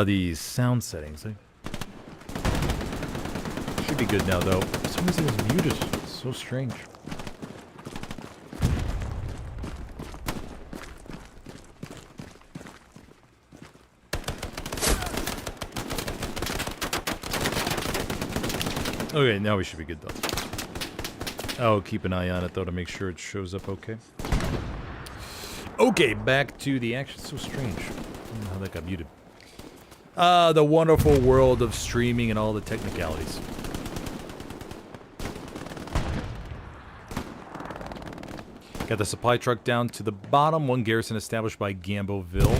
These sound settings. Should be good now, though. For some reason it was muted. It's so strange. Okay, now we should be good, though. I'll keep an eye on it, though, to make sure it shows up okay. Okay, back to the action. So strange. I don't know how that got muted. The wonderful world of streaming and all the technicalities. Got the supply truck down to the bottom. One garrison established by Gamboville.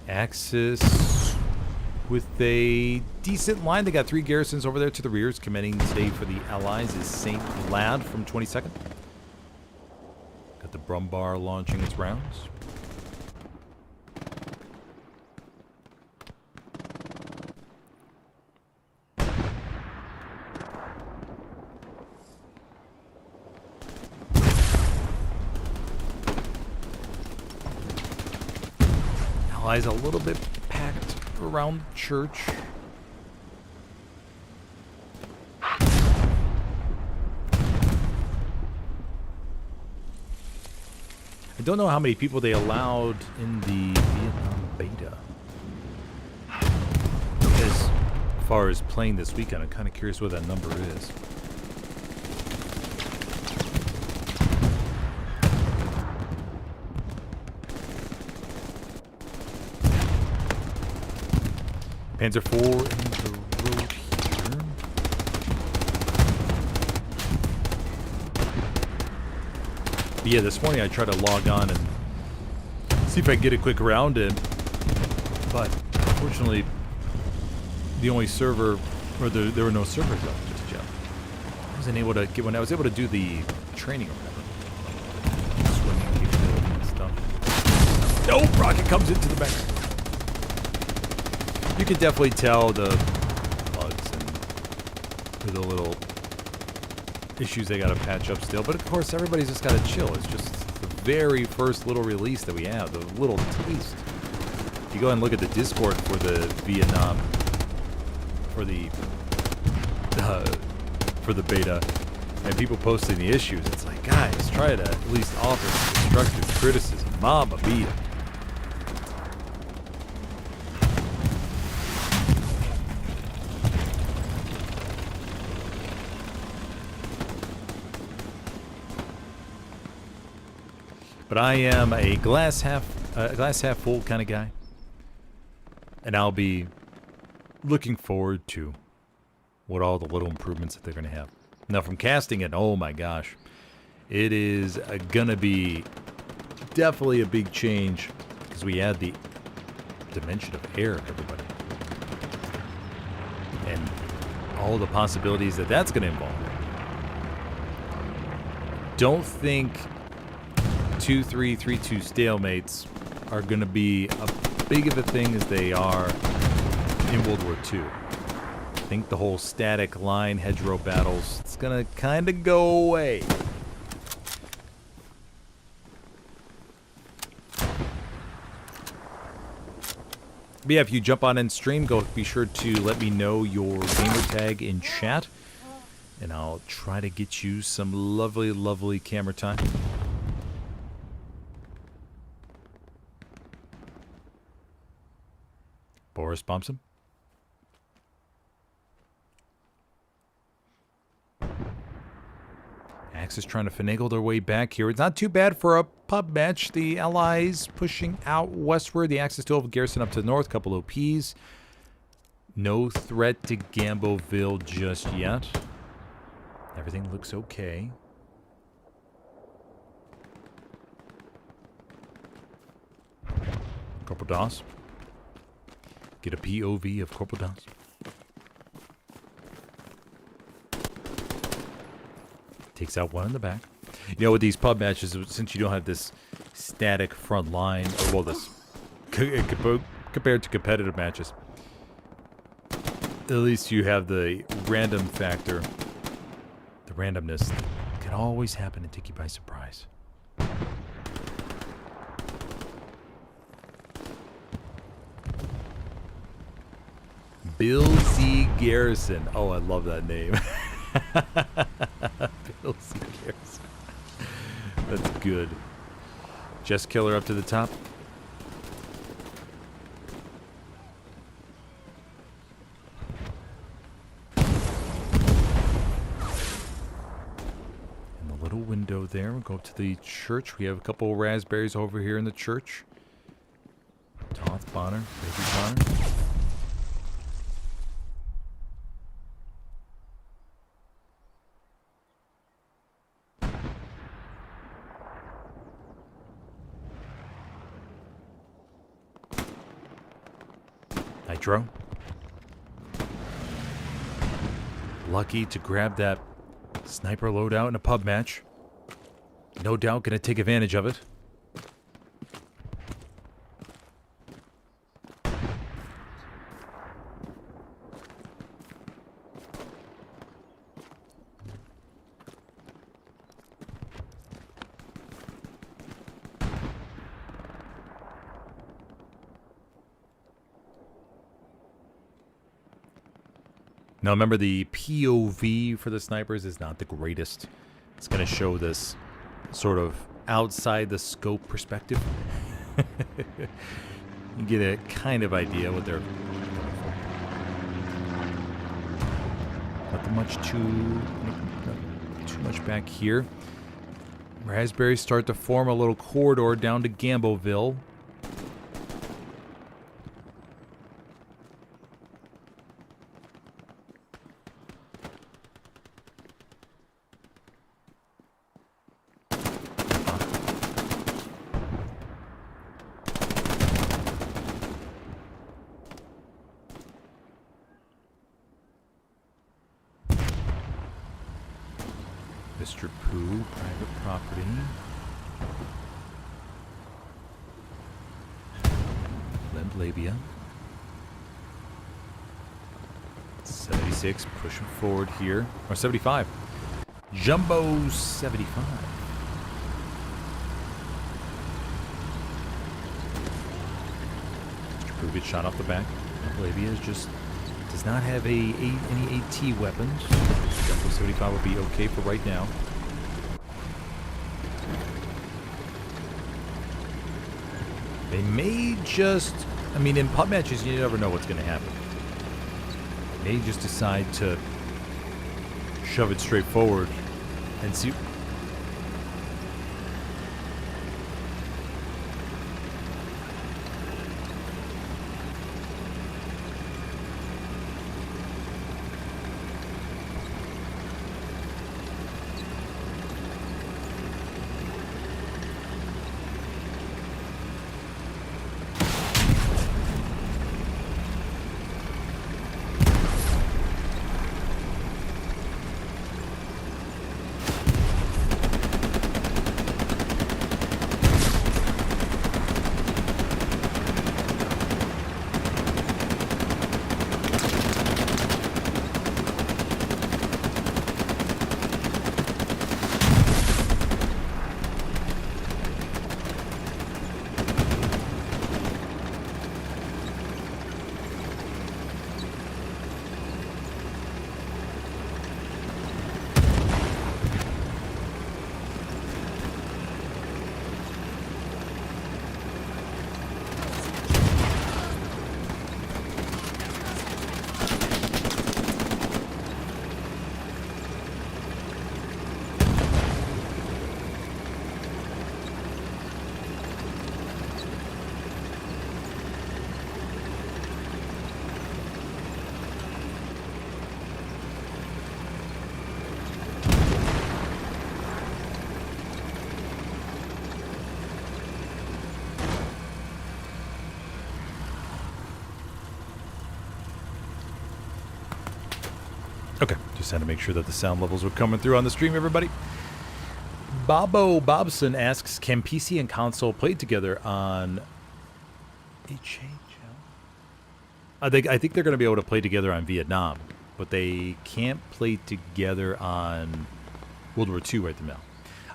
Axis with a decent line. They got 3 garrisons over there to the rears. Commending today for the Allies is St. Lad from 22nd. Got the Brumbar launching its rounds. Allies a little bit packed around the church. I don't know how many people they allowed in the Vietnam beta. As far as playing this weekend, I'm kind of curious what that number is. Panzer IV in the road here. But yeah, this morning I tried to log on and see if I can get a quick round in. But unfortunately, the only server, or there were no servers up just yet. I wasn't able to get one. I was able to do the training or whatever. Swimming capability and stuff. Nope, rocket comes into the back. You can definitely tell the bugs and the little issues they gotta patch up still. But of course, everybody's just gotta chill. It's just the very first little release that we have, the little taste. If you go and look at the Discord for the Vietnam, for the beta, and people posting the issues, it's like, guys, try to at least offer some constructive criticism. Mamma mia. But I am a glass half full kind of guy, and I'll be looking forward to what all the little improvements that they're going to have. Now, from casting it, oh my gosh, it is going to be definitely a big change because we add the dimension of air, everybody, and all the possibilities that that's going to involve. Don't think 2-3-3-2 stalemates are going to be as big of a thing as they are in World War II. I think the whole static line hedgerow battles, it's going to kind of go away. But yeah, if you jump on in stream, be sure to let me know your gamer tag in chat, and I'll try to get you some lovely, lovely camera time. Boris Thompson. Axis trying to finagle their way back here. It's not too bad for a pub match. The Allies pushing out westward. The Axis still have garrison up to the north. Couple OPs. No threat to Gamboville just yet. Everything looks okay. Corporal Doss. Get a POV of Corporal Doss. Takes out one in the back. You know, with these pub matches, since you don't have this static front line, well, this compared to competitive matches. At least you have the random factor. The randomness that can always happen and take you by surprise. Bill Z. Garrison. Oh, I love that name. Bill Z. Garrison. That's good. Jess Killer up to the top. In the little window there, we'll go up to the church. We have a couple of raspberries over here in the church. Toth Bonner, Baby Bonner. Nitro. Lucky to grab that sniper loadout in a pub match. No doubt gonna take advantage of it. Now remember, the POV for the snipers is not the greatest. It's going to show this sort of outside the scope perspective. You get a kind of idea what they're going for. Not too much back here. Raspberries start to form a little corridor down to Gambleville. Mr. Pooh, private property. Limb labia. 76, pushing forward here. Or 75. Jumbo 75. Mr. Pooh gets shot off the back. Limb labia is just does not have any AT weapons. Jumbo 75 will be okay for right now. They may just, I mean, in pub matches, you never know what's going to happen. They may just decide to shove it straight forward and see. Okay, just had to make sure that the sound levels were coming through on the stream, everybody. Bobo Bobson asks, can PC and console play together on I think they're going to be able to play together on Vietnam, but they can't play together on World War II right now.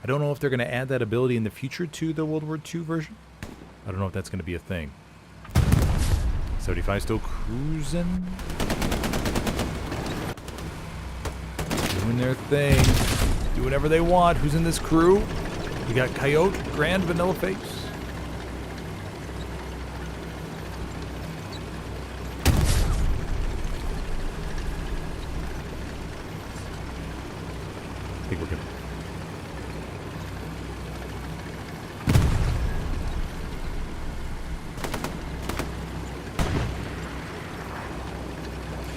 I don't know if they're going to add that ability in the future to the World War II version. I don't know if that's going to be a thing. 75 still cruising. Doing their thing. Do whatever they want. Who's in this crew? We got Coyote, Grand, Vanilla Face. I think we're good.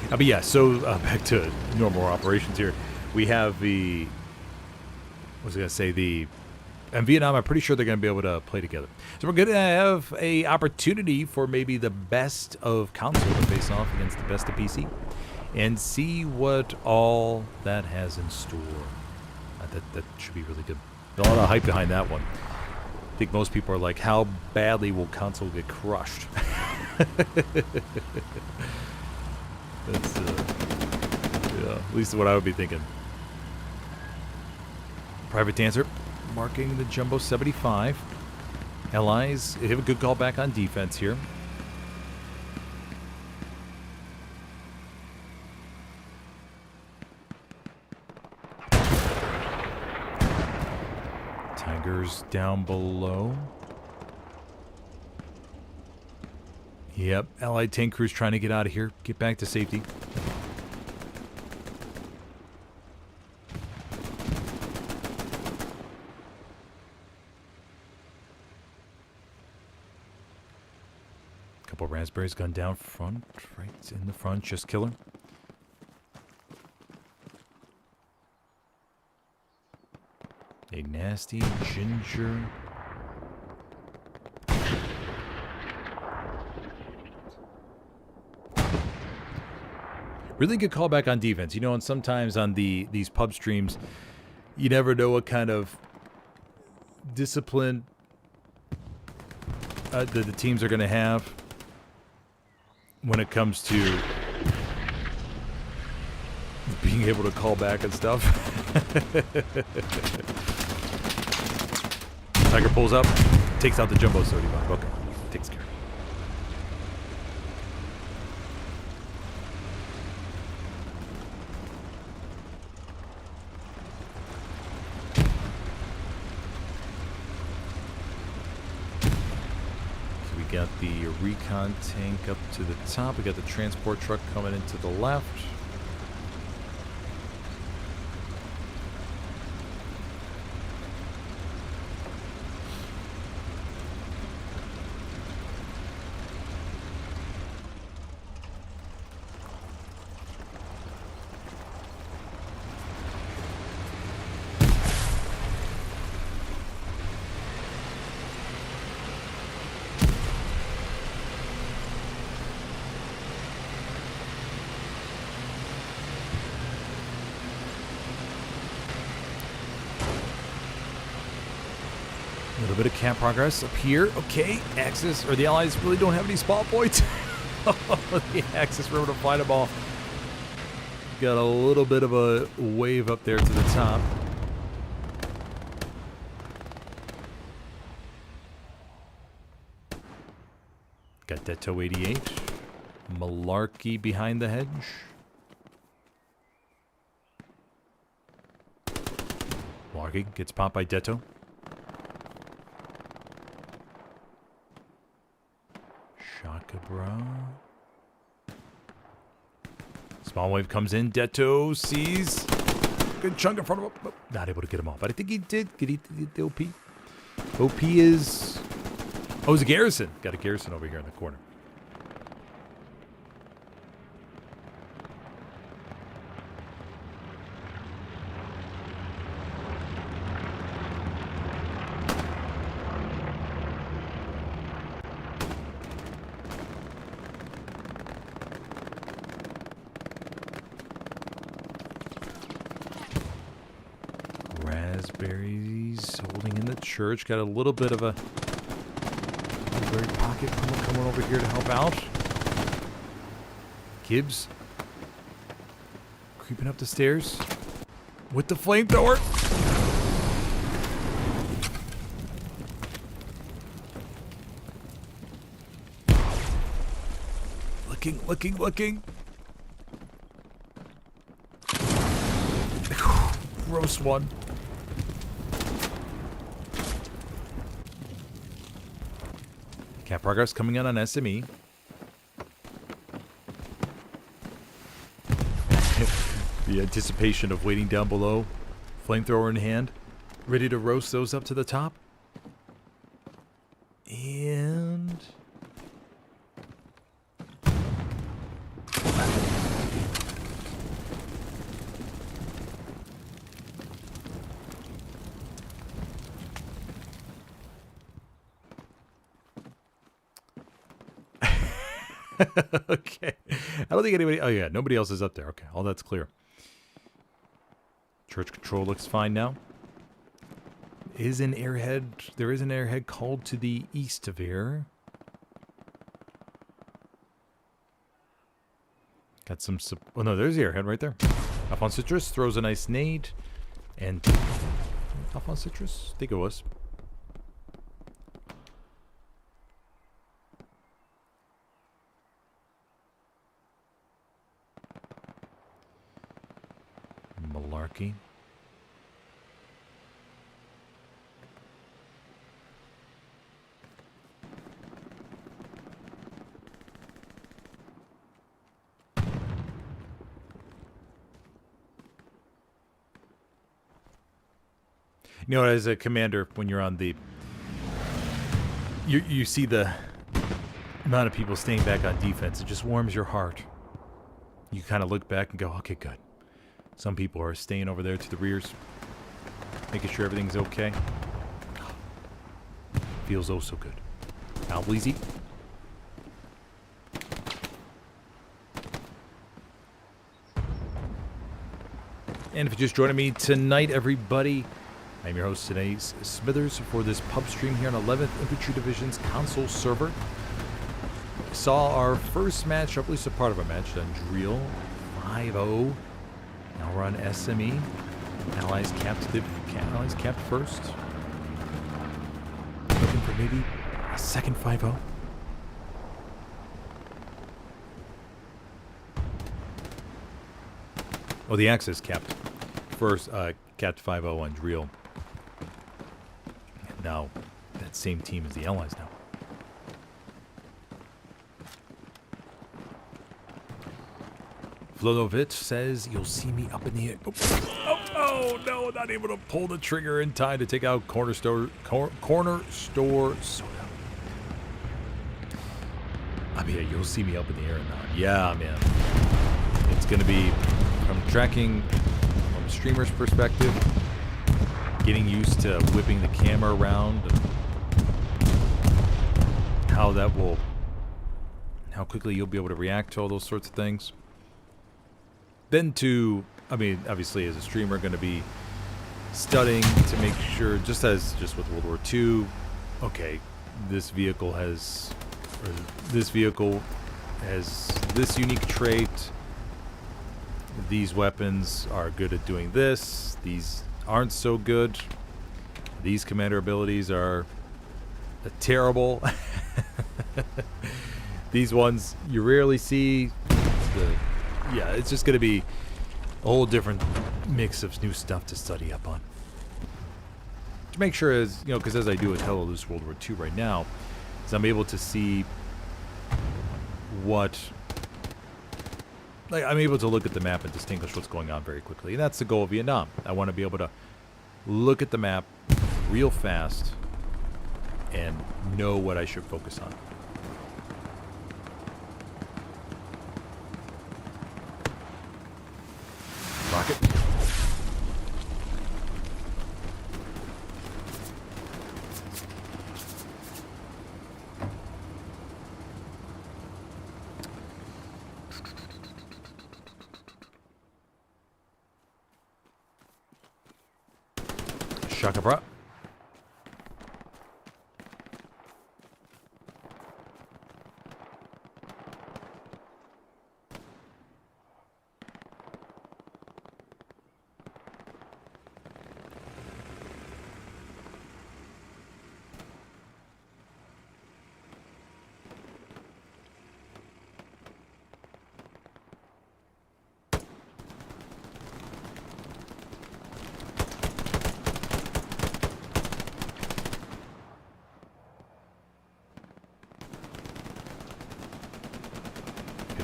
But yeah, so back to normal operations here. We have the, what was I going to say, and Vietnam, I'm pretty sure they're going to be able to play together. So we're going to have a opportunity for maybe the best of console to face off against the best of PC and see what all that has in store. That should be really good. A lot of hype behind that one. I think most people are like, how badly will console get crushed? That's, yeah, at least what I would be thinking. Private Dancer marking the Jumbo 75. Allies have a good call back on defense here. Tigers down below. Yep, Allied tank crews trying to get out of here. Get back to safety. Couple raspberries gun down front. Right in the front. Just killer. A nasty ginger. Really good callback on defense. You know, and sometimes on these pub streams, you never know what kind of discipline the teams are going to have when it comes to being able to call back and stuff. Tiger pulls up, takes out the Jumbo 35. Okay, takes care. Got the recon tank up to the top. We got the transport truck coming into the left. A little bit of camp progress up here. Okay, Axis, or the Allies really don't have any spawn points. The Axis were able to find them all. Got a little bit of a wave up there to the top. Got Detto 88. Malarkey behind the hedge. Malarkey gets popped by Detto. Shakabra. Small wave comes in. Detto sees good chunk in front of him. Oh, not able to get him off, but I think he did get the OP. OP is... Oh, it's a Garrison. Got a Garrison over here in the corner. Raspberries holding in the church. Got a little bit of Great pocket coming over here to help out. Gibbs creeping up the stairs with the flamethrower. Looking. Gross one. Cat progress coming in on SME. The anticipation of waiting down below. Flamethrower in hand. Ready to roast those up to the top. And... okay. I don't think anybody... Oh, yeah. Nobody else is up there. Okay. All that's clear. Church control looks fine now. There is an airhead called to the east of here. Got some... Oh, no. There's the airhead right there. Alphonse Citrus throws a nice nade. And... Alphonse Citrus? I think it was. Malarkey. You know, as a commander, when you're on the... You see the amount of people staying back on defense. It just warms your heart. You kind of look back and go, okay, good. Some people are staying over there to the rears, making sure everything's okay. Feels oh so good. Al Bleezy. And if you're just joining me tonight, everybody, I'm your host today, Smithers, for this pub stream here on 11th Infantry Division's console server. Saw our first match, or at least a part of our match, on Drill 5-0. Now we're on SME. Allies capped first. Looking for maybe a second 5-0. Oh, the Axis capped first. Capped 5-0 on Drill. And now that same team as the Allies now. Vlodovich says, you'll see me up in the air. Oh, no, not able to pull the trigger in time to take out Corner Store Soda. I mean, you'll see me up in the air now. Yeah, man. It's going to be, from tracking from a streamer's perspective, getting used to whipping the camera around, and how quickly you'll be able to react to all those sorts of things. Then I mean, obviously as a streamer, going to be studying to make sure, just with World War II, okay, this vehicle has this unique trait. These weapons are good at doing this. These aren't so good. These commander abilities are terrible. These ones you rarely see. Yeah, it's just going to be a whole different mix of new stuff to study up on. To make sure, as you know, because as I do with Helios World War II right now, is I'm able to see I'm able to look at the map and distinguish what's going on very quickly. And that's the goal of Vietnam. I want to be able to look at the map real fast and know what I should focus on. Rocket. Shaka bra.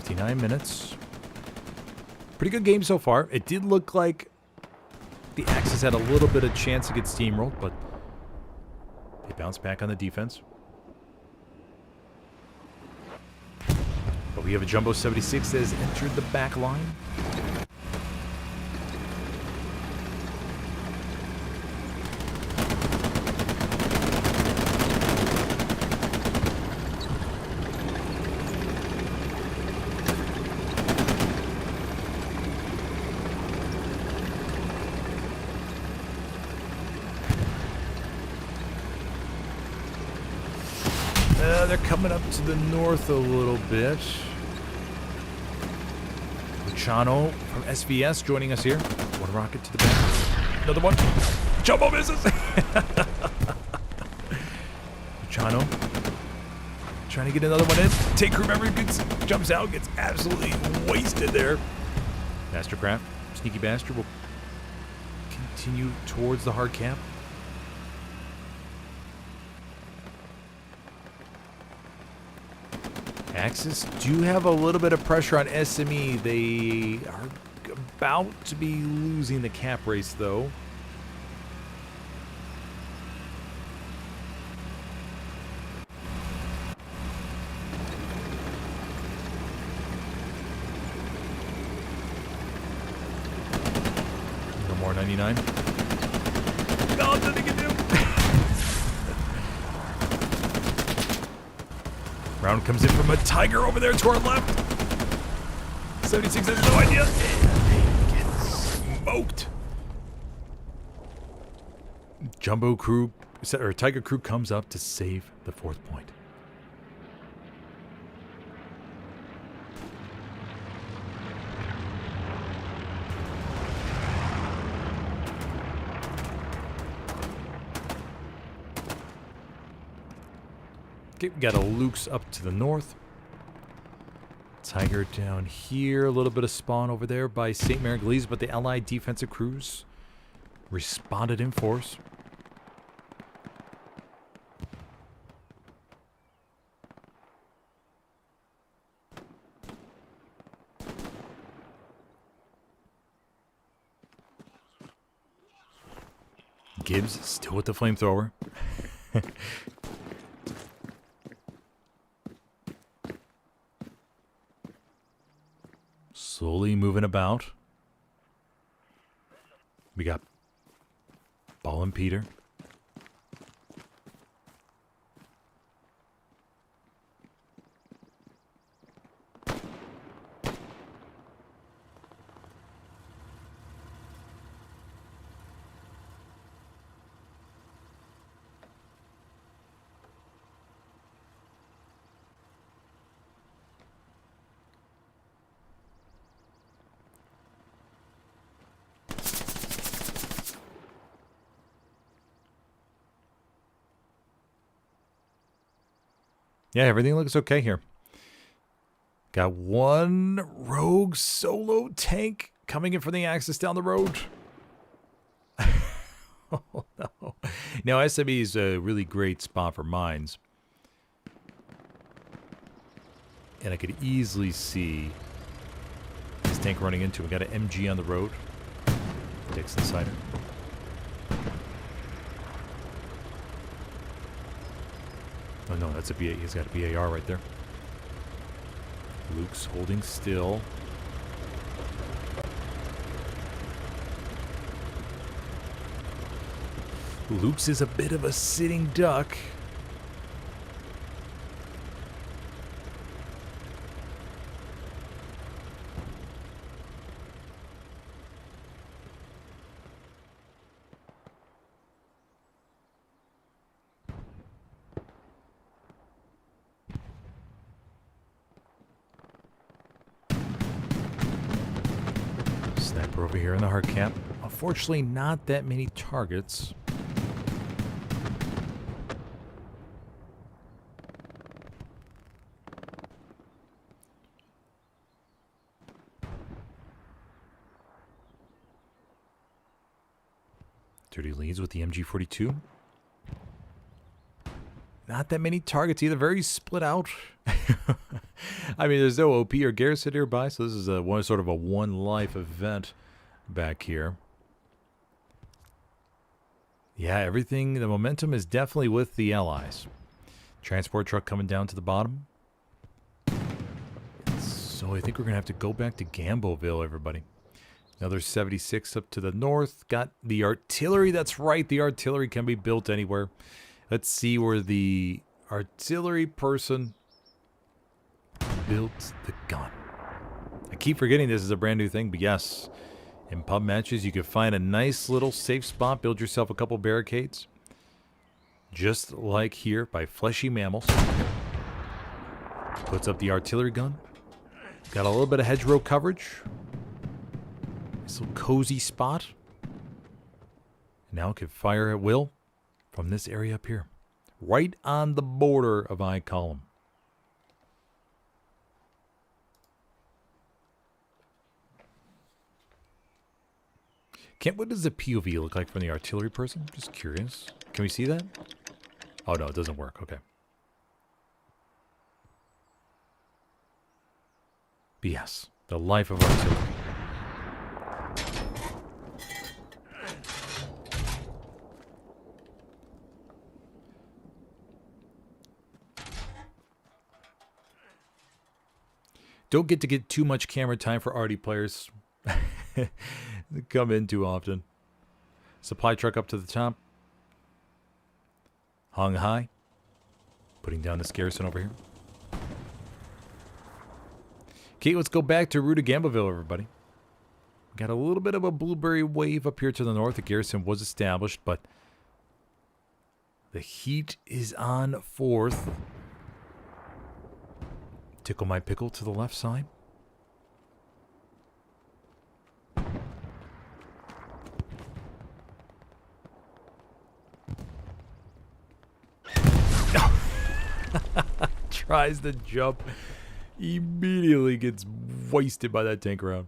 59 minutes. Pretty good game so far. It did look like the Axis had a little bit of chance to get steamrolled, but they bounced back on the defense. But we have a Jumbo 76 that has entered the back line. They're coming up to the north a little bit. Luciano from SVS joining us here. One rocket to the back. Another one. Jumbo misses. Luciano trying to get another one in. Tank crew member jumps out, gets absolutely wasted there. Mastercraft, sneaky bastard, will continue towards the hard cap. Axis do have a little bit of pressure on SME. They are about to be losing the cap race, though. No more 99. No, nothing can do. Round comes in from a Tiger over there to our left. 76 has no idea. And they get smoked. Jumbo crew, or Tiger crew comes up to save the 4th point. Okay, we got a Luke's up to the north. Tiger down here. A little bit of spawn over there by St. Mary-Glise, but the Allied defensive crews responded in force. Gibbs still with the flamethrower. Slowly moving about. We got Ball and Peter. Yeah, everything looks okay here. Got one rogue solo tank coming in from the Axis down the road. Oh, no. Now, SME is a really great spot for mines. And I could easily see this tank running into it. Got an MG on the road. Dixon Cider. Oh no, that's a BA. He's got a BAR right there. Luke's holding still. Luke's is a bit of a sitting duck. Sniper over here in the hard cap. Unfortunately, not that many targets. Dirty leads with the MG42. Not that many targets either. Very split out. I mean, there's no OP or garrison nearby, so this is a sort of a one-life event back here. Yeah, everything, the momentum is definitely with the allies. Transport truck coming down to the bottom. So I think we're going to have to go back to Gamboville, everybody. Another 76 up to the north. Got the artillery. That's right. The artillery can be built anywhere. Let's see where the artillery person built the gun. I keep forgetting this is a brand new thing, but yes. In pub matches, you can find a nice little safe spot. Build yourself a couple barricades. Just like here by Fleshy Mammals. Puts up the artillery gun. Got a little bit of hedgerow coverage. Nice little cozy spot. Now it can fire at will from this area up here. Right on the border of I column. What does the POV look like from the artillery person? Just curious. Can we see that? Oh no, it doesn't work. Okay. But yes, the life of artillery. Don't get too much camera time for arty players. They come in too often. Supply truck up to the top. Hung high. Putting down this garrison over here. Okay, let's go back to Rue de Gamboville, everybody. Got a little bit of a blueberry wave up here to the north. The garrison was established, but the heat is on 4th. Tickle my pickle to the left side. Tries to jump. Immediately gets wasted by that tank round.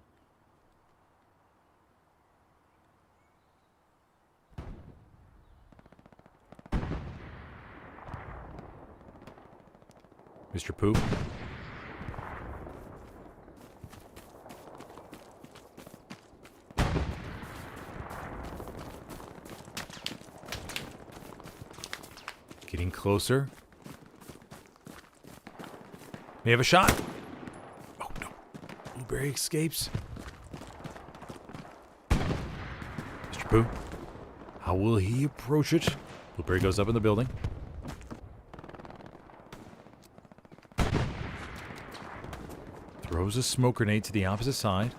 Mr. Pooh. Getting closer. May have a shot. Oh no. Blueberry escapes. Mr. Pooh. How will he approach it? Blueberry goes up in the building. Throws a smoke grenade to the opposite side.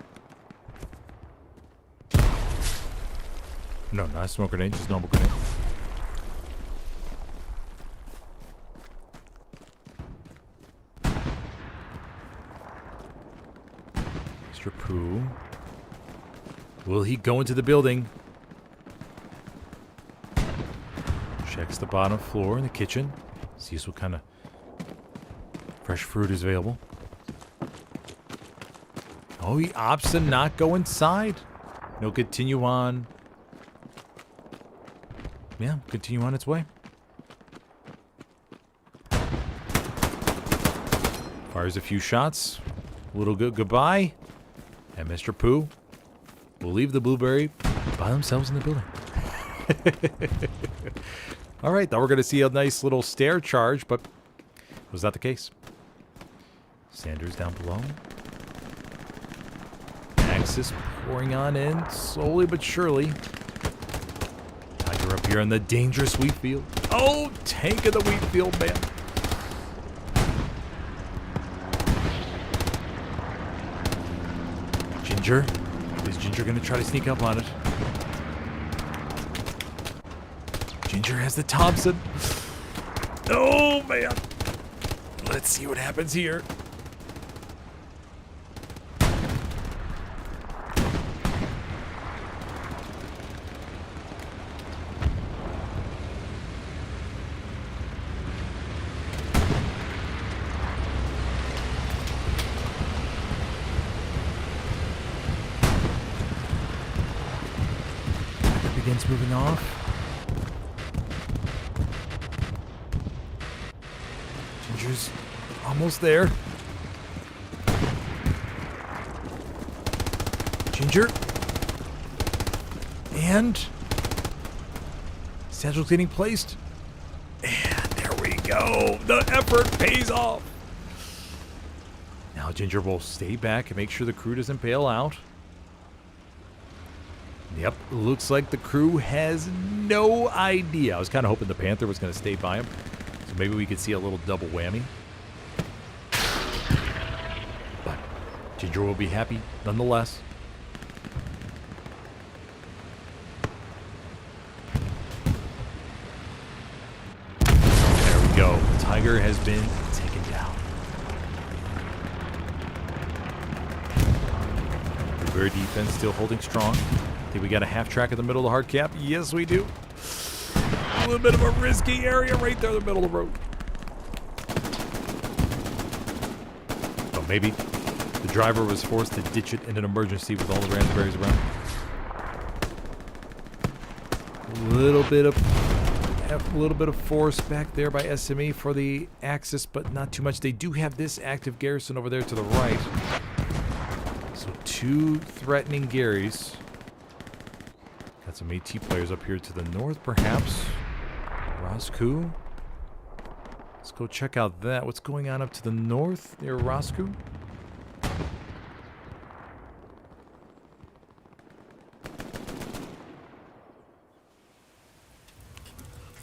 No, not a smoke grenade, just a normal grenade. Mr. Pooh. Will he go into the building? Checks the bottom floor in the kitchen. Sees what kind of fresh fruit is available. Oh, he opts to not go inside. No, continue on. Yeah, continue on its way. Fires a few shots. A little good goodbye. And Mr. Pooh will leave the blueberry by themselves in the building. All right, now we're going to see a nice little stair charge, but was that the case? Sanders down below. Axis pouring on in, slowly but surely. Tiger up here in the dangerous wheat field. Oh, tank of the wheat field, man. Ginger. Is Ginger going to try to sneak up on it? Ginger has the Thompson. Oh, man. Let's see what happens here. Begins moving off. Ginger's almost there. Ginger. And satchel's getting placed. And there we go. The effort pays off. Now Ginger will stay back and make sure the crew doesn't bail out. Yep, looks like the crew has no idea. I was kind of hoping the Panther was going to stay by him. So maybe we could see a little double whammy. But Ginger will be happy nonetheless. There we go. Tiger has been taken down. Blueberry defense still holding strong. Think we got a half track in the middle of the hard cap? Yes, we do. A little bit of a risky area right there in the middle of the road. Oh, maybe the driver was forced to ditch it in an emergency with all the raspberries around. A little bit of force back there by SME for the Axis, but not too much. They do have this active garrison over there to the right. So 2 threatening Garys. Got some AT players up here to the north, perhaps. Roscoe. Let's go check out that. What's going on up to the north near Roscoe?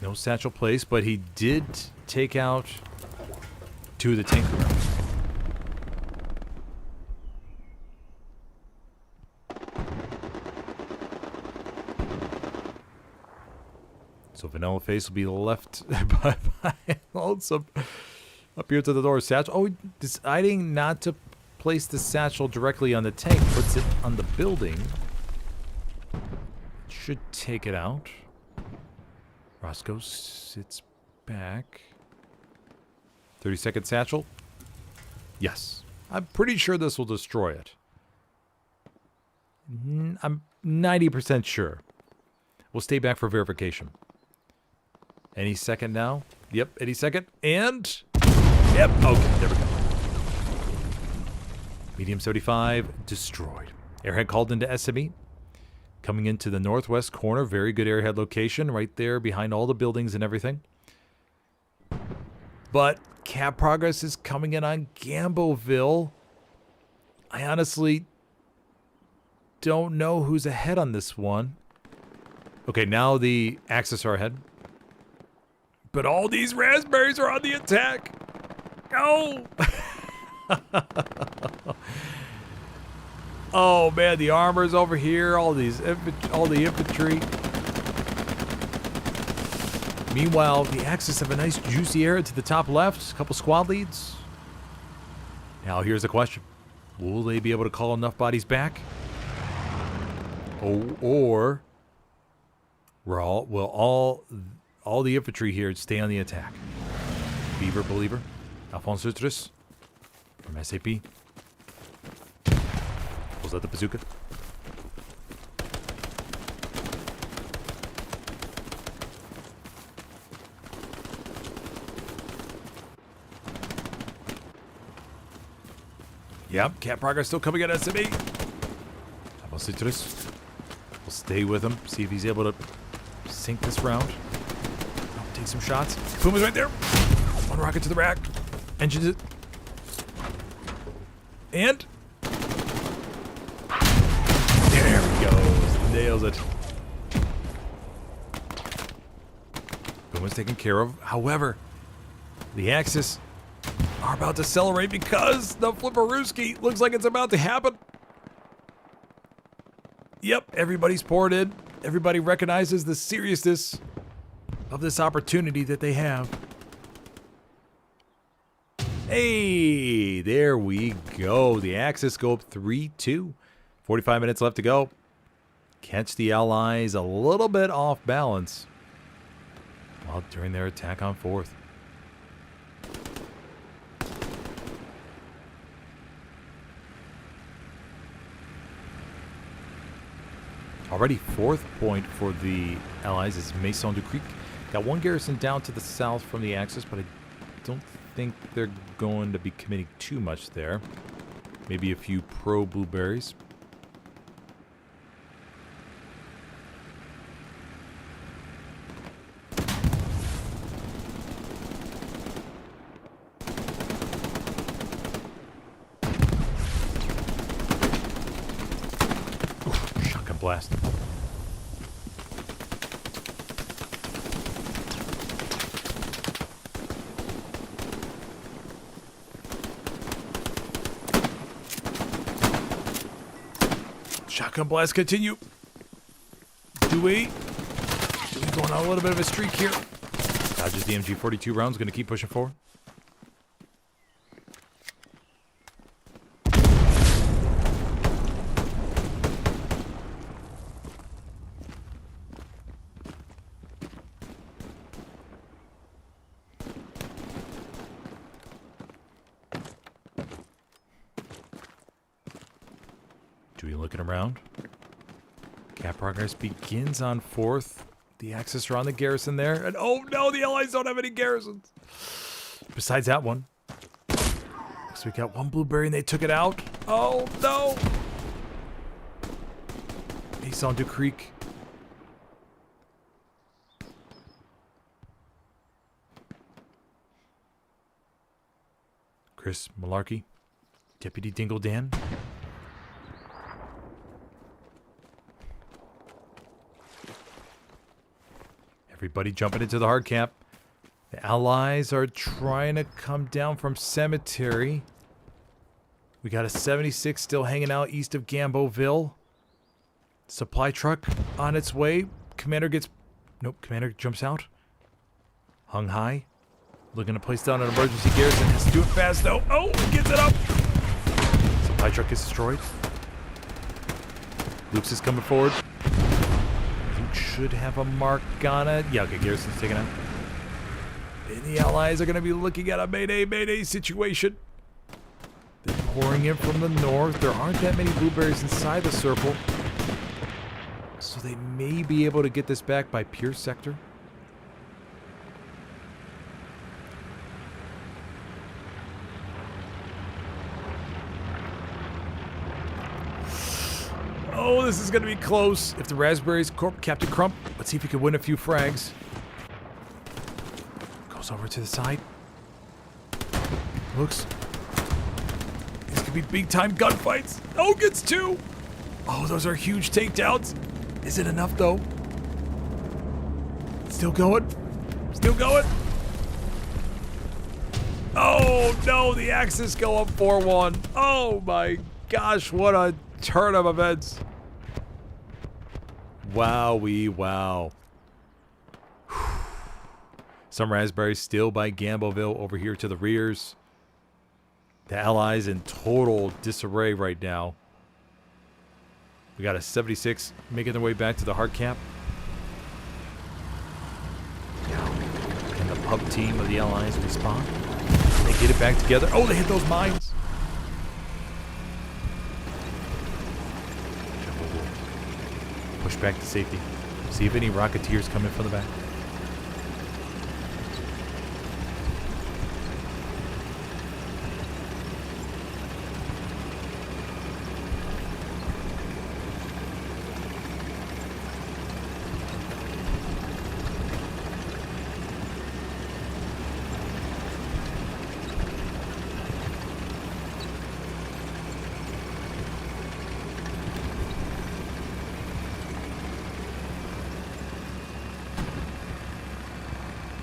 No satchel place, but he did take out 2 of the tank rounds. So Vanilla Face will be left by Lonesome up here to the door. Satchel. Oh, deciding not to place the satchel directly on the tank, puts it on the building. Should take it out. Roscoe sits back. 30-second satchel. Yes. I'm pretty sure this will destroy it. I'm 90% sure. We'll stay back for verification. Any second now? Yep, any second. And... Yep, okay, there we go. Medium 75 destroyed. Airhead called into SME. Coming into the northwest corner. Very good airhead location. Right there behind all the buildings and everything. But cap progress is coming in on Gamboville. I honestly don't know who's ahead on this one. Okay, now the Axis are ahead. But all these raspberries are on the attack. Go! Oh man, the armor's over here. All the infantry. Meanwhile, the Axis have a nice juicy area to the top left. A couple squad leads. Now here's the question: will they be able to call enough bodies back? Or will all the infantry here stay on the attack? Beaver Believer, Alphonse Citrus from SAP. Pulls out the bazooka. Yep, cap progress still coming at SME. Alphonse Citrus. We'll stay with him, see if he's able to sink this round. Take some shots. Puma's right there. One rocket to the rack. Engines it. And there he goes. Nails it. Puma's taken care of. However, the Axis are about to celebrate because the Flipperooski looks like it's about to happen. Yep, everybody's poured in. Everybody recognizes the seriousness of this opportunity that they have. Hey, there we go. The Axis go up 3-2. 45 minutes left to go. Catch the Allies a little bit off balance while during their attack on 4th. Already 4th point for the Allies is Maison du Creek. Got one garrison down to the south from the Axis, but I don't think they're going to be committing too much there. Maybe a few pro-blueberries. blast. Shotgun blast continue. Dewey going on a little bit of a streak here. Dodges the MG42 rounds, going to keep pushing forward. Dewey looking around. Cap progress begins on 4th. The Axis are on the garrison there. And oh no, the Allies don't have any garrisons. Besides that one. So we got one blueberry and they took it out. Oh no. He's on Dew Creek. Chris Malarkey. Deputy Dingle Dan. Everybody jumping into the hard cap. The Allies are trying to come down from Cemetery. We got a 76 still hanging out east of Gamboville. Supply truck on its way. Commander gets... Nope, Commander jumps out. Hung high. Looking to place down an emergency garrison. Has to do it fast though. Oh, gets it up. Supply truck is destroyed. Luke's is coming forward. Should have a mark on it. Yeah, okay, garrison's taken out. And the Allies are going to be looking at a mayday situation. They're pouring in from the north. There aren't that many blueberries inside the circle. So they may be able to get this back by Pierce sector. Oh, this is going to be close. If the Raspberries Captain Crump, let's see if he can win a few frags. Goes over to the side. Looks. These could be big-time gunfights. Oh, gets 2. Oh, those are huge takedowns. Is it enough, though? Still going. Still going. Oh, no. The Axis go up 4-1. Oh, my gosh. What a turn of events. Wowee, wow. Some Raspberries still by Gamboville over here to the rears. The Allies in total disarray right now. We got a 76 making their way back to the hard cap. Can the pub team of the Allies respond? Can they get it back together? Oh, they hit those mines. Push back to safety. See if any Rocketeers come in from the back.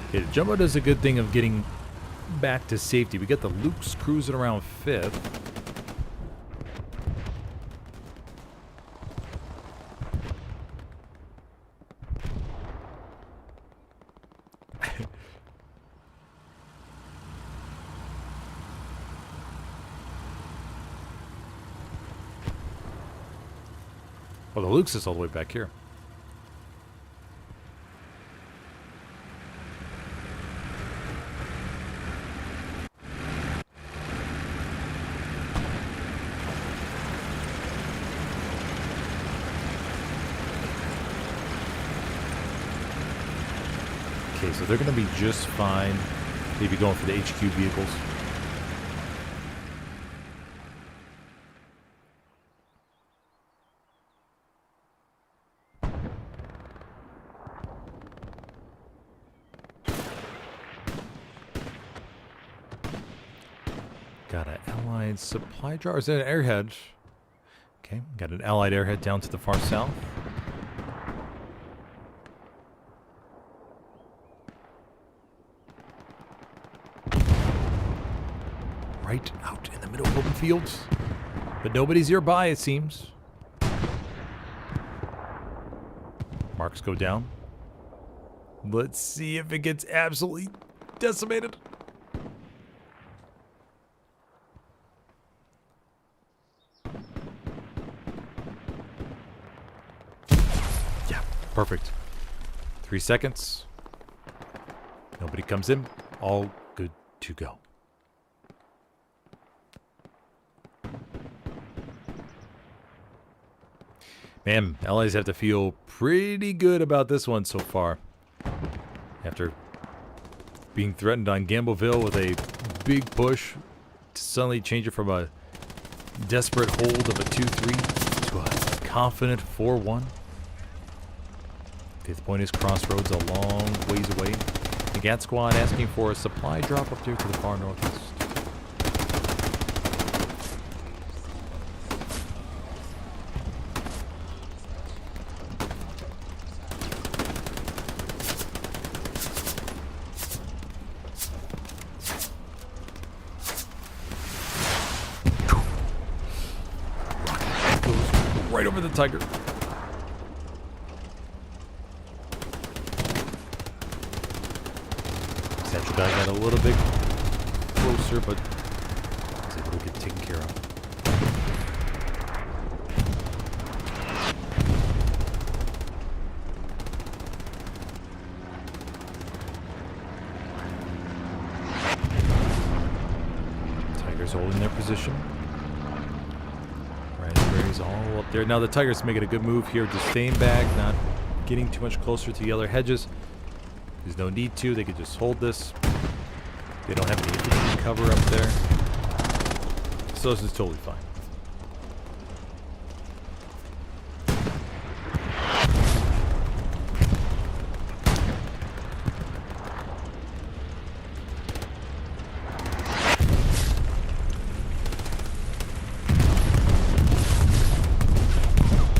Okay, the Jumbo does a good thing of getting back to safety. We get the Luke's cruising around 5th. Well, the Luke's is all the way back here. Okay, so they're going to be just fine. Maybe going for the HQ vehicles. Got an Allied supply jar. Is that an airhead? Okay, got an Allied airhead down to the far south. Right out in the middle of open fields. But nobody's nearby, it seems. Marks go down. Let's see if it gets absolutely decimated. Yeah, perfect. 3 seconds. Nobody comes in. All good to go. Man, allies have to feel pretty good about this one so far. After being threatened on Gambleville with a big push to suddenly change it from a desperate hold of a 2-3 to a confident 4-1. Fifth point is Crossroads, a long ways away. The GAT squad asking for a supply drop up there to the far northeast. Right over the Tiger. Satchel guy got a little bit closer, but was able to get taken care of. Tigers holding their position. Raspberries all up there. Now the Tigers making a good move here, just staying back, not getting too much closer to the other hedges. There's no need to. They could just hold this. They don't have any infantry cover up there. So this is totally fine.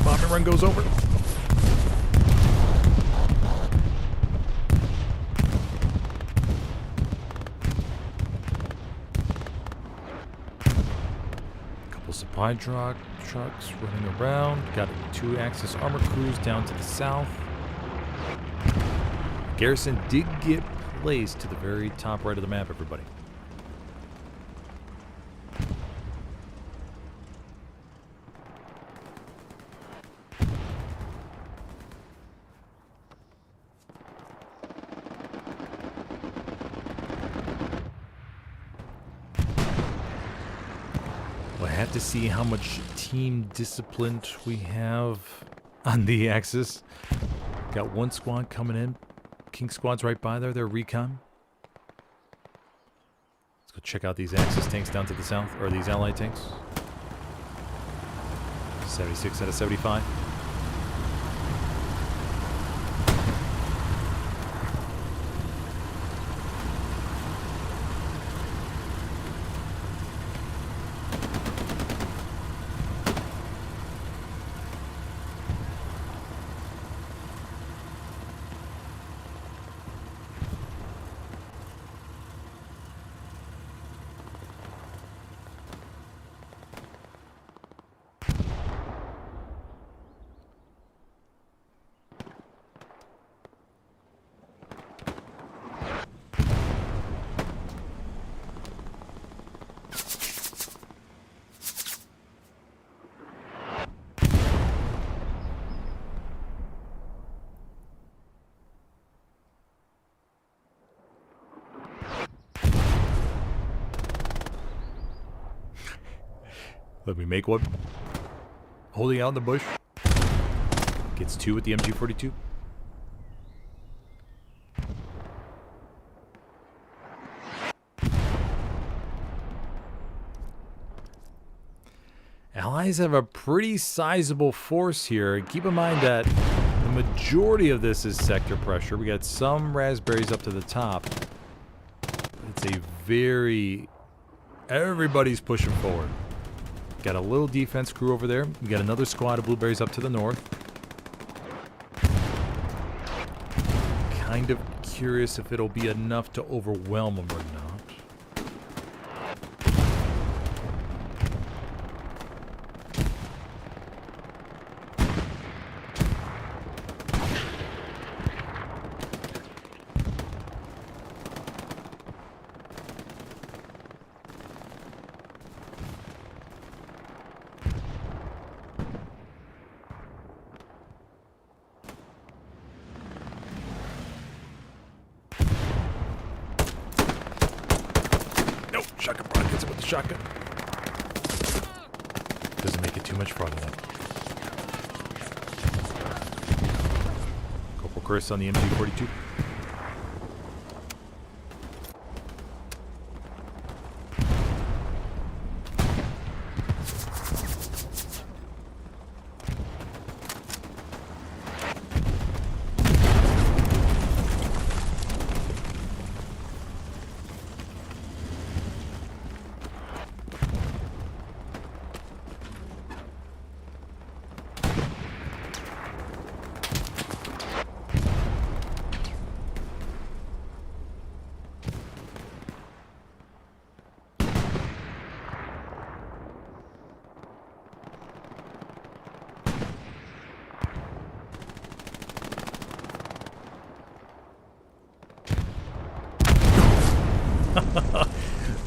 Bombing run goes over. Supply trucks running around. Got 2 Axis armor crews down to the south. Garrison did get placed to the very top right of the map, everybody. We'll have to see how much team discipline we have on the Axis. Got 1 squad coming in. King squad's right by there. They're recon. Let's go check out these Axis tanks down to the south, or these Allied tanks. 76 out of 75. Let me make one. Holding out in the bush. Gets 2 with the MG42. Allies have a pretty sizable force here. Keep in mind that the majority of this is sector pressure. We got some raspberries up to the top. It's a very... Everybody's pushing forward. Got a little defense crew over there. We got another squad of blueberries up to the north. Kind of curious if it'll be enough to overwhelm them or not. Shotgun bro, hits it with the shotgun. Doesn't make it too much farther though. Corporal Chris on the MG42.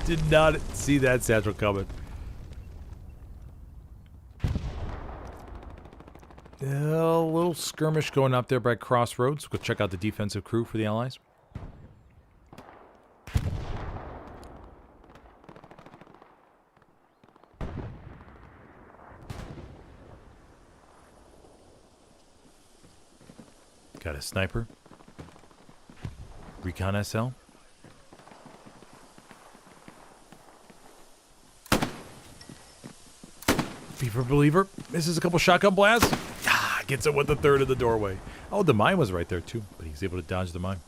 Did not see that satchel coming. A little skirmish going up there by Crossroads. Go check out the defensive crew for the Allies. Got a sniper. Recon SL. Beaver Believer misses a couple shotgun blasts. Ah, gets it with the third of the doorway. Oh, the mine was right there too, but he's able to dodge the mine.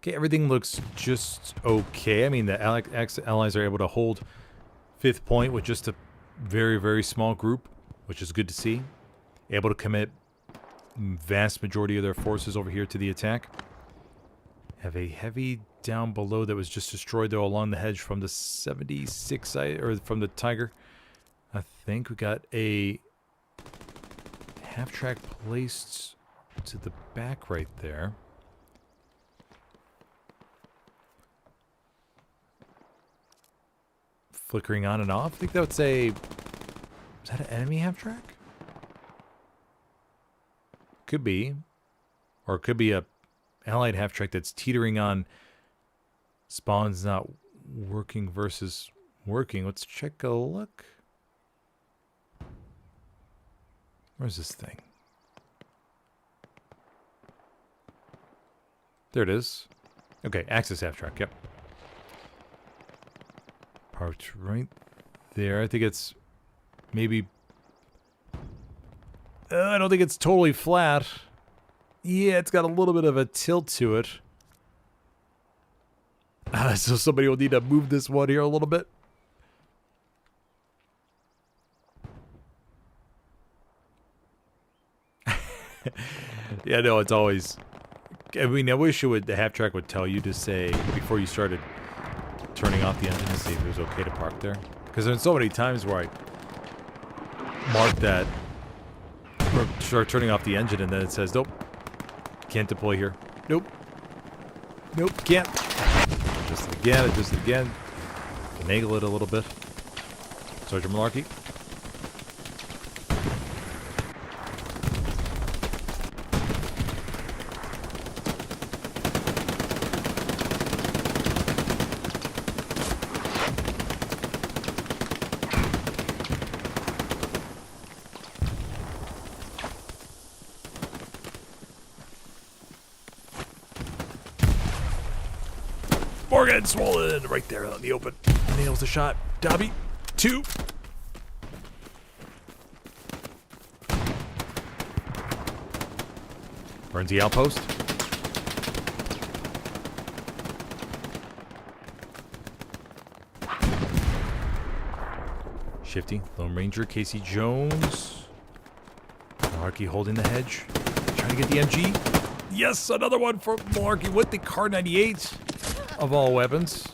Okay, everything looks just okay. I mean, the allies are able to hold 5th point with just a very, very small group, which is good to see. Able to commit vast majority of their forces over here to the attack. Have a heavy down below that was just destroyed, though, along the hedge from the 76, or from the Tiger. I think we got a half-track placed to the back right there. Flickering on and off. I think that would say... Is that an enemy half-track? Could be. Or it could be a allied half-track that's teetering on spawns not working versus working. Let's check a look. Where's this thing? There it is. Okay, Axis half-track, yep. Parked right there. I think it's maybe... I don't think it's totally flat. Yeah, it's got a little bit of a tilt to it. So somebody will need to move this one here a little bit. Yeah, no, it's always... I mean, I wish it would, the half-track would tell you to say, before you started turning off the engine, to see if it was okay to park there. Because there's so many times where I mark that, or start turning off the engine, and then it says, nope, can't deploy here. Nope. Nope, can't. Just again, just again. Finagle it a little bit. Sergeant Malarkey. Morgan swollen right there on the open. On the nails the shot. Dobby, 2. Burns the outpost. Shifty, Lone Ranger, Casey Jones. Malarkey holding the hedge. Trying to get the MG. Yes, another one for Malarkey with the Kar 98 of all weapons.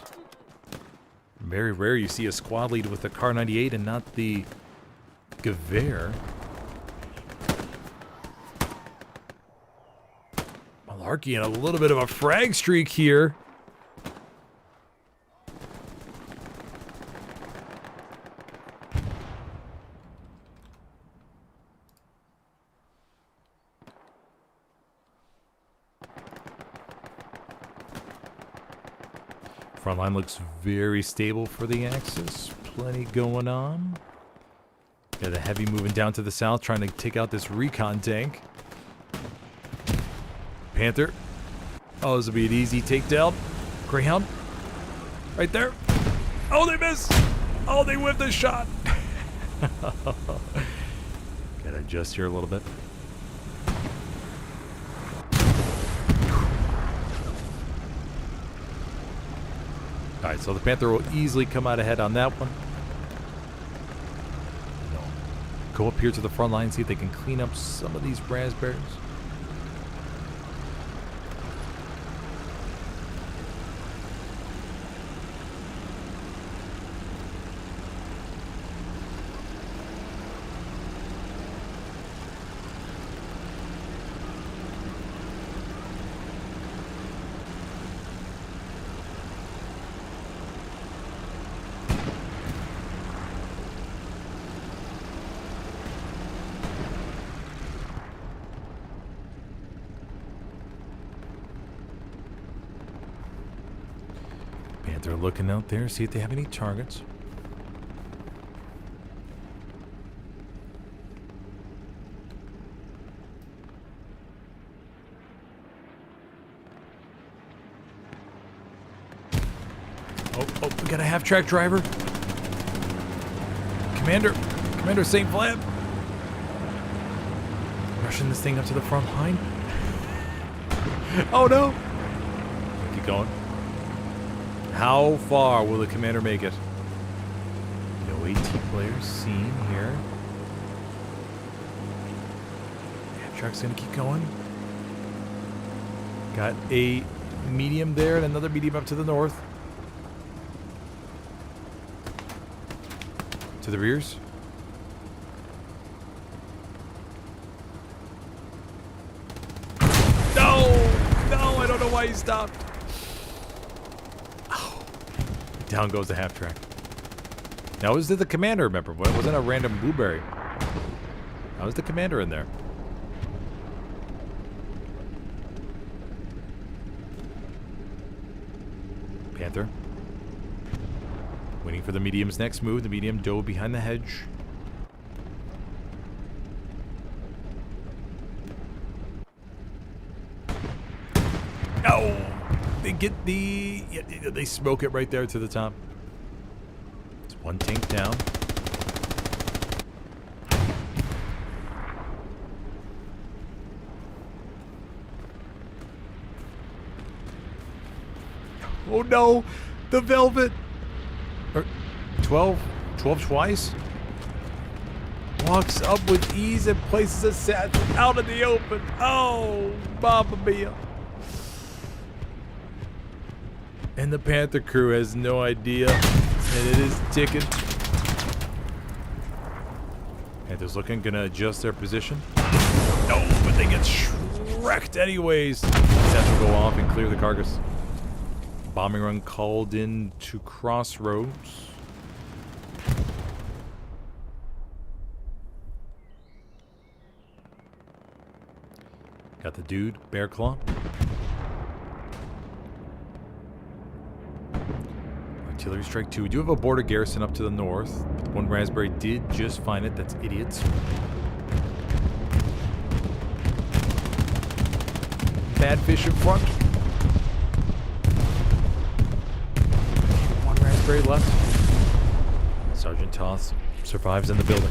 Very rare you see a squad lead with the Kar 98 and not the Gewehr. Malarkey in a little bit of a frag streak here. Front line looks very stable for the Axis. Plenty going on. Got a heavy moving down to the south, trying to take out this recon tank. Panther. Oh, this will be an easy takedown. Greyhound. Right there. Oh, they missed. Oh, they whipped the shot. Gotta adjust here a little bit. Alright, so the Panther will easily come out ahead on that one. Go up here to the front line, see if they can clean up some of these raspberries. They're looking out there, see if they have any targets. Oh, we got a half-track driver. Commander St. Vlad. Rushing this thing up to the front line. Oh no! Keep going. How far will the commander make it? No AT players seen here. Half-track's gonna keep going. Got a medium there and another medium up to the north. To the rears. No, I don't know why he stopped. Down goes the half-track. Now, was it the commander, remember? It wasn't a random blueberry. That was the commander in there. Panther. Waiting for the medium's next move. The medium dove behind the hedge. No! They get the... Yeah, they smoke it right there to the top. It's one tank down. Oh no! The Velvet! 12 twice? Walks up with ease and places a set out in the open. Oh, Mamma Mia. And the Panther crew has no idea, and it is ticking. Panther's looking, gonna adjust their position. No, but they get wrecked anyways. Just have to go off and clear the carcass. Bombing run called in to Crossroads. Got the dude, Bear Claw. Artillery strike 2. We do have a border garrison up to the north. One raspberry did just find it. That's idiots. Bad fish in front. One raspberry left. Sergeant Toth survives in the building.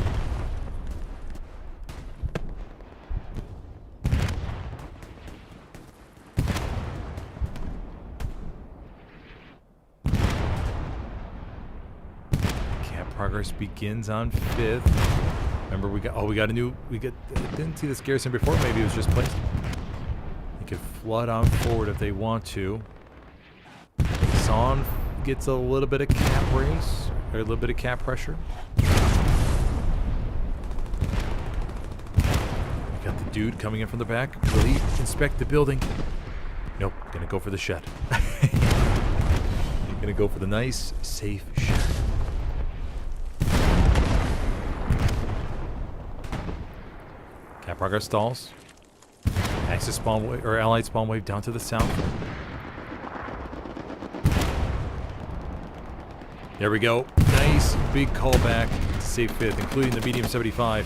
Camp progress begins on 5th. Remember, we got a new. Didn't see this garrison before. Maybe it was just placed. They could flood on forward if they want to. Son gets a little bit of cap raise, or a little bit of cap pressure. We got the dude coming in from the back. Will he inspect the building? Nope. Gonna go for the shed. Gonna go for the nice, safe shed. Cap progress stalls. Axis spawn wave, or allied spawn wave down to the south. There we go. Nice big callback to save 5th, including the medium 75.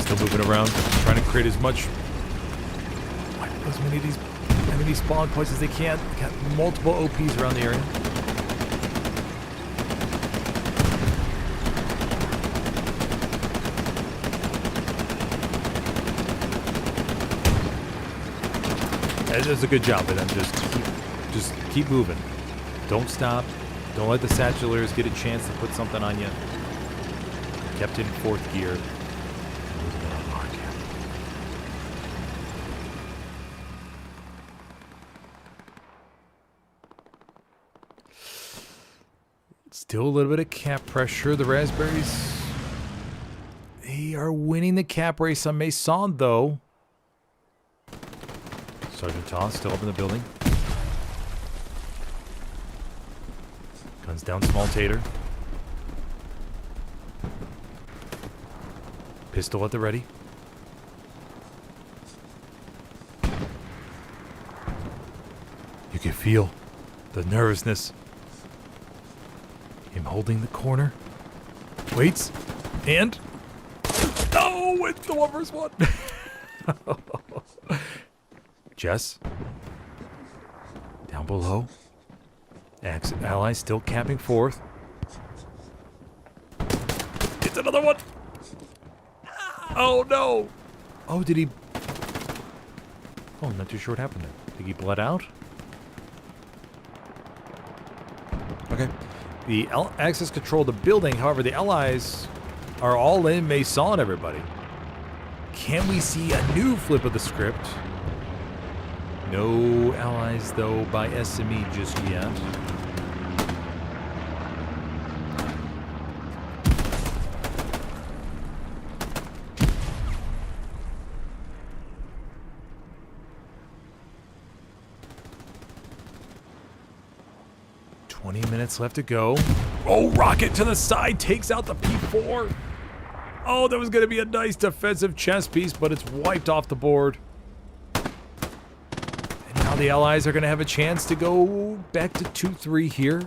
Still moving around, trying to create as many spawn points as they can. They got multiple OPs around the area. That does a good job of them. Just keep moving. Don't stop. Don't let the satchellers get a chance to put something on you. Kept in 4th gear. Still a little bit of cap pressure. The Raspberries, they are winning the cap race on Maison, though. Sergeant Toss still up in the building. Guns down, small tater. Pistol at the ready. You can feel the nervousness. Him holding the corner. Waits. And... Oh, it's the 1v1. Jess. Down below. Allies still capping 4th. It's another one. Oh, no. Oh, did he... Oh, I'm not too sure what happened there. Think he bled out? Okay. The Axis control the building. However, the Allies are all in Maison, everybody. Can we see a new flip of the script? No Allies, though, by SME just yet. Minutes left to go. Oh, rocket to the side takes out the P4. Oh, that was going to be a nice defensive chess piece, but it's wiped off the board. And now the Allies are going to have a chance to go back to 2-3 here.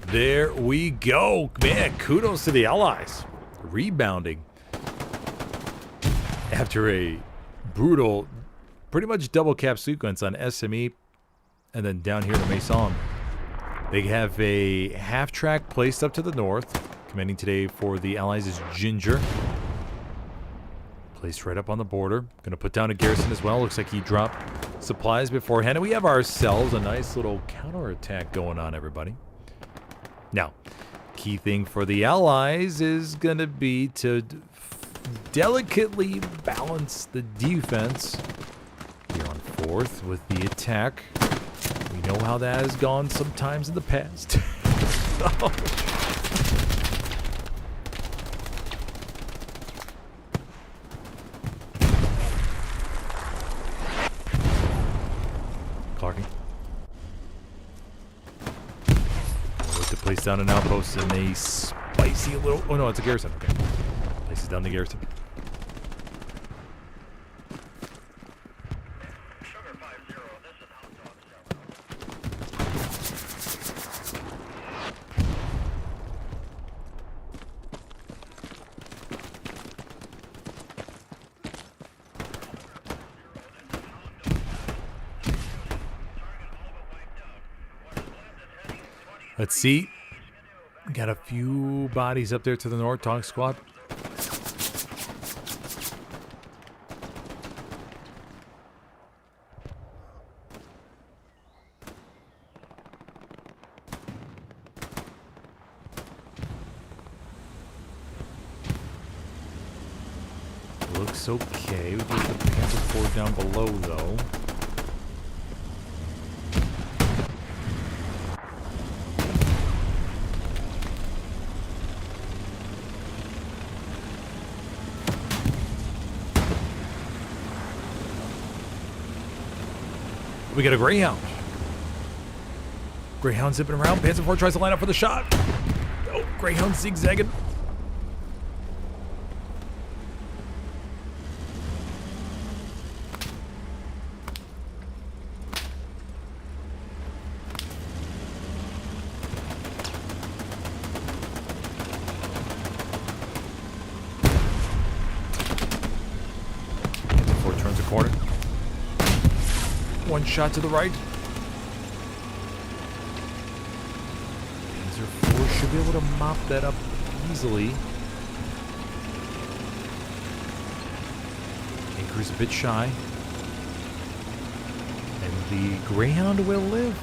There we go. Man, kudos to the Allies. Rebounding. After a brutal... pretty much double cap sequence on SME, and then down here to Maison. They have a half track placed up to the north. Commanding today for the Allies is Ginger. Placed right up on the border. Going to put down a garrison as well. Looks like he dropped supplies beforehand. And we have ourselves a nice little counterattack going on, everybody. Now, key thing for the Allies is going to be to delicately balance the defense. Here on 4th with the attack. We know how that has gone sometimes in the past. Oh. Place down an outpost in a spicy little... Oh, no, it's a garrison. Okay. Places down the garrison. Let's see. Got a few bodies up there to the north. Talk squad. Looks okay. We got the Panther Ford down below, though. We got a Greyhound. Greyhound zipping around. Panzer IV tries to line up for the shot. Oh, Greyhound zigzagging. Panzer IV turns a corner. One shot to the right. Panzer IV should be able to mop that up easily. Anchor's a bit shy. And the Greyhound will live.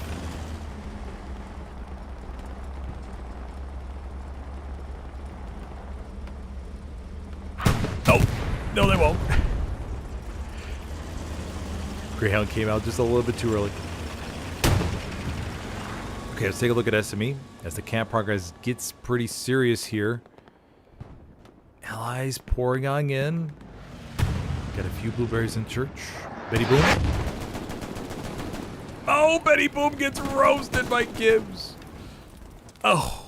Oh, no they won't. Greyhound came out just a little bit too early. Okay, let's take a look at SME as the camp progress gets pretty serious here. Allies pouring on in. Got a few blueberries in church. Betty Boom. Oh, Betty Boom gets roasted by Gibbs. Oh.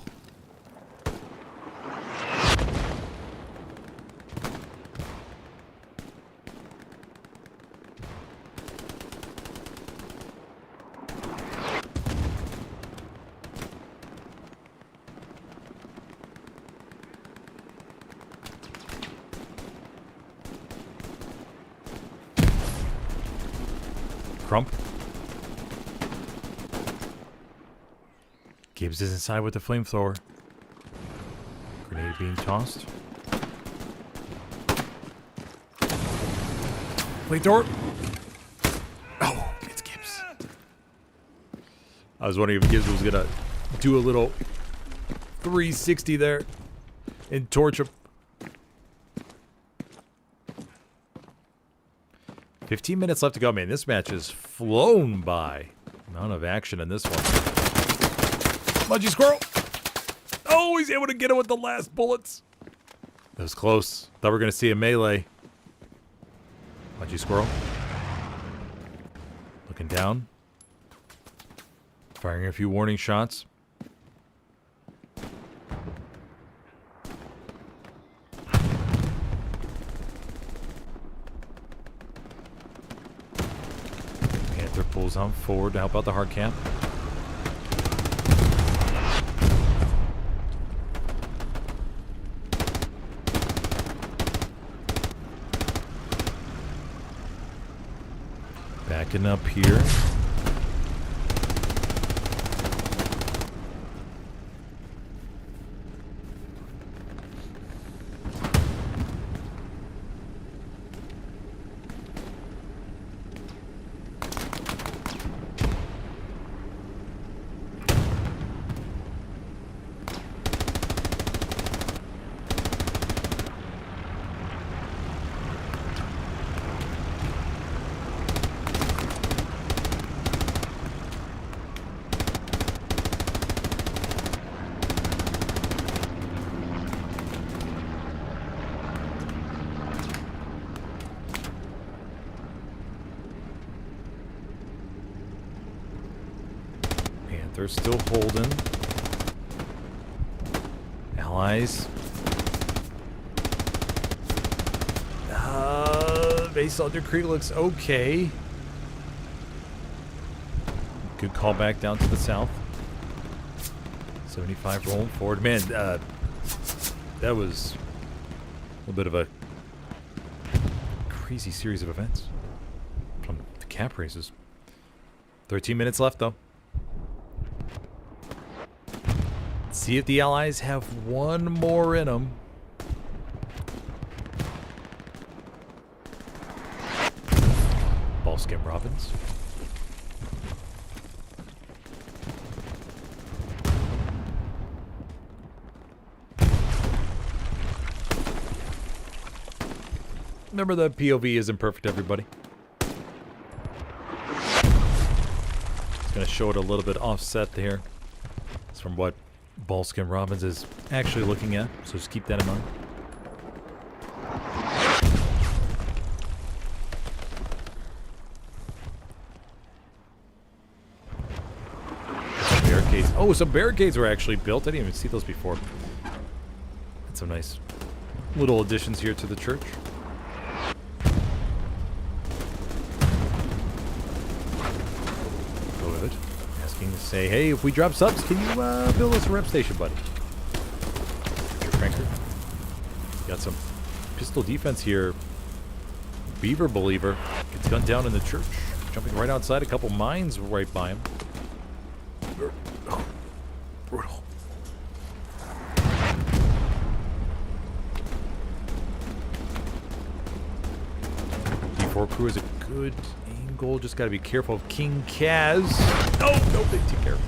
Crump. Gibbs is inside with the flamethrower. Grenade being tossed. Flamethrower. Oh, it's Gibbs. I was wondering if Gibbs was gonna do a little 360 there and torch him. 15 minutes left to go, man. This match has flown by. Amount of action in this one. Mudgy Squirrel. Oh, he's able to get him with the last bullets. That was close. Thought we were going to see a melee. Mudgy Squirrel. Looking down. Firing a few warning shots. Pulls on forward to help out the hard camp. Backing up here. They're still holding. Allies. Base under Creek looks okay. Good call back down to the south. 75 rolling forward. Man, that was a little bit of a crazy series of events from the cap races. 13 minutes left, though. Let's see if the Allies have one more in them. Ball skim Robins. Remember, the POV isn't perfect, everybody. It's going to show it a little bit offset there. It's from what Ballskin Robbins is actually looking at, so just keep that in mind. Barricades. Oh, some barricades were actually built. I didn't even see those before. That's some nice little additions here to the church. Say, hey, if we drop subs, can you build us a rep station, buddy? Cranker. Got some pistol defense here. Beaver Believer gets gunned down in the church. Jumping right outside, a couple mines right by him. Oh, brutal. D4 crew is a good angle. Just got to be careful of King Kaz. No, big too careful.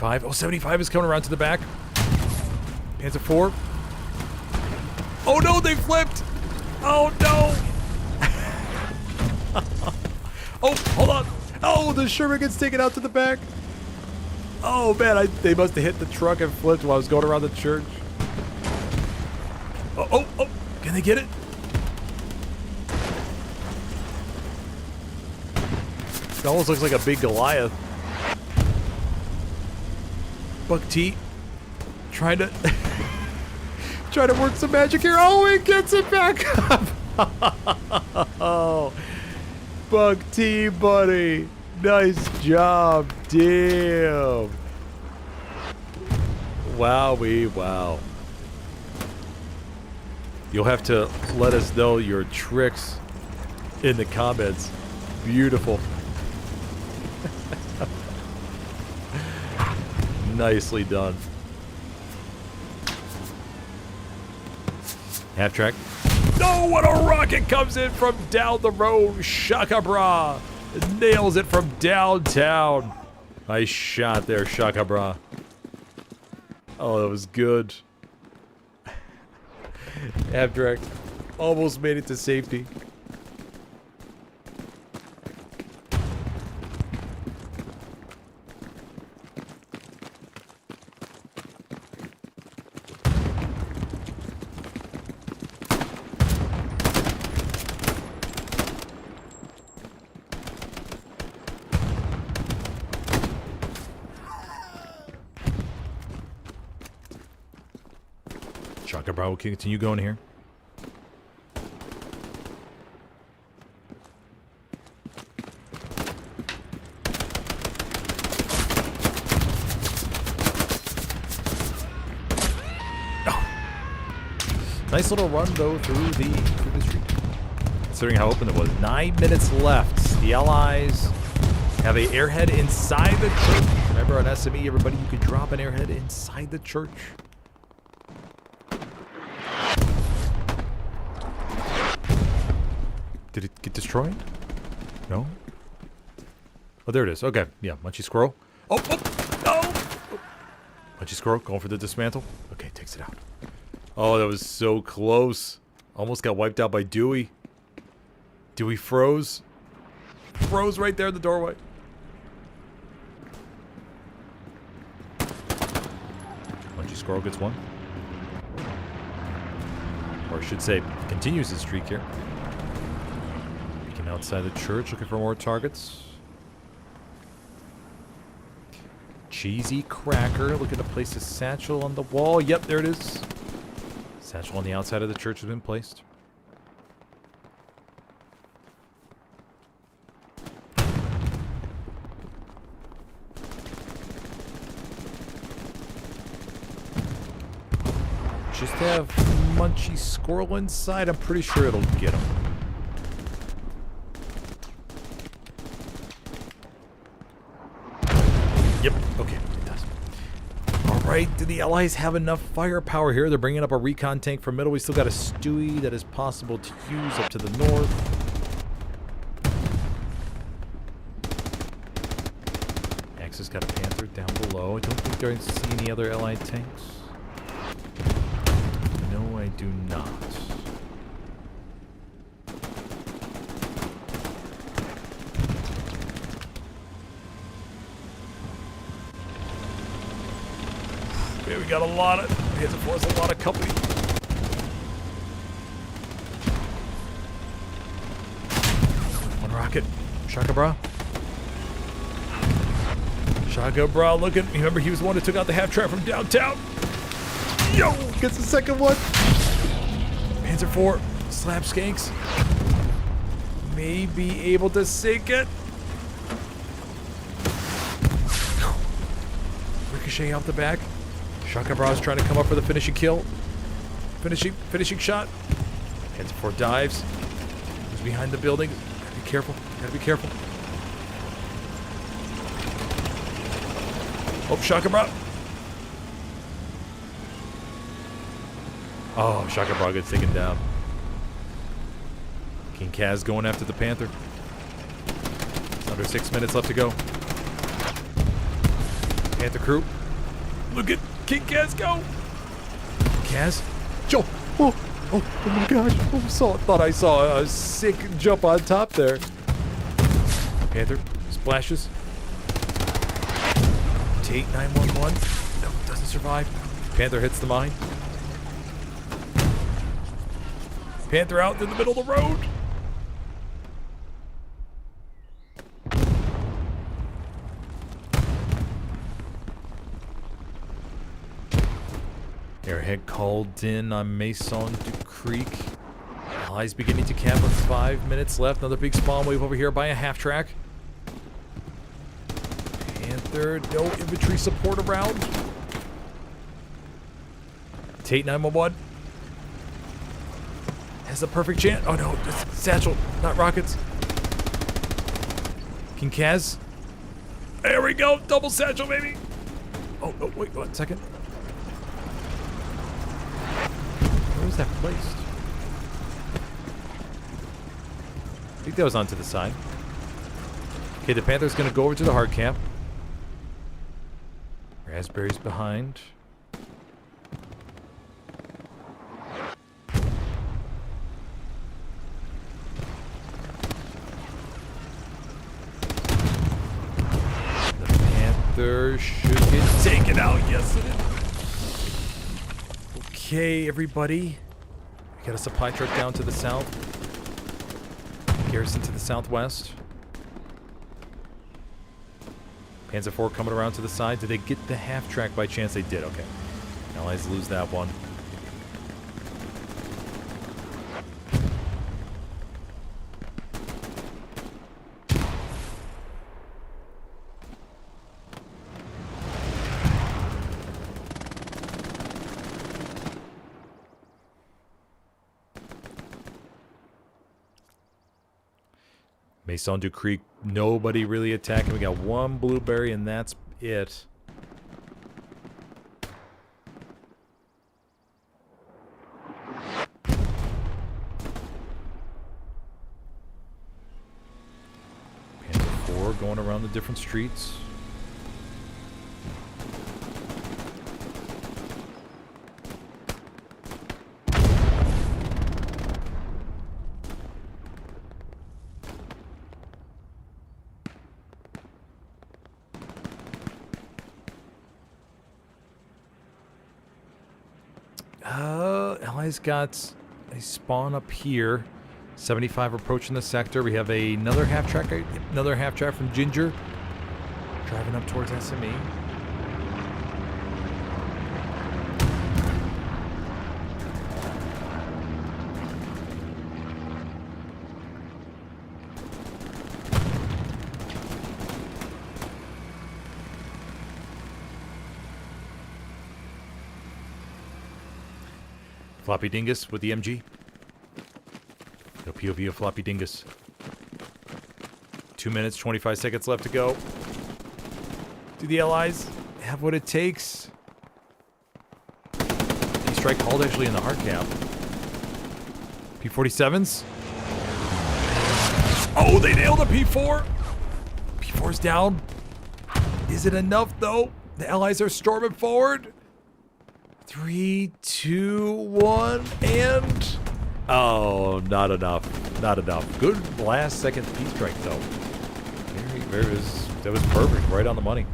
Oh, 75 is coming around to the back. Panzer 4. Oh no, they flipped! Oh no! Oh, hold on! Oh, the Sherman gets taken out to the back. Oh man, they must have hit the truck and flipped while I was going around the church. Oh, can they get it? It almost looks like a big Goliath. Buck T trying to work some magic here. Oh, he gets it back up. Oh, Buck T, buddy, nice job. Damn. Wowee, wow. You'll have to let us know your tricks in the comments. Beautiful. Nicely done. Half track. No, what a rocket comes in from down the road. Shaka Bra nails it from downtown. Nice shot there, Shaka Bra. Oh, that was good. Half track almost made it to safety. Shaka Bra will continue going here. Nice little run though through the street. Considering how open it was. 9 minutes left. The Allies have a airhead inside the church. Remember on SME, everybody, you could drop an airhead inside the church. Did it get destroyed? No? Oh, there it is. Okay. Yeah, Munchy Squirrel. Oh, no! Oh. Munchy Squirrel going for the dismantle. Okay, takes it out. Oh, that was so close. Almost got wiped out by Dewey. Dewey froze. Froze right there in the doorway. Munchy Squirrel gets one. Or I should say, continues his streak here. Peeking outside the church, looking for more targets. Cheesy Cracker looking to place a satchel on the wall. Yep, there it is. Satchel on the outside of the church has been placed. Just have Munchy Squirrel inside. I'm pretty sure it'll get him. Yep, okay, it does. Alright, do the Allies have enough firepower here? They're bringing up a recon tank from middle. We still got a Stewie that is possible to use up to the north. Axis got a Panther down below. I don't think I see any other Allied tanks. No, I do not. Okay, we got a lot of hits for us, a lot of company. One rocket. Shaka Bra. Shaka Bra looking. Remember, he was the one who took out the half track from downtown. Yo! Gets the second one. Panzer IV. Slap skanks. May be able to sink it. Ricochet out the back. Shaka Bra's trying to come up for the finishing kill. Finishing shot. Panzer IV dives. He's behind the building. Gotta be careful. Gotta be careful. Oh, Shaka Bra. Oh, Shaka Bra gets taken down. King Kaz going after the Panther. It's under 6 minutes left to go. Panther crew. Look at King Kaz go. Kaz. Joe. Oh my gosh. Thought I saw a sick jump on top there. Panther splashes. Tate 911. No, doesn't survive. Panther hits the mine. Panther out in the middle of the road. Airhead called in on Maison du Creek. Allies beginning to camp with 5 minutes left. Another big spawn wave over here by a half track. Panther, no infantry support around. Tate 911. Has a perfect chance. Oh no, it's satchel, not rockets. King Kaz. There we go, double satchel, baby. Oh, wait 1 second. Where was that placed? I think that was onto the side. Okay, the Panther's gonna go over to the hard camp. Raspberry's behind. Should get taken out. Yes, it is. Okay, everybody. We got a supply truck down to the south. Garrison to the southwest. Panzer IV coming around to the side. Did they get the half track by chance? They did. Okay. Allies lose that one. Maison du Creek, nobody really attacking. We got one blueberry, and that's it. Panther 4 going around the different streets. Allies got a spawn up here. 75 approaching the sector. We have another half track from Ginger driving up towards SME. Floppy Dingus with the MG. No POV of Floppy Dingus. 2 minutes, 25 seconds left to go. Do the Allies have what it takes? P-Strike called actually in the hard cap. P-47s. Oh, they nailed a P-4. P-4's down. Is it enough, though? The Allies are storming forward. 3, 2, 1, and... Oh, not enough. Not enough. Good last second P-Strike, though. That was perfect. Right on the money.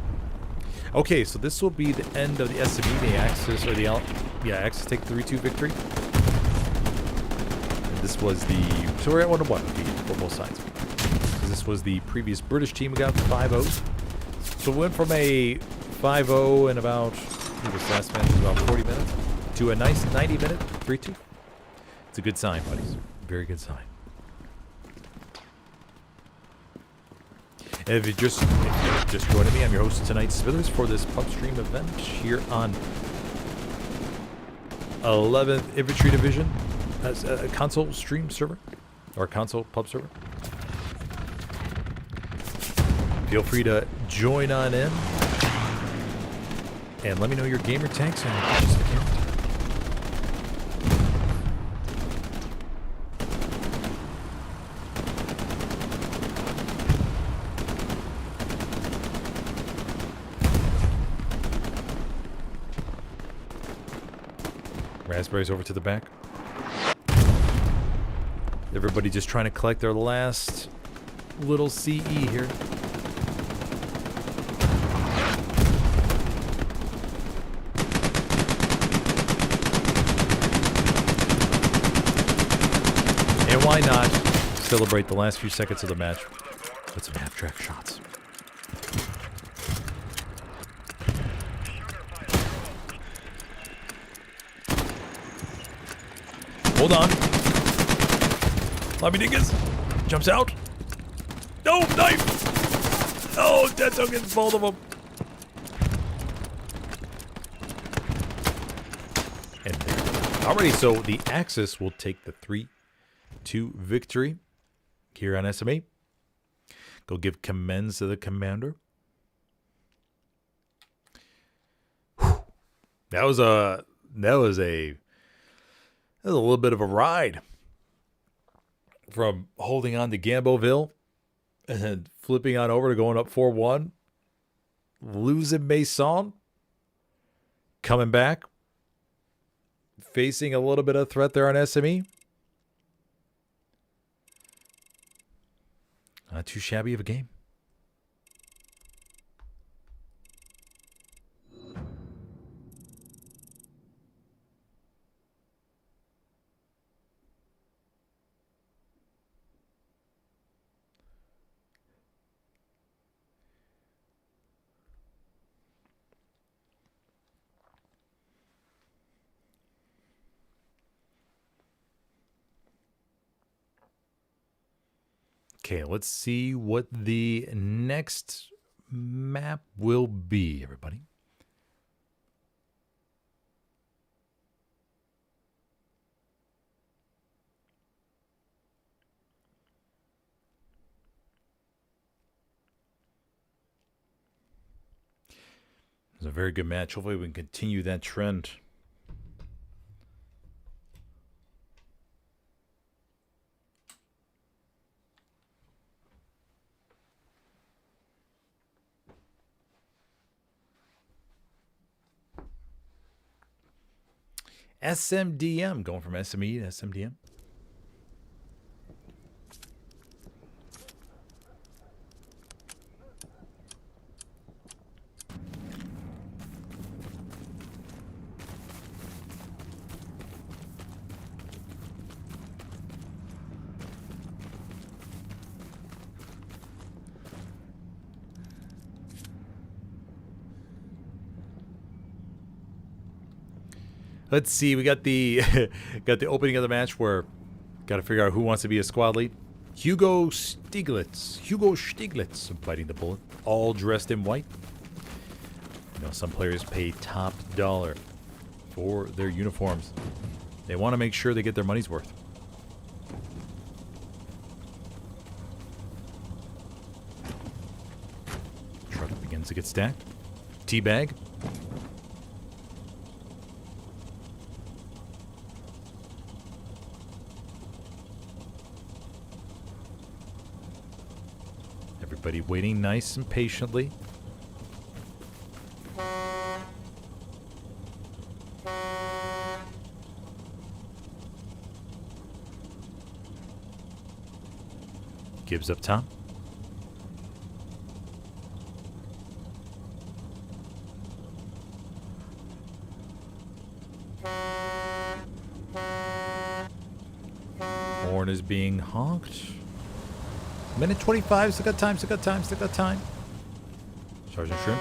Okay, so this will be the end of the SME. The Axis, or the... Axis take 3-2 victory. And this was the... So we're at 1-1 for both sides. So this was the previous British team. We got 5-0. So we went from a 5-0 in about... This last match was about 40 minutes to a nice 90-minute 3-2. It's a good sign, buddies. Very good sign. And if you're just joining me, I'm your host tonight, Smithers, for this pub stream event here on 11th Infantry Division as a console stream server or console pub server. Feel free to join on in. And let me know your gamer tags and purchase the camera. Raspberries over to the back. Everybody just trying to collect their last little CE here. Why not celebrate the last few seconds of the match with some half-track shots? Hold on. Floppy Dingus jumps out. No, knife! Oh, Detto gets both of them. And there. Alrighty, so the Axis will take the 3-2 victory here on SME. Go give commends to the commander. Whew. That was a little bit of a ride from holding on to Gamboville and then flipping on over to going up 4-1, losing Maison, coming back, facing a little bit of threat there on SME. Not too shabby of a game. Okay, let's see what the next map will be, everybody. It was a very good match. Hopefully we can continue that trend. SMDM, going from SME to SMDM. Let's see. We got the got the opening of the match where got to figure out who wants to be a squad lead. Hugo Stiglitz. Biting the bullet. All dressed in white. You know, some players pay top dollar for their uniforms. They want to make sure they get their money's worth. Truck begins to get stacked. Teabag. Everybody waiting nice and patiently. Gibbs up top. Horn is being honked. Minute 25, still got time, still got time, still got time. Sergeant Shrimp.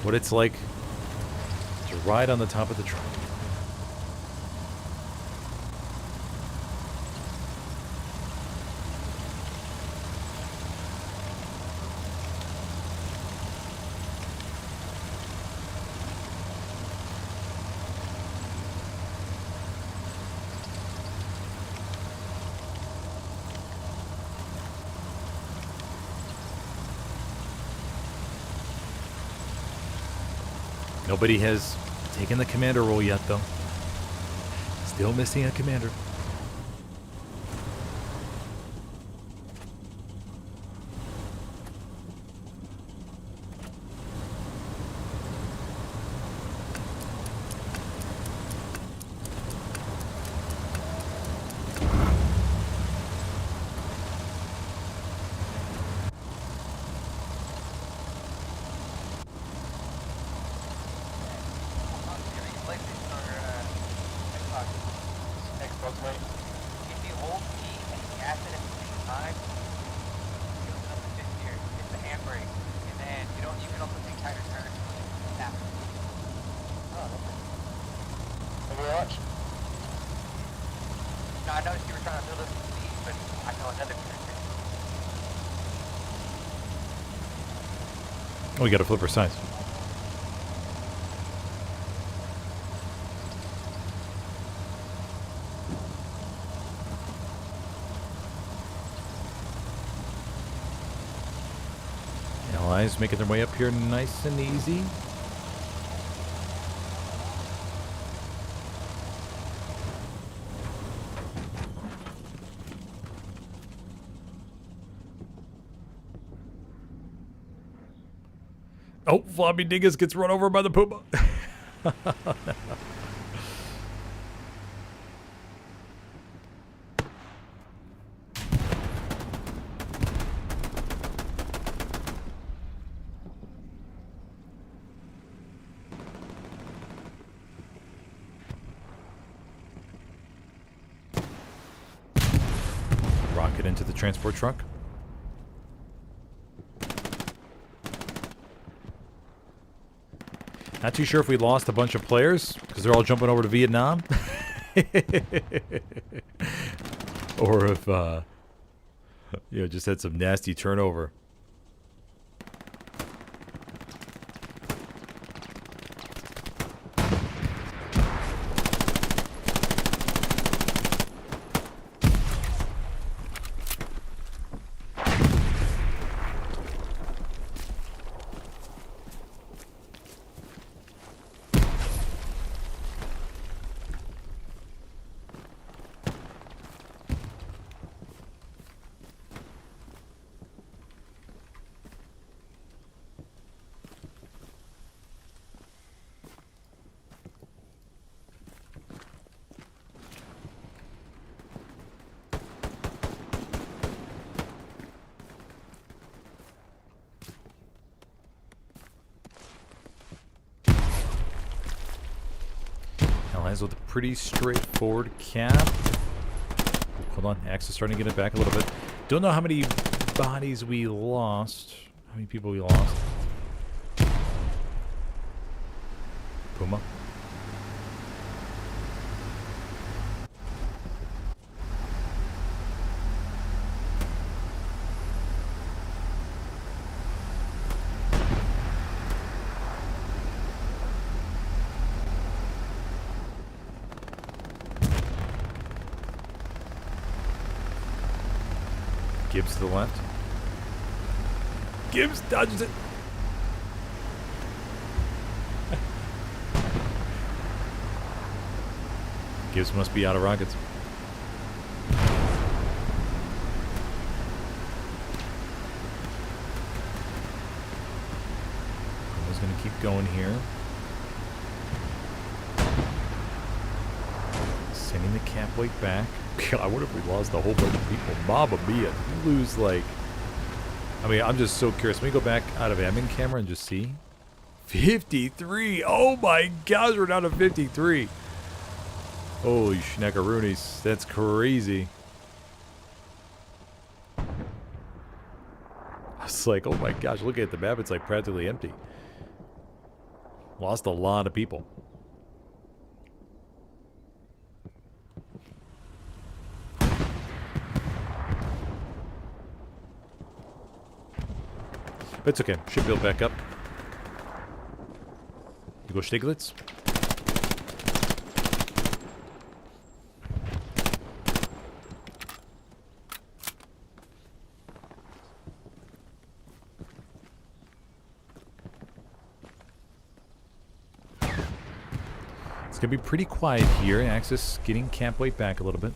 What it's like to ride on the top of the truck. Nobody has taken the commander role yet, though. Still missing a commander. I noticed you were trying to build up some speed, but I know another character. Oh, we got to flip our sides. Allies making their way up here nice and easy. Oh, Floppy Dingus gets run over by the Puma. Rocket into the transport truck. Not too sure if we lost a bunch of players because they're all jumping over to Vietnam. Or if, just had some nasty turnover. Allies with a pretty straightforward cap. Hold on, Axe is starting to get it back a little bit. Don't know how many bodies we lost. How many people we lost. Puma. Gibbs to the left. Gibbs dodges it. Gibbs must be out of rockets. Puma's going to keep going here. Sending the cap weight back. I wonder if we lost a whole bunch of people. Mamma mia. We lose like... I mean, I'm just so curious. Let me go back out of admin camera and just see. 53. Oh my gosh, we're down to 53. Holy schnackaroonies. That's crazy. I was like, oh my gosh, look at the map. It's like practically empty. Lost a lot of people. But it's okay. Should build back up. You go Stiglitz. It's going to be pretty quiet here. Axis getting camp weight back a little bit.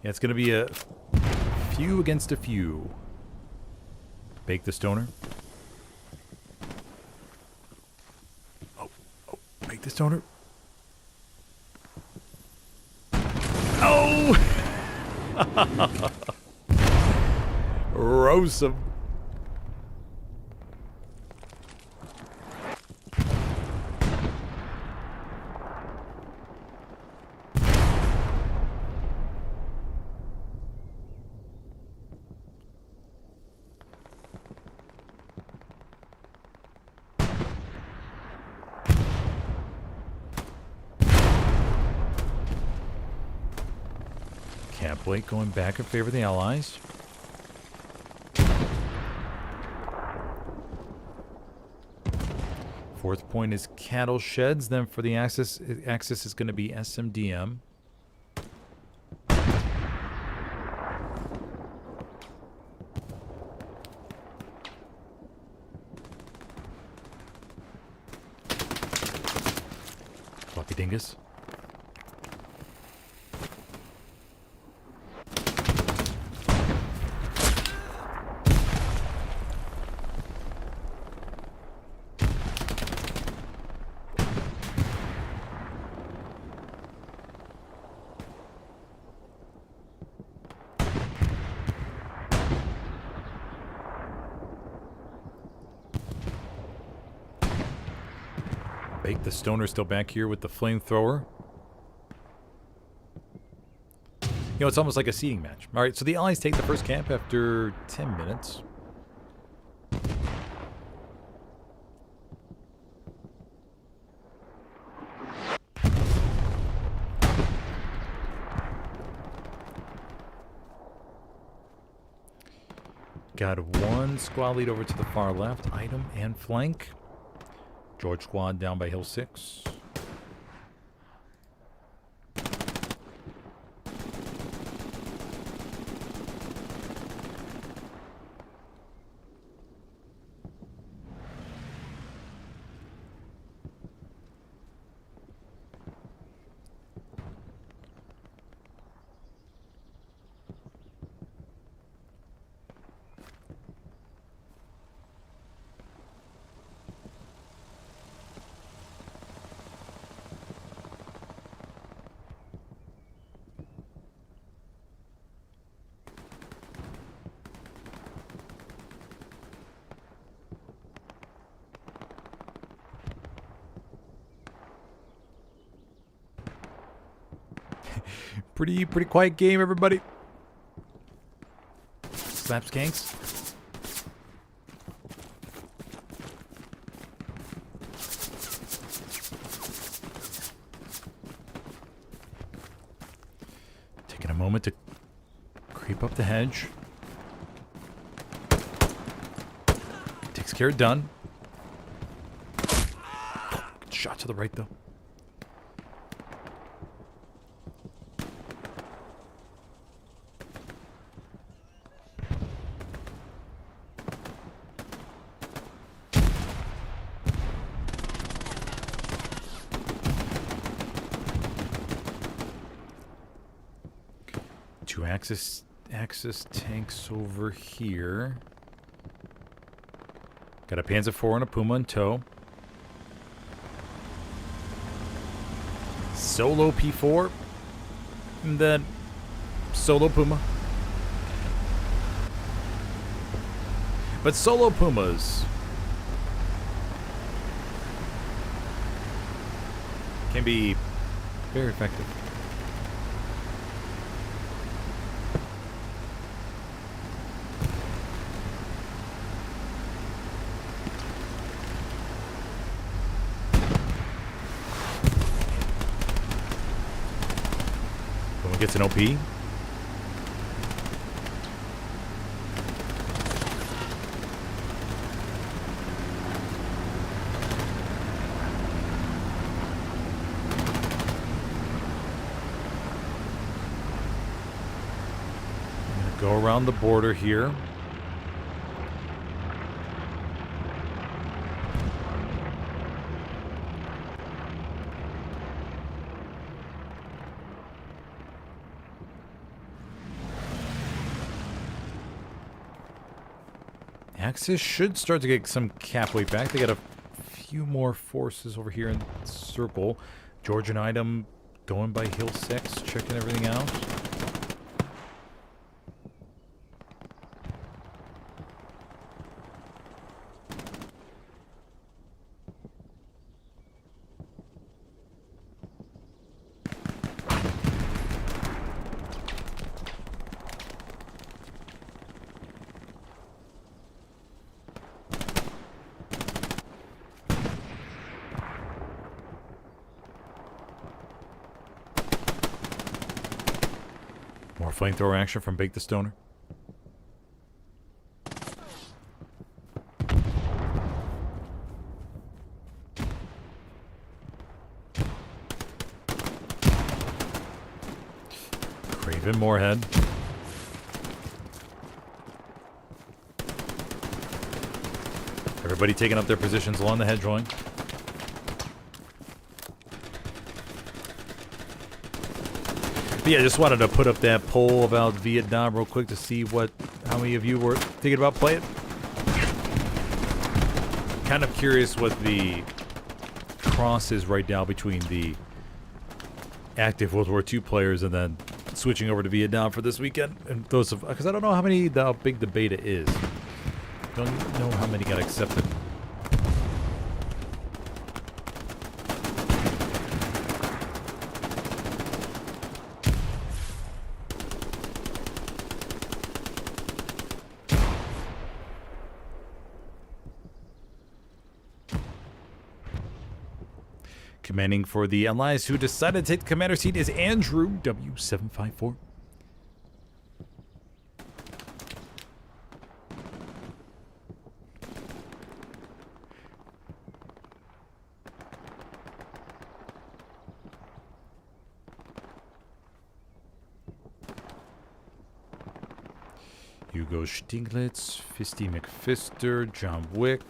Yeah, it's going to be a few against a few. Bake the stoner. Oh, bake the stoner. Oh! Roast him. Camp weight going back in favor of the Allies. Fourth point is cattle sheds. Then for the Axis is going to be SMDM. Floppy dingus. Bake the Stoner still back here with the flamethrower. You know, it's almost like a seeding match. All right, so the Allies take the first camp after 10 minutes. Got one squad lead over to the far left, item and flank. George squad down by hill 6. Pretty quiet game, everybody. Slap skanks. Taking a moment to creep up the hedge. Takes care of done. Shot to the right, though. Two Axis tanks over here. Got a Panzer IV and a Puma in tow. Solo P4. And then solo Puma. But solo Pumas can be very effective. Gets an OP. I'm gonna go around the border here. Axis should start to get some cap weight back. They got a few more forces over here in the circle. Georgian item going by hill 6, checking everything out. More flamethrower action from Bake the Stoner. Craven Moorhead. Everybody taking up their positions along the hedge line. But yeah, just wanted to put up that poll about Vietnam real quick to see how many of you were thinking about playing. Kind of curious what the cross is right now between the active World War II players and then switching over to Vietnam for this weekend. And those of, because I don't know how big the beta is. Don't know how many got accepted. Commanding for the allies who decided to take the commander seat is Andrew W754. Hugo Stieglitz, Fisty McFister, John Wick.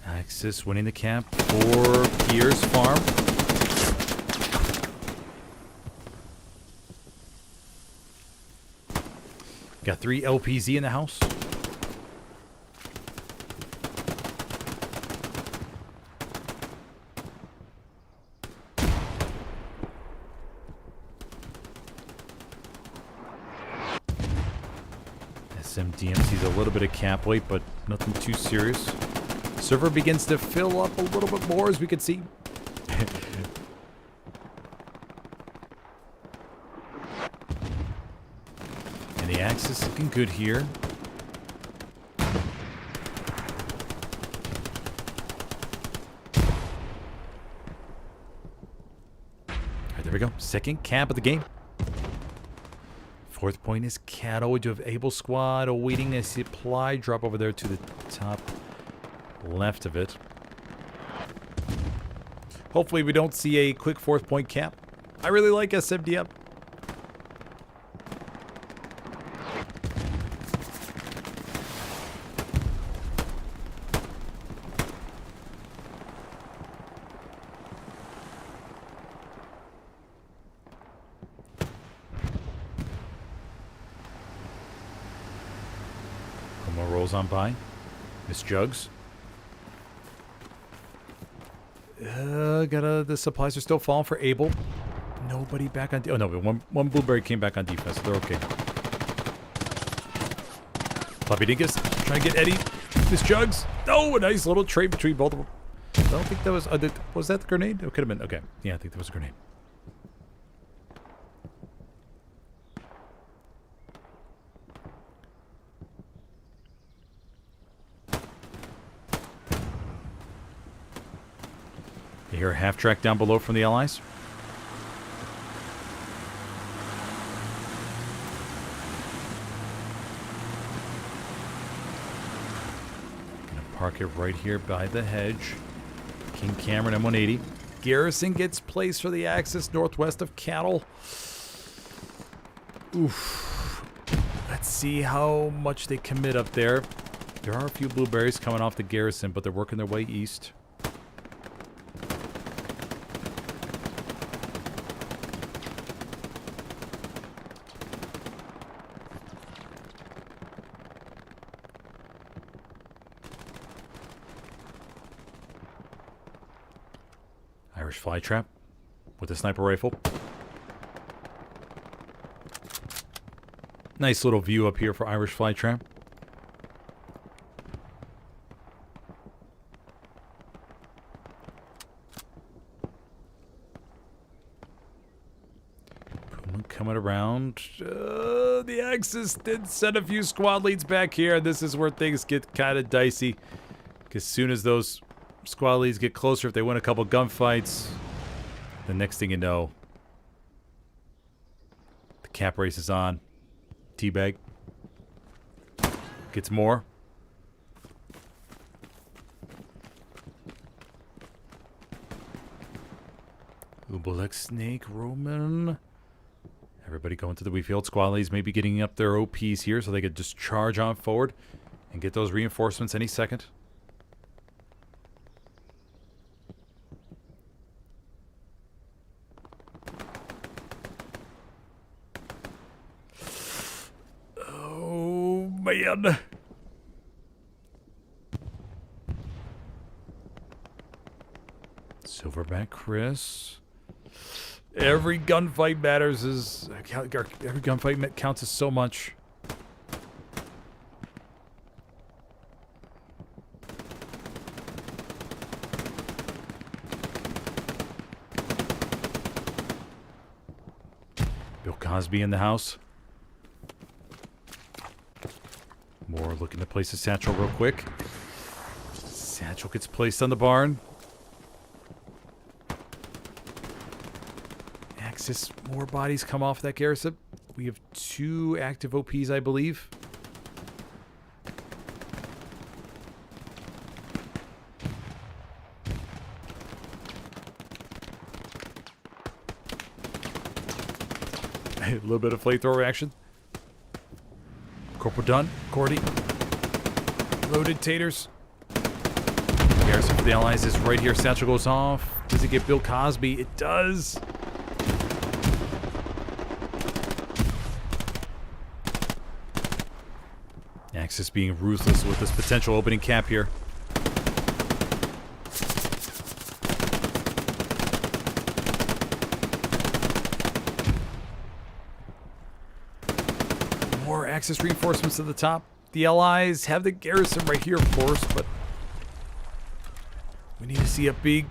Axis winning the cap for Pierce Farm. Got 3 LPZ in the house. SMDM sees a little bit of cap weight, but nothing too serious. Server begins to fill up a little bit more, as we can see. And the Axis looking good here. Alright, there we go. Second cap of the game. Fourth point is Cattle. We do have Able Squad awaiting a supply drop over there to the top left of it. Hopefully we don't see a quick fourth point cap. I really like SMDM. Como rolls on by. Miss Jugs. The supplies are still falling for Able. Nobody back on. Oh no, but one Blueberry came back on defense. So they're okay. Floppy Dinkus trying to get Eddie. Miss Jugs. Oh, a nice little trade between both of them. I don't think that was. Was that the grenade? It could have been. Okay. Yeah, I think that was a grenade. You hear a half track down below from the Allies. Gonna park it right here by the hedge. King Cameron M180. Garrison gets placed for the Axis northwest of Cattle. Oof. Let's see how much they commit up there. There are a few Blueberries coming off the Garrison, but they're working their way east. Irish Flytrap with a sniper rifle. Nice little view up here for Irish Flytrap. Puma coming around. The Axis did send a few squad leads back here. This is where things get kind of dicey. Because as soon as those squad leads get closer, if they win a couple gunfights, the next thing you know, the cap race is on. Teabag gets more. Ubelek, Snake, Roman. Everybody going to the Wheatfield. Squad leads maybe getting up their OPs here so they could just charge on forward and get those reinforcements any second. Man. Silverback Chris. Every gunfight matters. Every gunfight counts as so much. Bill Cosby in the house. More looking to place a satchel real quick. Satchel gets placed on the barn. Axis, more bodies come off that garrison. We have 2 active OPs, I believe. A little bit of flamethrower action. Corporal Dunn, Cordy. Loaded taters. Garrison for the Allies is right here. Satchel goes off. Does it get Bill Cosby? It does. Axis being ruthless with this potential opening cap here. More Axis reinforcements at the top. The Allies have the garrison right here, of course, but we need to see a big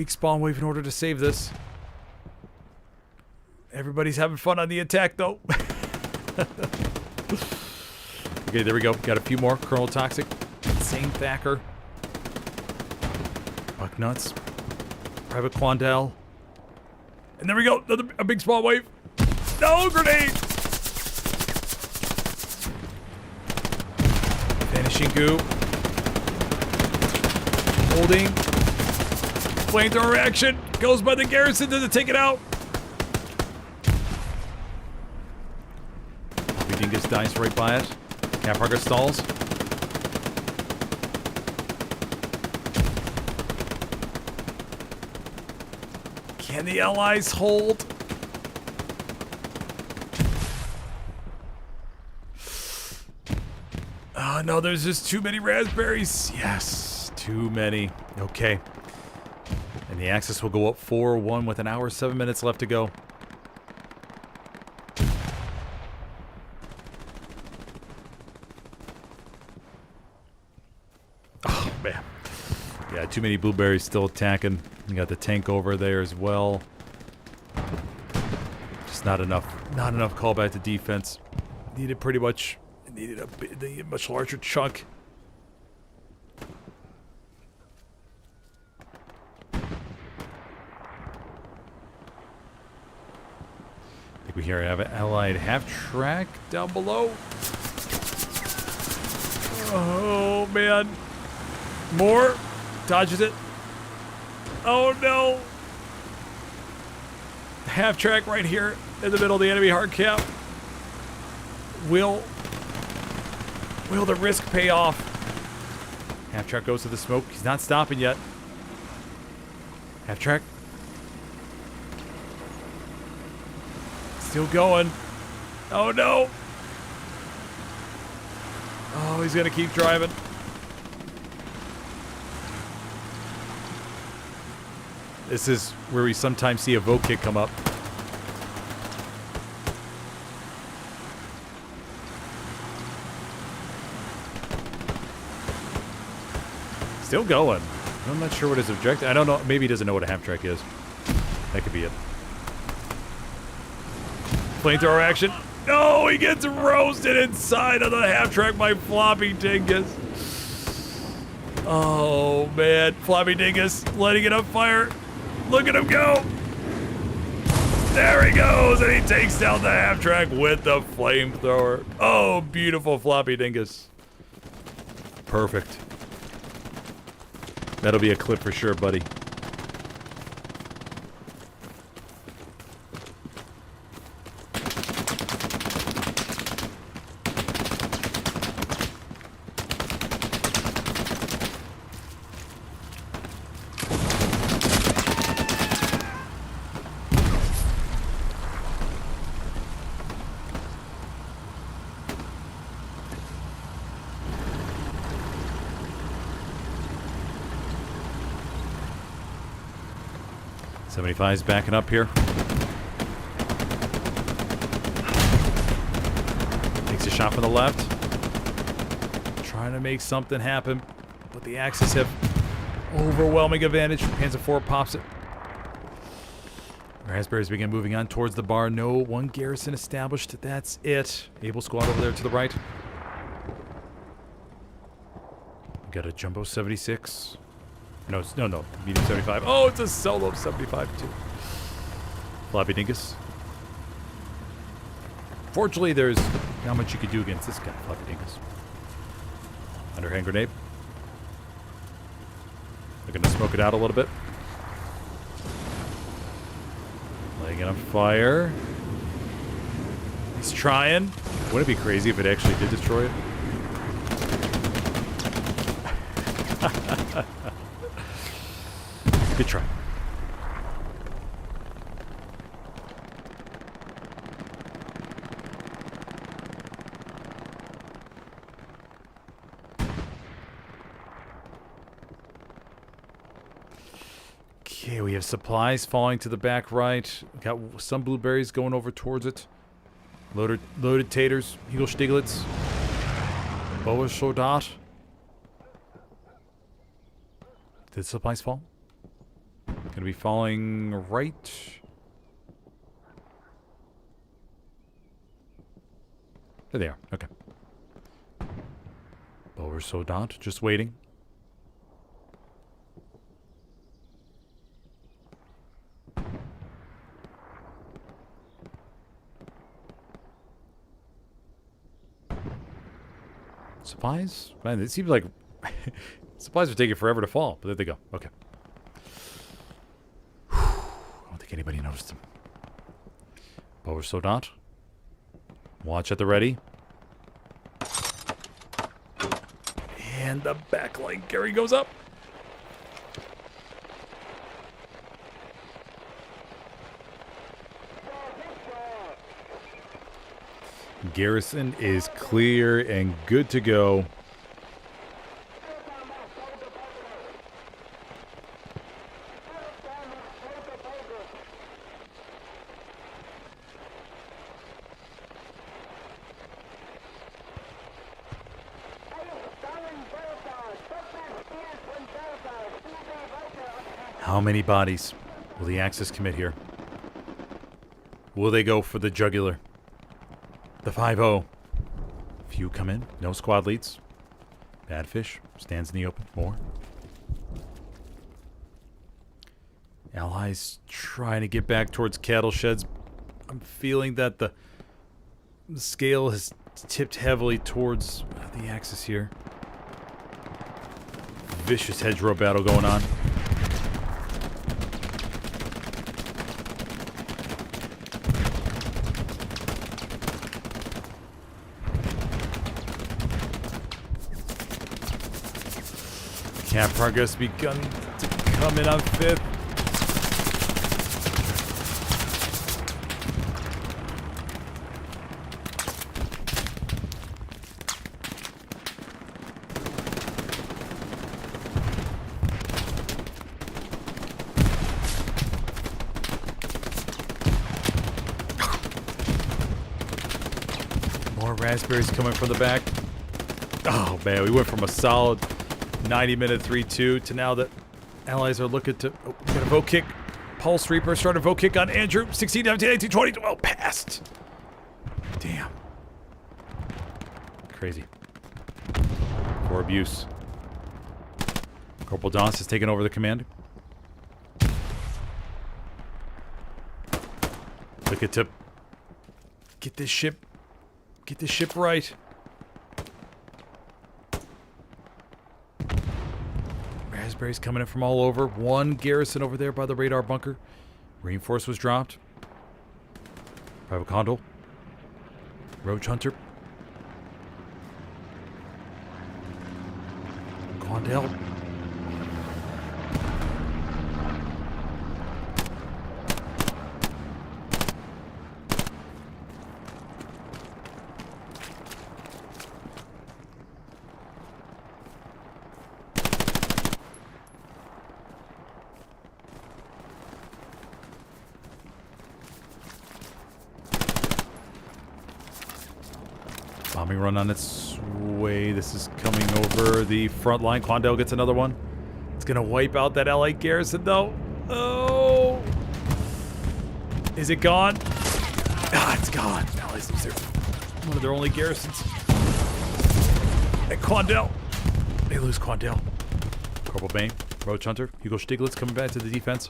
spawn wave in order to save this. Everybody's having fun on the attack, though. Okay, there we go. Got a few more. Colonel Toxic. Insane Thacker. Bucknuts. Private Quandel. And there we go. A big spawn wave. No, grenade! Vanishing goo. Holding. Flamethrower action. Goes by the garrison. Does it take it out? Dingus dies right by it. Cap Harger stalls. Can the Allies hold? Oh no, there's just too many raspberries. Yes, too many. Okay. And the Axis will go up 4-1 with an hour, 7 minutes left to go. Man. Yeah, too many blueberries still attacking. You got the tank over there as well. Just not enough callback to defense. Needed pretty much. Needed a much larger chunk. I think we here have an Allied half-track down below. Oh man. More. Dodges it. Oh no. Half track right here in the middle of the enemy hard cap. Will the risk pay off? Half track goes to the smoke. He's not stopping yet. Half track. Still going. Oh no. Oh, he's gonna keep driving. This is where we sometimes see a vote kick come up. Still going. I'm not sure what his objective. I don't know. Maybe he doesn't know what a half track is. That could be it. Flamethrower action. No, he gets roasted inside of the half track by Floppy Dingus. Oh man, Floppy Dingus letting it up fire. Look at him go! There he goes, and he takes down the half track with the flamethrower. Oh, beautiful Floppy Dingus. Perfect. That'll be a clip for sure, buddy. Is backing up here. Takes a shot from the left. Trying to make something happen, but the Axis have overwhelming advantage. Panzer IV pops it. Raspberries begin moving on towards the bar. No, one garrison established. That's it. Able squad over there to the right. We got a jumbo 76. No, medium 75. Oh, it's a solo 75 too. Floppy dingus. Fortunately, there's not much you could do against this guy, Floppy dingus. Underhand grenade. Looking to smoke it out a little bit. Laying it on fire. He's trying. Wouldn't it be crazy if it actually did destroy it? Good try. Okay, we have supplies falling to the back right. Got some blueberries going over towards it. Loaded taters. Hegel Stieglitz. Boa Soldat. Did supplies fall? Gonna be falling right. There they are. Okay. Boa Soldat. Just waiting. Supplies? Man, it seems like supplies are taking forever to fall, but there they go. Okay. I don't think anybody noticed them. Boa Soldat. Watch at the ready. And the backline carry goes up. Garrison is clear and good to go. How many bodies will the Axis commit here? Will they go for the jugular? The 5-0. Few come in. No squad leads. Badfish stands in the open. More. Allies trying to get back towards cattle sheds. I'm feeling that the scale has tipped heavily towards the Axis here. Vicious hedgerow battle going on. Camp progress begun to come in on 5th. More raspberries coming from the back. Oh man, we went from a solid 90-minute 3-2 to now that allies are looking to get a vote kick. Pulse Reaper started a vote kick on Andrew. 16, 17, 18, 20. Oh, passed. Damn. Crazy. For abuse. Corporal Doss has taken over the command. Looking to get this ship right. Raspberries coming in from all over. One garrison over there by the radar bunker. Reinforce was dropped. Private Condor. Roach Hunter. Quandale. Bombing run on its way. This is coming over the front line. Quandale gets another one. It's going to wipe out that allied garrison, though. Oh! Is it gone? Ah, it's gone. Allies lose their one of their only garrisons. At Quandel. They lose Quandel. Corporal Bane, Roach Hunter, Hugo Stiglitz coming back to the defense.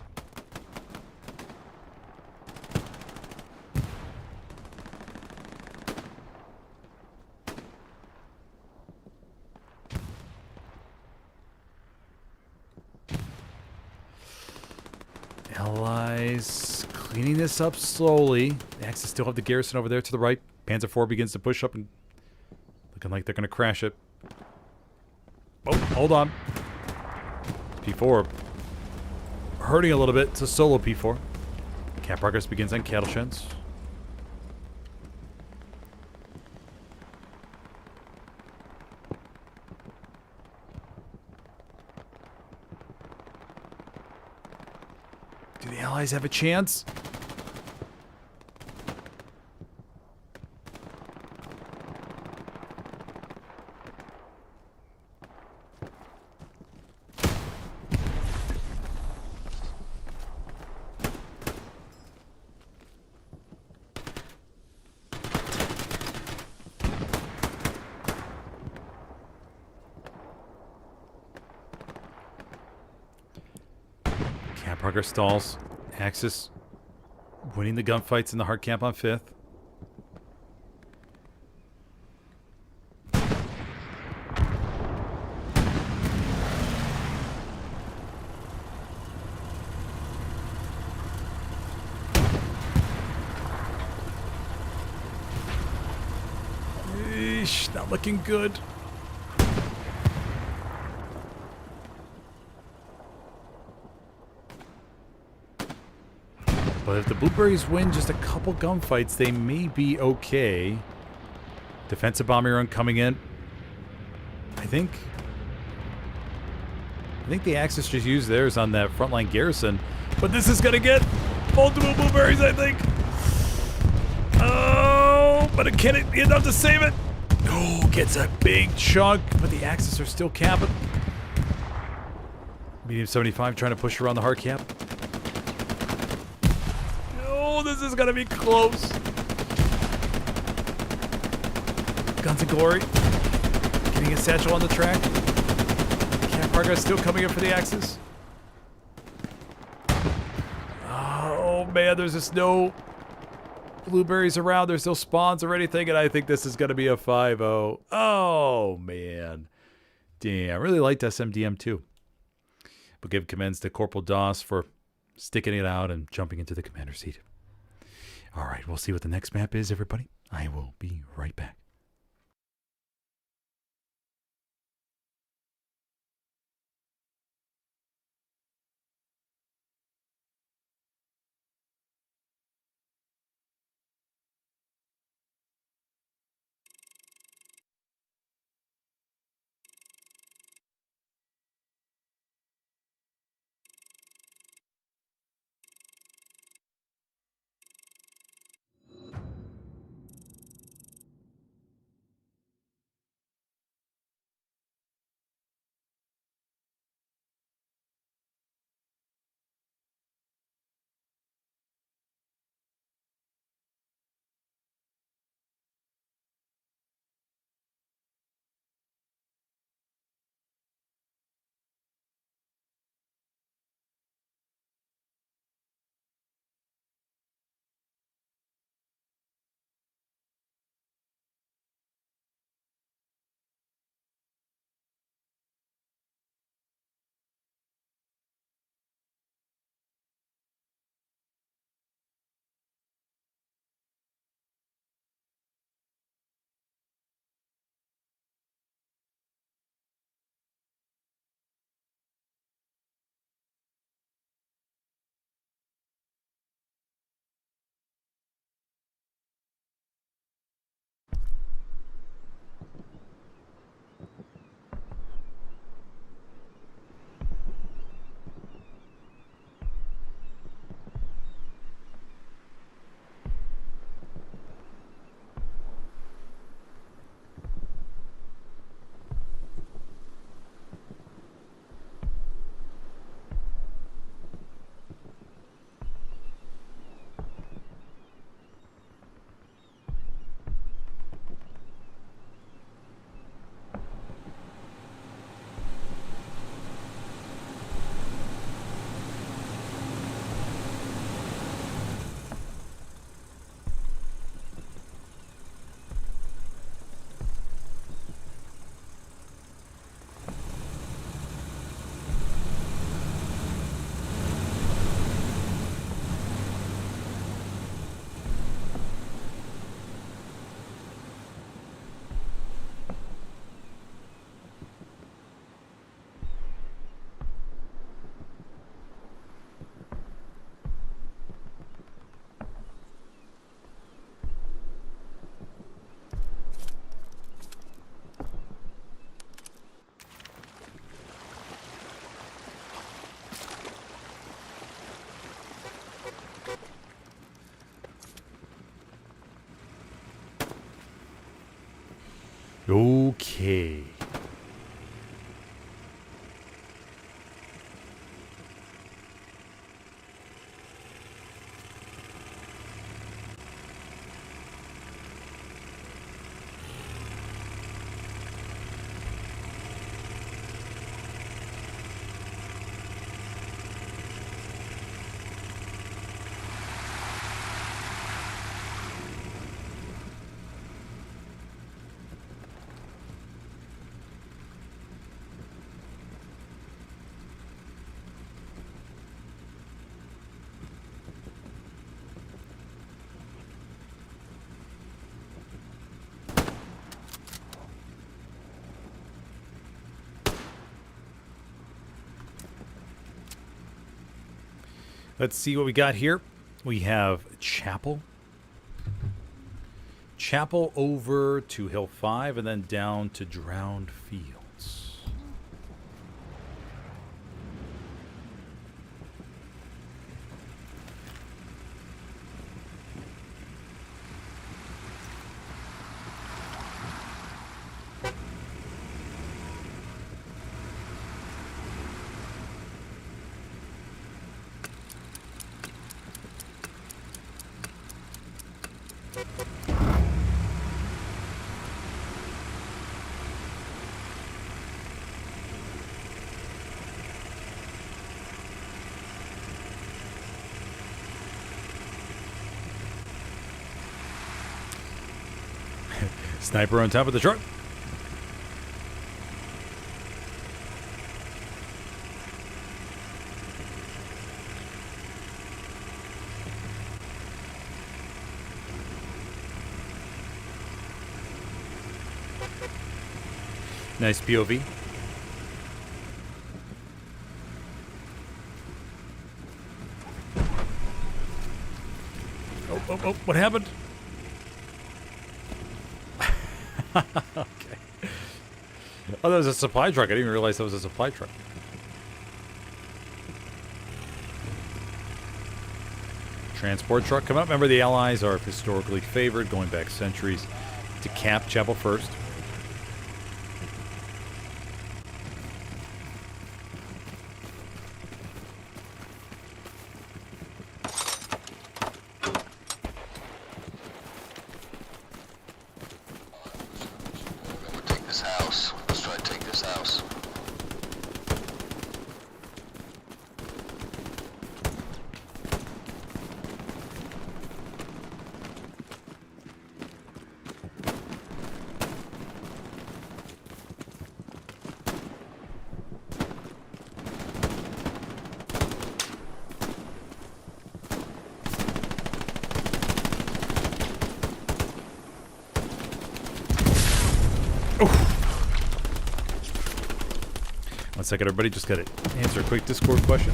Allies cleaning this up slowly. The Axis still have the garrison over there to the right. Panzer IV begins to push up and looking like they're going to crash it. Oh, hold on. P4 hurting a little bit. It's a solo P4. Cap progress begins on cattle sheds. Do the Allies have a chance? Progress stalls. Axis winning the gunfights in the hard camp on 5th. Eesh, not looking good. But if the Blueberries win just a couple gunfights, they may be okay. Defensive bombing run coming in. I think the Axis just used theirs on that frontline garrison. But this is going to get multiple Blueberries, I think. Oh, but it can't enough to save it. Oh, gets a big chunk, but the Axis are still camping. Medium 75 trying to push around the hard camp. Oh, this is gonna be close. Guns of Glory. Getting a satchel on the track. Camp progress still coming in for the Axis. Oh man, there's just no Blueberries around. There's no spawns or anything, and I think this is gonna be a 5-0. Oh man. Damn, I really liked SMDM too. But give commends to Corporal Doss for sticking it out and jumping into the commander seat. All right, we'll see what the next map is, everybody. I will be right back. Okay. Let's see what we got here. We have Chapel. Chapel over to Hill 5 and then down to Drowned Fields. Sniper on top of the truck. Nice POV. Oh, what happened? Okay. Oh, that was a supply truck. I didn't even realize that was a supply truck. Transport truck come up. Remember, the Allies are historically favored, going back centuries, to cap Chapel first. One second, everybody. Just got to answer a quick Discord question.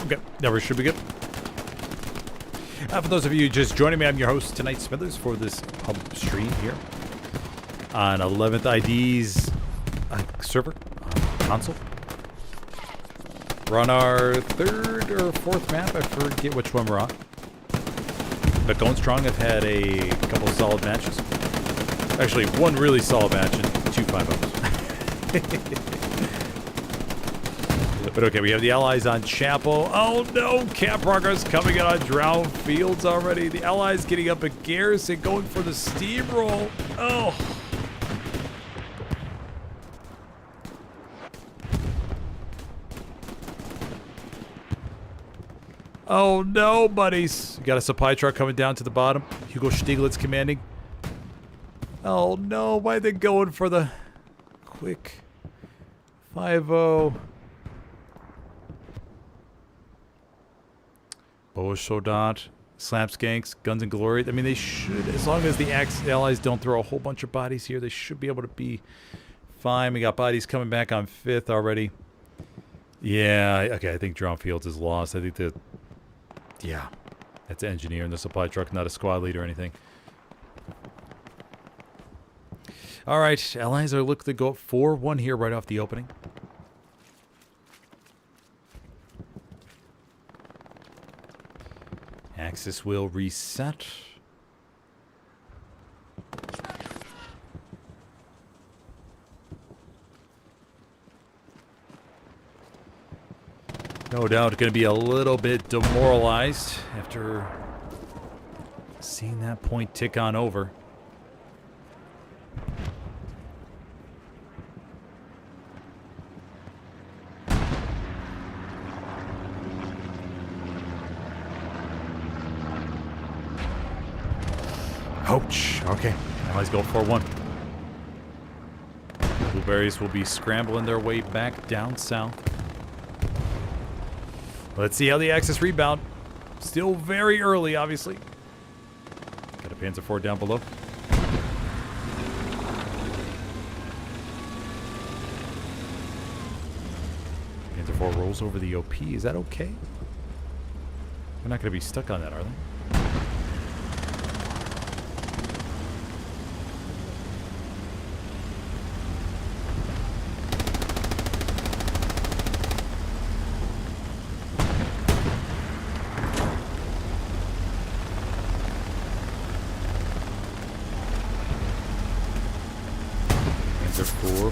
Okay, now we should be good. For those of you just joining me, I'm your host tonight, Smithers, for this pub stream here on 11th ID's server console. We're on our third or fourth map. I forget which one we're on. But going strong. I've had a couple of solid matches. Actually, one really solid match and 2 5-0s. But okay, we have the Allies on Chapel. Oh no, cap progress coming in on Drowned Fields already. The Allies getting up at Garrison, going for the steamroll. Oh. Oh no, buddies. We got a supply truck coming down to the bottom. Hugo Stieglitz commanding. Oh no, why are they going for the quick 5-0? Boa Soldat, Slap Skanks, Guns and Glory. I mean, they should, as long as the Allies don't throw a whole bunch of bodies here, they should be able to be fine. We got bodies coming back on 5th already. Yeah, okay, I think Drone Fields is lost. I think that, yeah, that's an engineer in the supply truck, not a squad leader or anything. All right, Allies are looking to go up 4-1 here right off the opening. Axis will reset. No doubt going to be a little bit demoralized after seeing that point tick on over. Ouch. Okay. Allies go 4-1. Blueberries will be scrambling their way back down south. Let's see how the Axis rebound. Still very early, obviously. Got a Panzer IV down below. Panzer IV rolls over the OP. Is that okay? They're not going to be stuck on that, are they?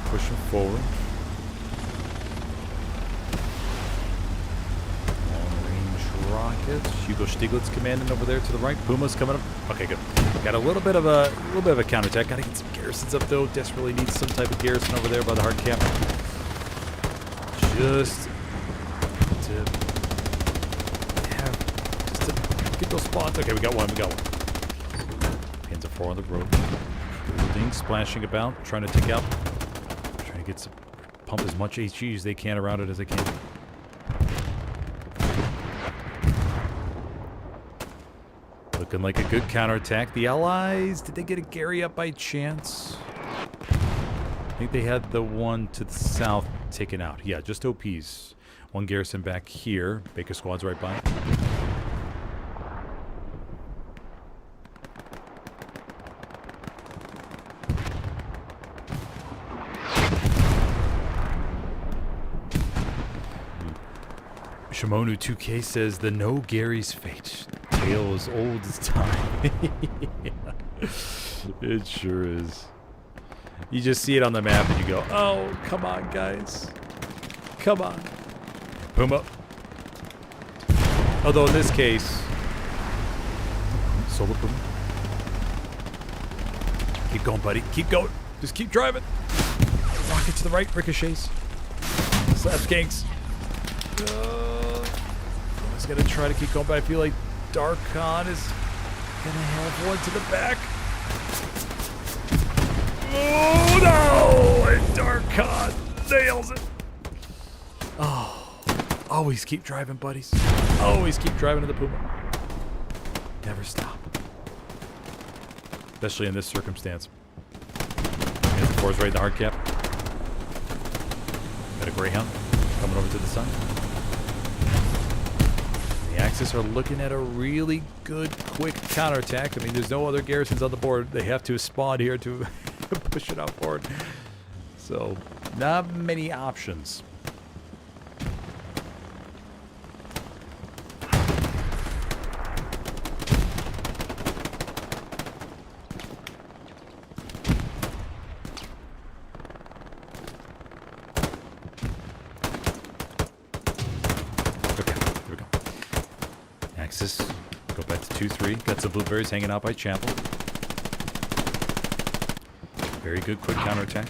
Pushing forward. Long-range rockets. Hugo Stieglitz commanding over there to the right. Puma's coming up. Okay, good. Got a little bit of a counterattack. Got to get some garrisons up though. Desperately needs some type of garrison over there by the hard cap. Just to get those spots. Okay, we got one. Panzer IV on the road. Things splashing about, trying to take out. Get some, pump as much HE as they can around it as they can. Looking like a good counterattack. The Allies, did they get a Gary up by chance? I think they had the one to the south taken out. Yeah, just OPs. One garrison back here. Baker squad's right by. Shimonu 2K says the no Gary's fate. Tale as old as time. Yeah, it sure is. You just see it on the map and you go, oh, come on, guys. Come on. Puma. Although in this case, solo Puma. Keep going, buddy. Keep going. Just keep driving. Rocket to the right. Ricochets. Slap skanks. He's gonna try to keep going, but I feel like Darkon is gonna have one to the back. Oh no! And Darkon nails it. Oh, always keep driving, buddies. Always keep driving to the Puma. Never stop. Especially in this circumstance. Panzer IV's right in the hard cap. Got a Greyhound coming over to the side. The Axis are looking at a really good, quick counterattack. I mean, there's no other garrisons on the board. They have to spawn here to push it out forward. So, not many options. Go back to 2-3. Got some blueberries hanging out by Chapel. Very good quick counterattack.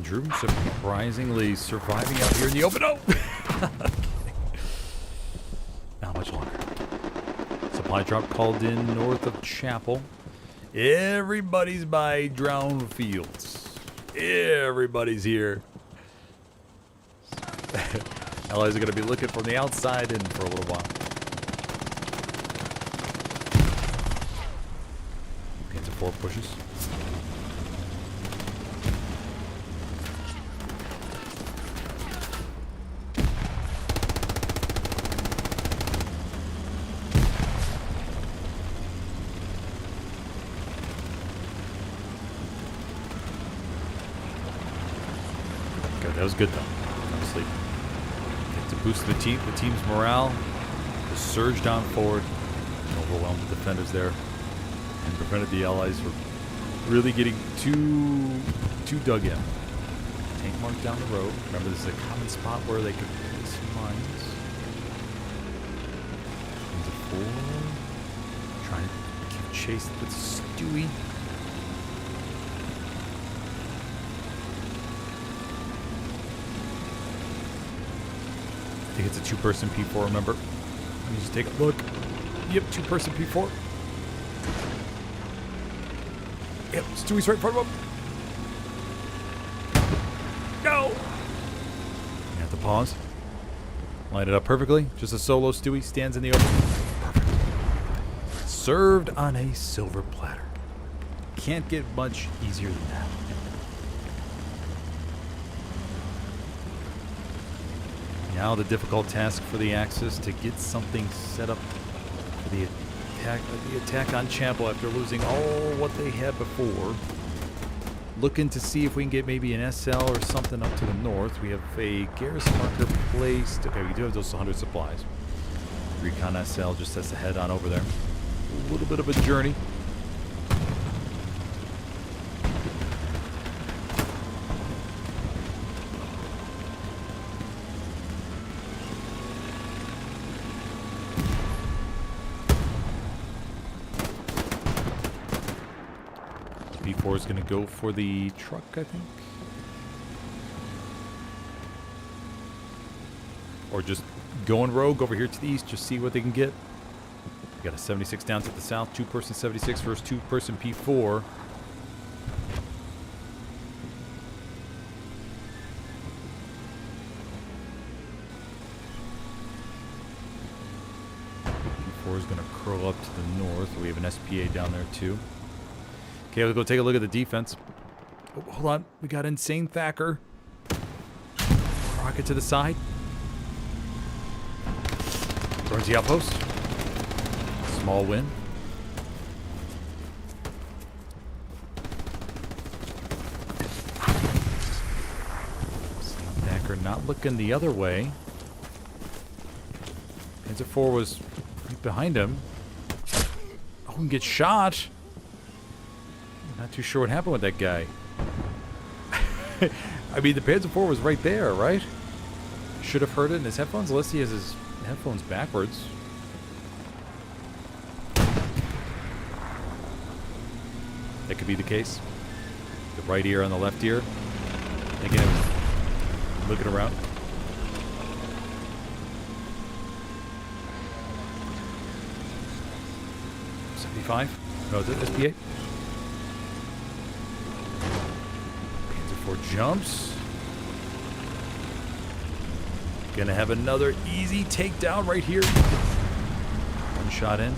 Andrew, surprisingly surviving out here in the open. Oh! Not much longer. Supply drop called in north of Chapel. Everybody's by Drown Fields. Everybody's here. Allies are going to be looking from the outside in for a little while. Panzer 4 pushes. That was good though, honestly. To boost the team's morale, to surge down forward, and overwhelm the defenders there, and prevented the allies from really getting too dug in. Tank mark down the road. Remember, this is a common spot where they could place mines. Panzer 4 trying to keep chase with Stewie. I think it's a two-person P4, remember? Let me just take a look. Yep, two-person P4. Yep, Stewie's right in front of him. No! You have to pause. Line it up perfectly. Just a solo Stewie stands in the open. Perfect. Served on a silver platter. Can't get much easier than that. Now the difficult task for the Axis to get something set up for the attack on Chapel after losing all what they had before. Looking to see if we can get maybe an SL or something up to the north. We have a garrison marker placed. Okay, we do have those 100 supplies. Recon SL just has to head on over there. A little bit of a journey. B4 is going to go for the truck, I think. Or just going rogue over here to the east, just see what they can get. We got a 76 down to the south, two-person 76 versus two-person P4. P4 is going to curl up to the north. We have an SPA down there too. Okay, let's go take a look at the defense. Oh, hold on. We got Insane Thacker. Rocket to the side. Burns the outpost. Small win. Insane Thacker not looking the other way. Panzer 4 was right behind him. Oh, and gets shot. Not too sure what happened with that guy. I mean, the Panzer 4 was right there, right? Should have heard it in his headphones, unless he has his headphones backwards. That could be the case. The right ear on the left ear. Again, looking around. $75. No, is it SPA? Jumps. Gonna have another easy takedown right here. One shot in.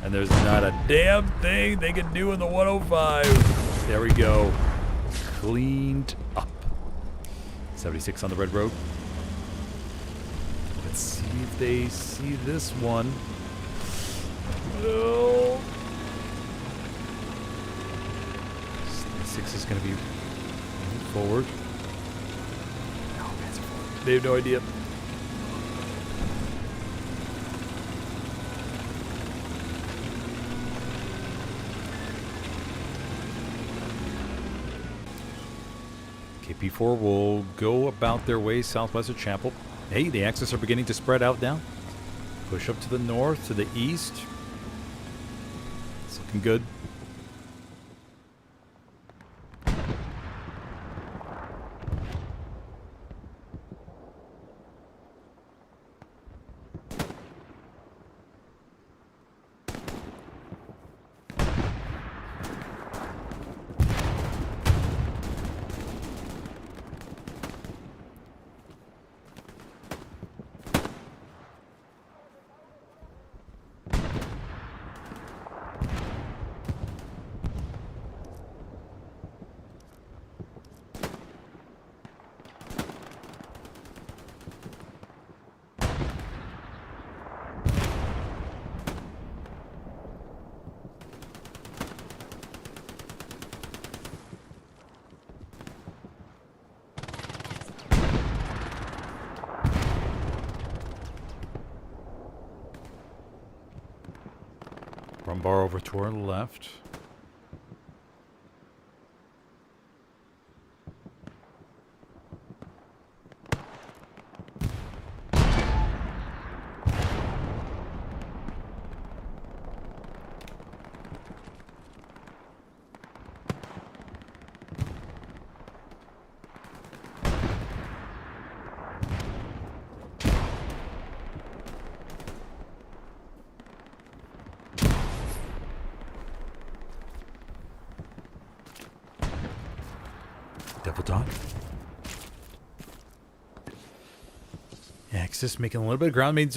And there's not a damn thing they can do in the 105. There we go. Cleaned up. 76 on the red road. Let's see if they see this one. No. 76 is gonna be forward. No, Panzer 4. They have no idea. KP4 will go about their way southwest of Chapel. Hey, the Axis are beginning to spread out now. Push up to the north, to the east. It's looking good. bar over to our left. Devil Dog. Axis making a little bit of ground. I mean,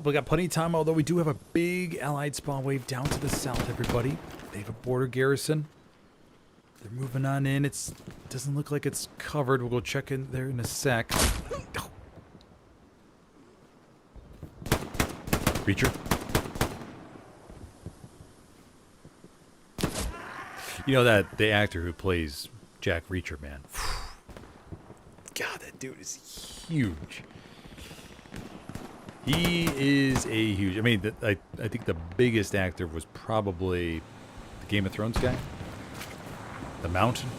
we got plenty of time, although we do have a big Allied spawn wave down to the south, everybody. They have a border garrison. They're moving on in. It doesn't look like it's covered. We'll go check in there in a sec. Reacher. You know that the actor who plays Jack Reacher, man. God, that dude is huge. He is a huge... I mean, I think the biggest actor was probably the Game of Thrones guy. The Mountain.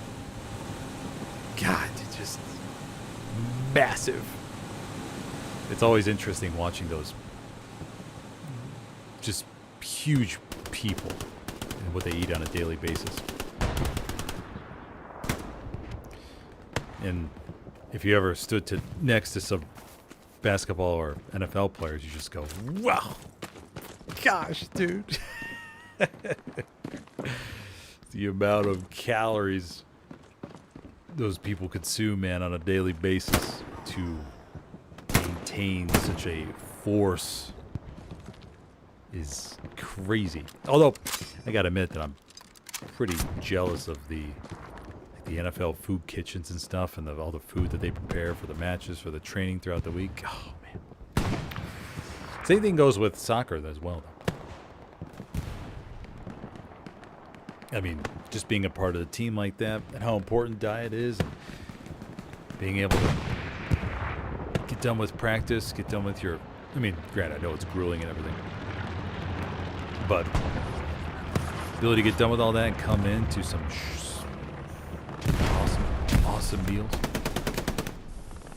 God, it's just massive. It's always interesting watching those just huge people and what they eat on a daily basis. And if you ever stood next to some basketball or NFL players, you just go, wow, gosh, dude. The amount of calories those people consume, man, on a daily basis to maintain such a force is crazy. Although, I gotta admit that I'm pretty jealous of the NFL food kitchens and stuff, and all the food that they prepare for the matches, for the training throughout the week. Oh, man. Same thing goes with soccer as well, though. I mean, just being a part of the team like that, and how important diet is, and being able to get done with practice, get done with your... I mean, granted, I know it's grueling and everything, but the ability to get done with all that and come into some awesome meals.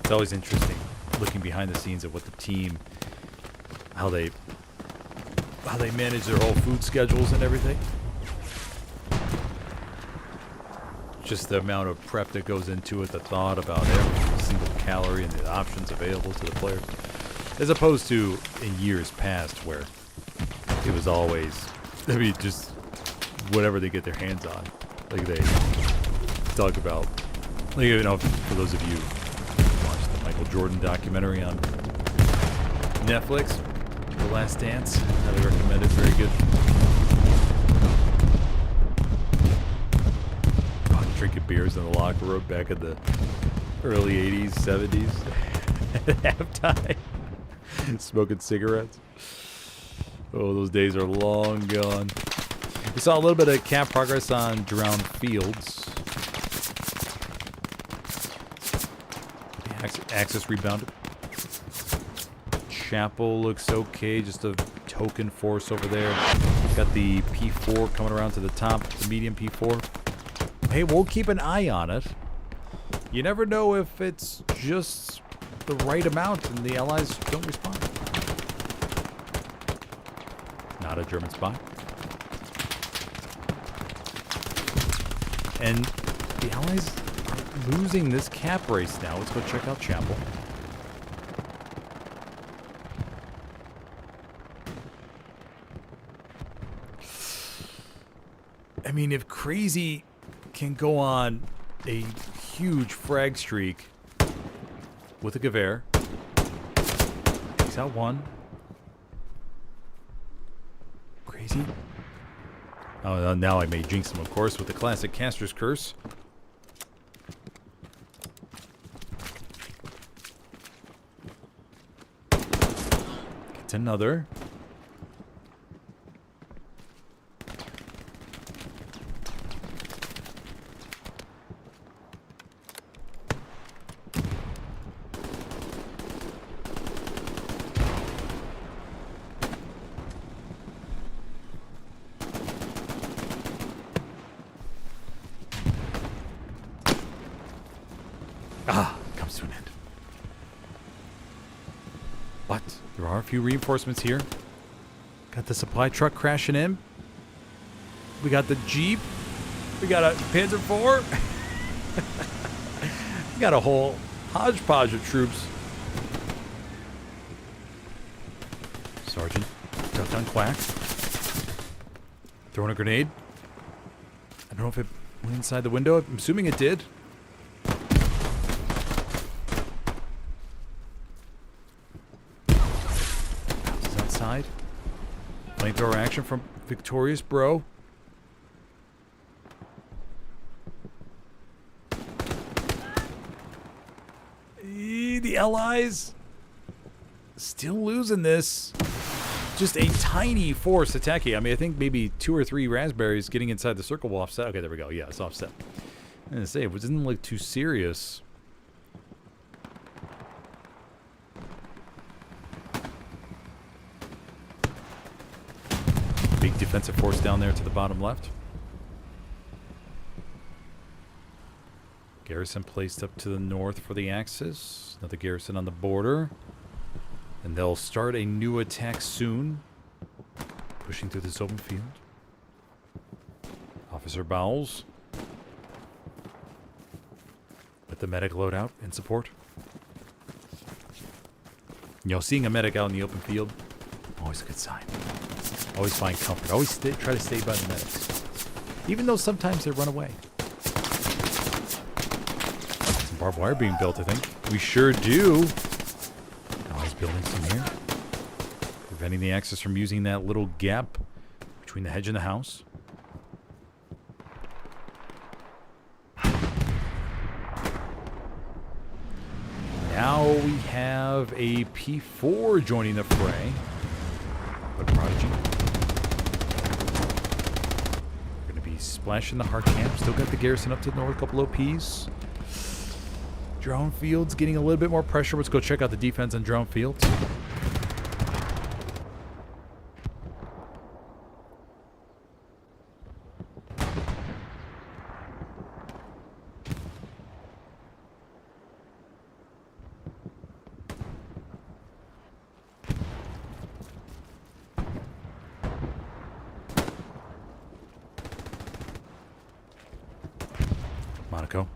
It's always interesting looking behind the scenes of what the team, how they manage their whole food schedules and everything. Just the amount of prep that goes into it, the thought about every single calorie and the options available to the players, as opposed to in years past where it was always, I mean, just whatever they get their hands on. Like they talk about, like, you know, for those of you who watched the Michael Jordan documentary on Netflix, The Last Dance, highly recommended, very good. Oh, drinking beers in the locker room back in the early 80s, 70s, at halftime, smoking cigarettes. Oh, those days are long gone. We saw a little bit of cap progress on Drowned Fields. Axis rebounded. Chapel looks okay, just a token force over there. Got the P4 coming around to the top, the medium P4. Hey, we'll keep an eye on it. You never know if it's just the right amount and the Allies don't respond. Not a German spy. And the Allies are losing this cap race now. Let's go check out Chapel. I mean, if Crazy can go on a huge frag streak with a Gewehr, he's out one. Crazy. Oh, now I may jinx him, of course, with the classic Caster's Curse. Gets another. Comes to an end. But there are a few reinforcements here. Got the supply truck crashing in. We got the Jeep. We got a Panzer IV. We got a whole hodgepodge of troops. Sergeant, ducked on Quack. Throwing a grenade. I don't know if it went inside the window. I'm assuming it did. Houses outside. Flamethrower action from Victorious Bro. The Allies still losing this. Just a tiny force attacking. I mean, I think maybe 2 or 3 raspberries getting inside the circle will offset. Okay, there we go. Yeah, it's offset. I'm gonna say it didn't look too serious. Big defensive force down there to the bottom left. Garrison placed up to the north for the Axis. Another garrison on the border. And they'll start a new attack soon. Pushing through this open field. Officer Bowles. With the medic loadout in support. You know, seeing a medic out in the open field, always a good sign. Always find comfort. Always try to stay by the medics. Even though sometimes they run away. Some barbed wire being built, I think. We sure do. Allies building some here. Preventing the Axis from using that little gap between the hedge and the house. Now we have a P4 joining the fray. But Prodigy. We're going to be splashing the hard camp. Still got the garrison up to the north, couple OPs. Drone fields getting a little bit more pressure. Let's go check out the defense on drone fields. Monaco.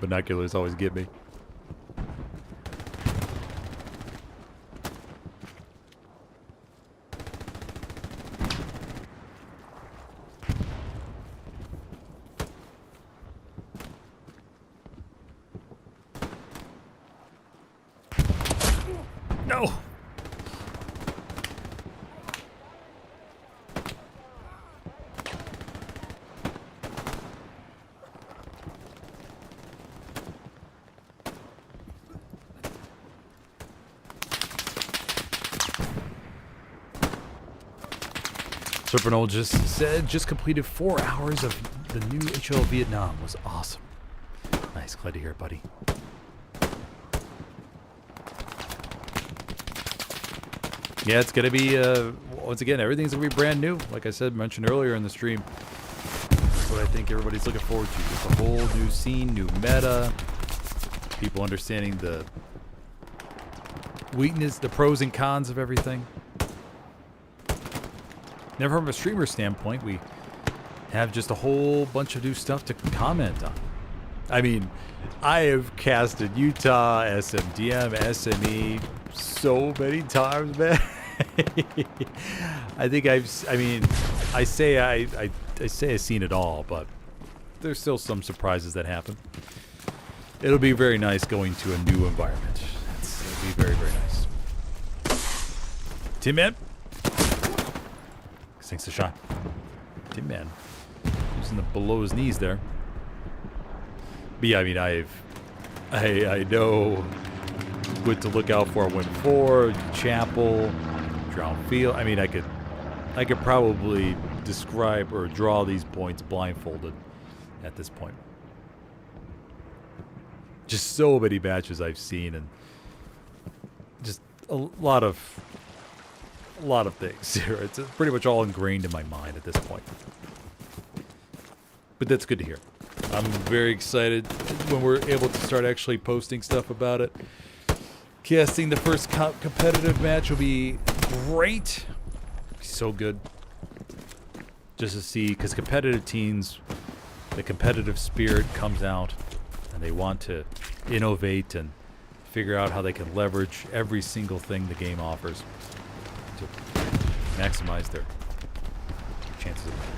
Binoculars always get me. No! Serpentol just said, just completed 4 hours of the new HL Vietnam. Was awesome. Nice, glad to hear it, buddy. Yeah, it's going to be, once again, everything's going to be brand new. Like I said, mentioned earlier in the stream. That's what I think everybody's looking forward to. Just a whole new scene, new meta. People understanding the weakness, the pros and cons of everything. Never from a streamer standpoint, we have just a whole bunch of new stuff to comment on. I mean, I have casted Utah, SMDM, SME so many times, man. I think I say I've seen it all, but there's still some surprises that happen. It'll be very nice going to a new environment. It'll be very, very nice. Tin Man. Thanks a shot. Tin Man. Using the below his knees there. But yeah, I mean, I know what to look out for. Win 4, Chapel, Drown Field. I mean, I could probably describe or draw these points blindfolded at this point. Just so many matches I've seen, and just a lot of things here. It's pretty much all ingrained in my mind at this point. But that's good to hear. I'm very excited when we're able to start actually posting stuff about it. Casting the first competitive match will be great. It'll be so good. Just to see, because competitive teams, the competitive spirit comes out, and they want to innovate and figure out how they can leverage every single thing the game offers to maximize their chances of winning.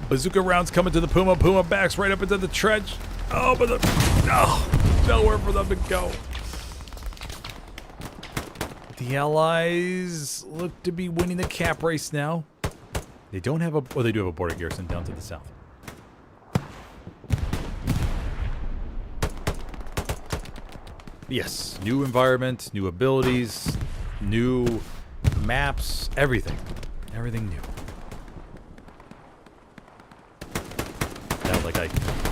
Bazooka rounds coming to the Puma. Puma backs right up into the trench. Oh, but nowhere for them to go. The Allies look to be winning the cap race now. They don't have they do have a border garrison down to the south. Yes, new environment, new abilities, new maps, everything. Everything new. Now, like I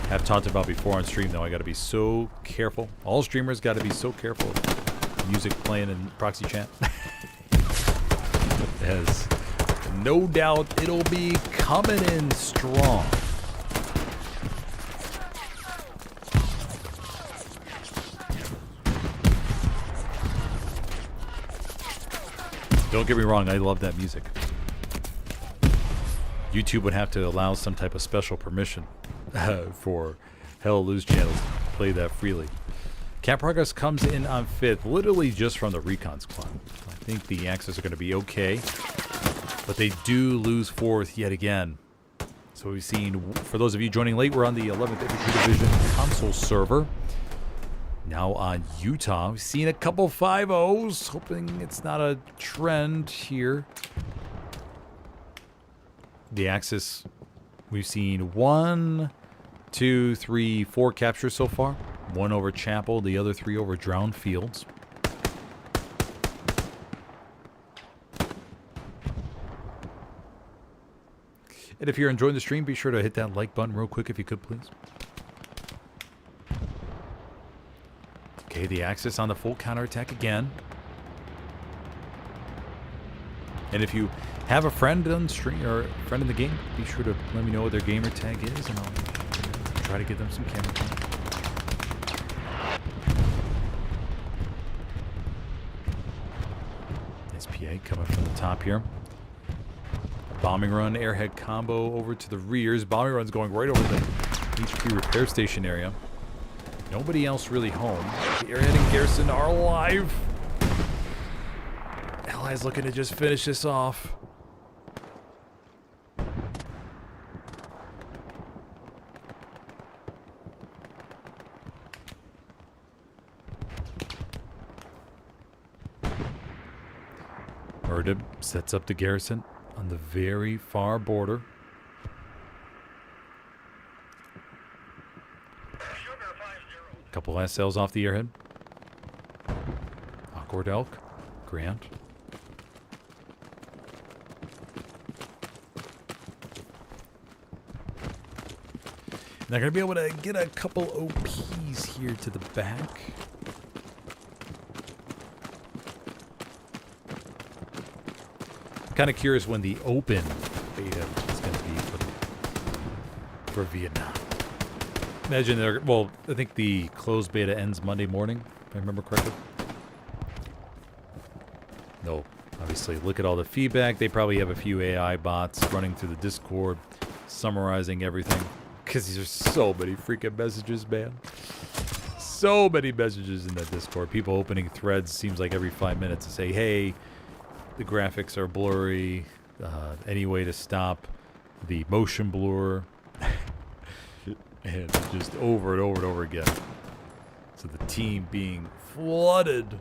have talked about before on stream, though, I got to be so careful. All streamers got to be so careful of music playing in proxy chat. As no doubt it'll be coming in strong. Don't get me wrong, I love that music. YouTube would have to allow some type of special permission for Hell Lose channels to play that freely. Cap progress comes in on 5th, literally just from the recon squad. I think the Axis are going to be okay, but they do lose 4th yet again. So we've seen, for those of you joining late, we're on the 11th Infantry Division console server. Now on Utah, we've seen a couple 5-0s, hoping it's not a trend here. The Axis, we've seen 1, 2, 3, 4 captures so far. 1 over Chapel, the other 3 over Drowned Fields. And if you're enjoying the stream, be sure to hit that like button real quick if you could, please. Okay, the Axis on the full counterattack again. And if you have a friend on stream or a friend in the game, be sure to let me know what their gamer tag is, and I'll try to get them some camera time. SPA coming from the top here. Bombing run, airhead combo over to the rears. Bombing run's going right over the HP repair station area. Nobody else really home. The airhead and garrison are alive. Allies looking to just finish this off. Erdib sets up the garrison on the very far border. Couple last sails off the airhead. Awkward Elk. Grant. They're going to be able to get a couple OPs here to the back. I'm kind of curious when the open beta is going to be for Vietnam. Imagine they're, well, I think the closed beta ends Monday morning, if I remember correctly. No, obviously, look at all the feedback. They probably have a few AI bots running through the Discord, summarizing everything. Because there's so many freaking messages, man. So many messages in that Discord. People opening threads seems like every 5 minutes to say, hey, the graphics are blurry. Any way to stop the motion blur. And just over and over and over again. So the team being flooded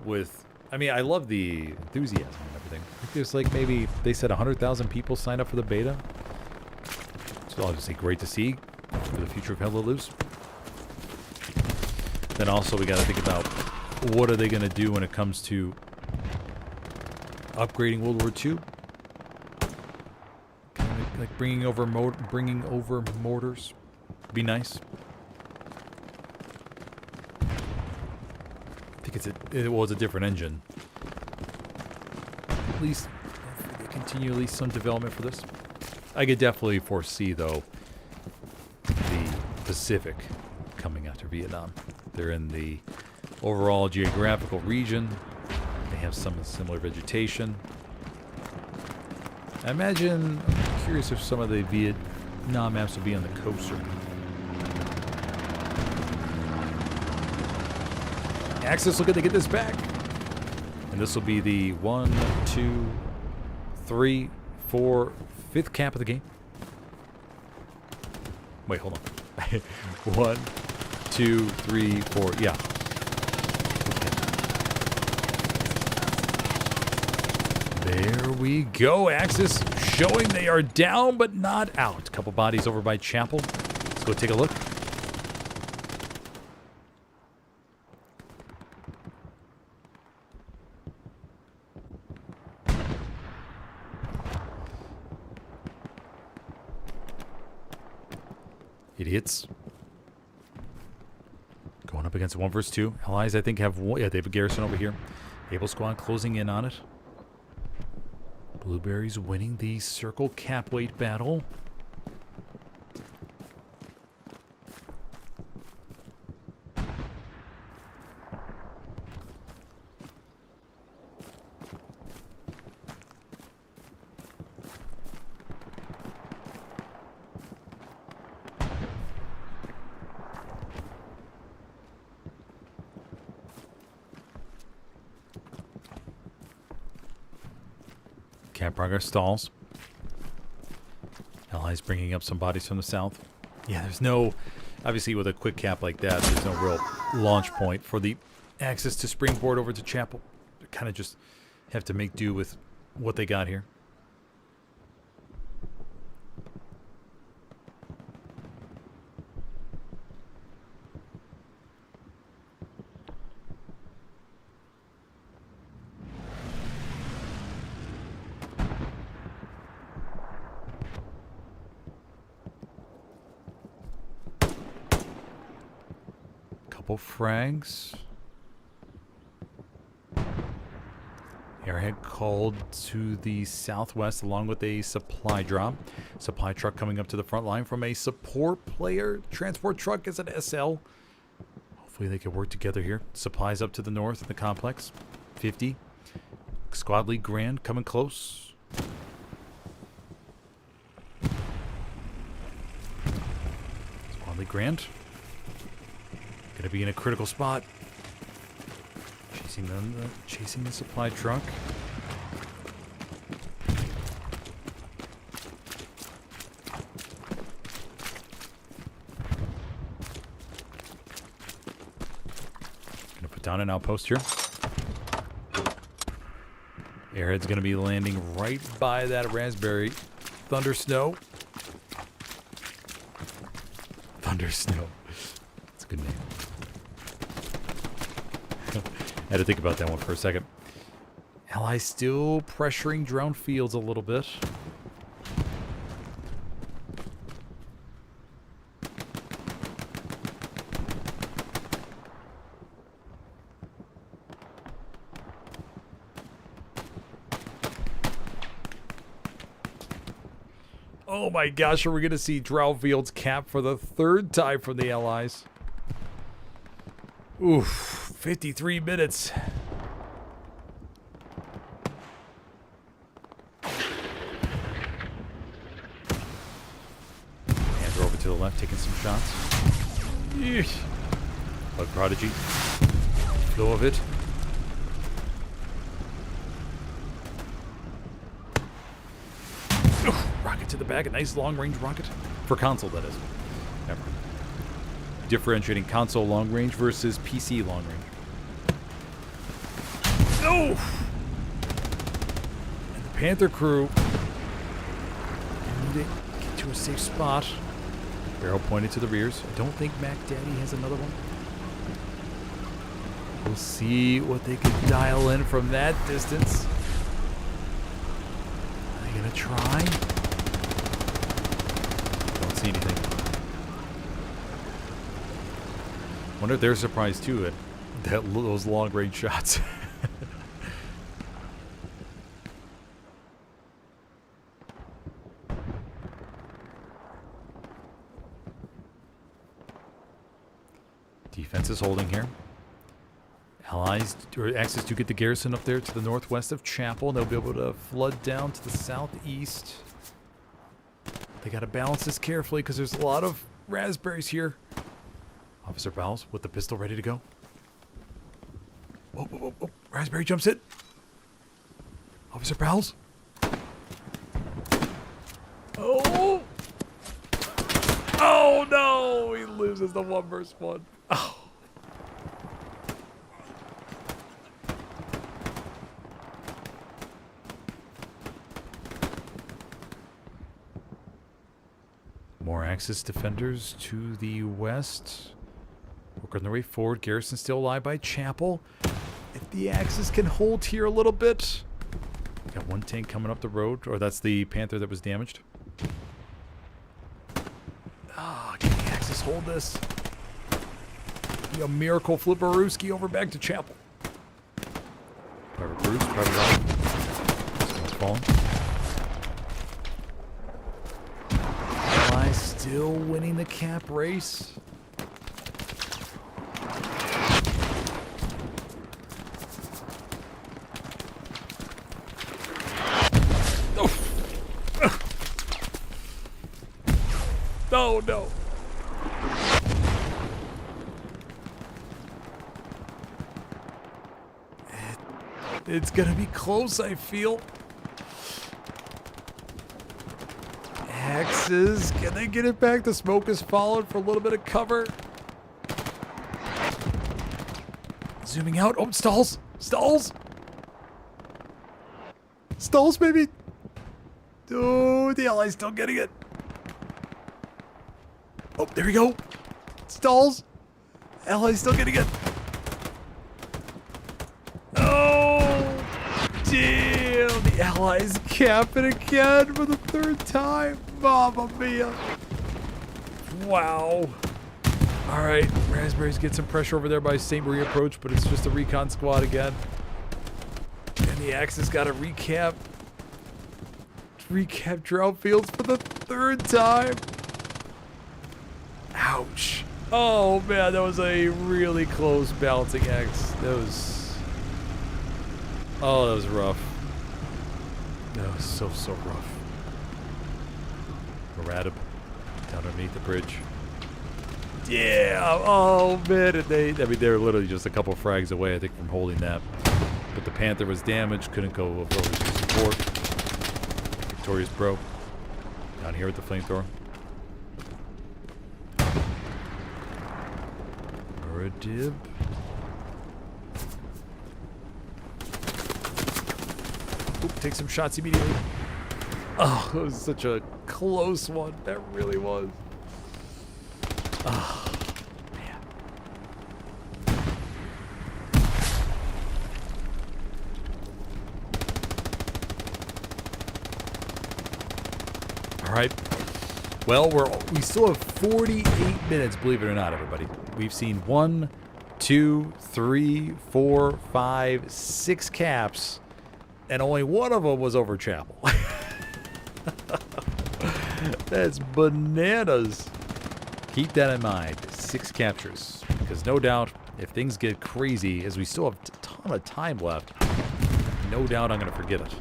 with... I mean, I love the enthusiasm and everything. I think there's like maybe, they said 100,000 people signed up for the beta. So obviously great to see for the future of Hell Loose. Then also we got to think about what are they going to do when it comes to upgrading World War II. Kind of like bringing over mortars. Be nice. think it was a different engine. At least they continue at least some development for this. I could definitely foresee, though, the Pacific coming after Vietnam. They're in the overall geographical region. They have some similar vegetation. I imagine, I'm curious if some of the Vietnam maps will be on the coast or not. Axis looking to get this back. And this will be the 1, 2, 3, 4, 5th cap of the game. Wait, hold on. 1, 2, 3, 4. Yeah. There we go. Axis showing they are down but not out. A couple bodies over by Chapel. Let's go take a look. Idiots. Going up against 1 versus 2. Allies, I think, have one. Yeah, they have a garrison over here. Able squad closing in on it. Blueberries winning the circle cap weight battle. Cap progress stalls. Allies bringing up some bodies from the south. Yeah, there's no... Obviously, with a quick cap like that, there's no real launch point for the Axis to springboard over to Chapel. They kind of just have to make do with what they got here. Frags. Airhead called to the southwest along with a supply drop. Supply truck coming up to the front line from a support player. Transport truck is an SL. Hopefully they can work together here. Supplies up to the north in the complex. 50. Squad League Grand coming close. Squad League Grand. Gonna be in a critical spot. Chasing the supply truck. Gonna put down an outpost here. Airhead's gonna be landing right by that raspberry. Thunder Snow. Thunder Snow. That's a good name. I had to think about that one for a second. Allies still pressuring drone fields a little bit. Oh my gosh, are we going to see drone fields cap for the 3rd time from the Allies? Oof. 53 minutes. Hands are over to the left, taking some shots. Yeesh. Bug Prodigy. Flow of it. Oof. Rocket to the back. A nice long-range rocket. For console, that is. Never. Differentiating console long range versus PC long range. No! And the Panther crew need to get to a safe spot. Barrel pointed to the rears. I don't think Mac Daddy has another one. We'll see what they can dial in from that distance. Are they gonna try? Don't see anything. Wonder if they're surprised too at those long range shots. Defense is holding here. Allies or Axis do get the garrison up there to the northwest of Chapel. They'll be able to flood down to the southeast. They got to balance this carefully because there's a lot of raspberries here. Officer Bowles with the pistol ready to go. Whoa, whoa, whoa, whoa. Raspberry jumps in. Officer Bowles. Oh! Oh no! He loses the 1v1. Oh. More Axis defenders to the west. Working their way forward. Garrison still alive by Chapel. If the Axis can hold here a little bit. Got one tank coming up the road. Or that's the Panther that was damaged. Ah, can the Axis hold this? Be a miracle flipperooski over back to Chapel. Private Bruce, Private Ryan. Someone's falling. Allies still winning the cap race. Oh no. It's gonna be close, I feel. Axes, can they get it back? The smoke has fallen for a little bit of cover. Zooming out. Oh, stalls. Stalls. Stalls, baby. Oh, the Allies still getting it. Oh, there we go. Stalls. Allies still getting it. Oh, damn. The Allies cap it again for the third time. Mamma mia. Wow. All right. Raspberries get some pressure over there by St. Marie approach, but it's just a recon squad again. And the Axis got to recap drought fields for the third time. Ouch. Oh, man, that was a really close balancing X. That was... Oh, that was rough. That was so rough. Radib down underneath the bridge. Yeah! Oh, man, and they were literally just a couple frags away, I think, from holding that. But the Panther was damaged, couldn't go over to support. Victorious Bro. Down here with the flamethrower. Radib. Oop, take some shots immediately. Oh, that was such a close one. That really was. Oh, man. All right. Well, we still have 48 minutes, believe it or not, everybody. We've seen 1, 2, 3, 4, 5, 6 caps, and only one of them was over Chapel. That's bananas. Keep that in mind. 6 captures. Because no doubt, if things get crazy, as we still have a ton of time left, no doubt I'm going to forget it.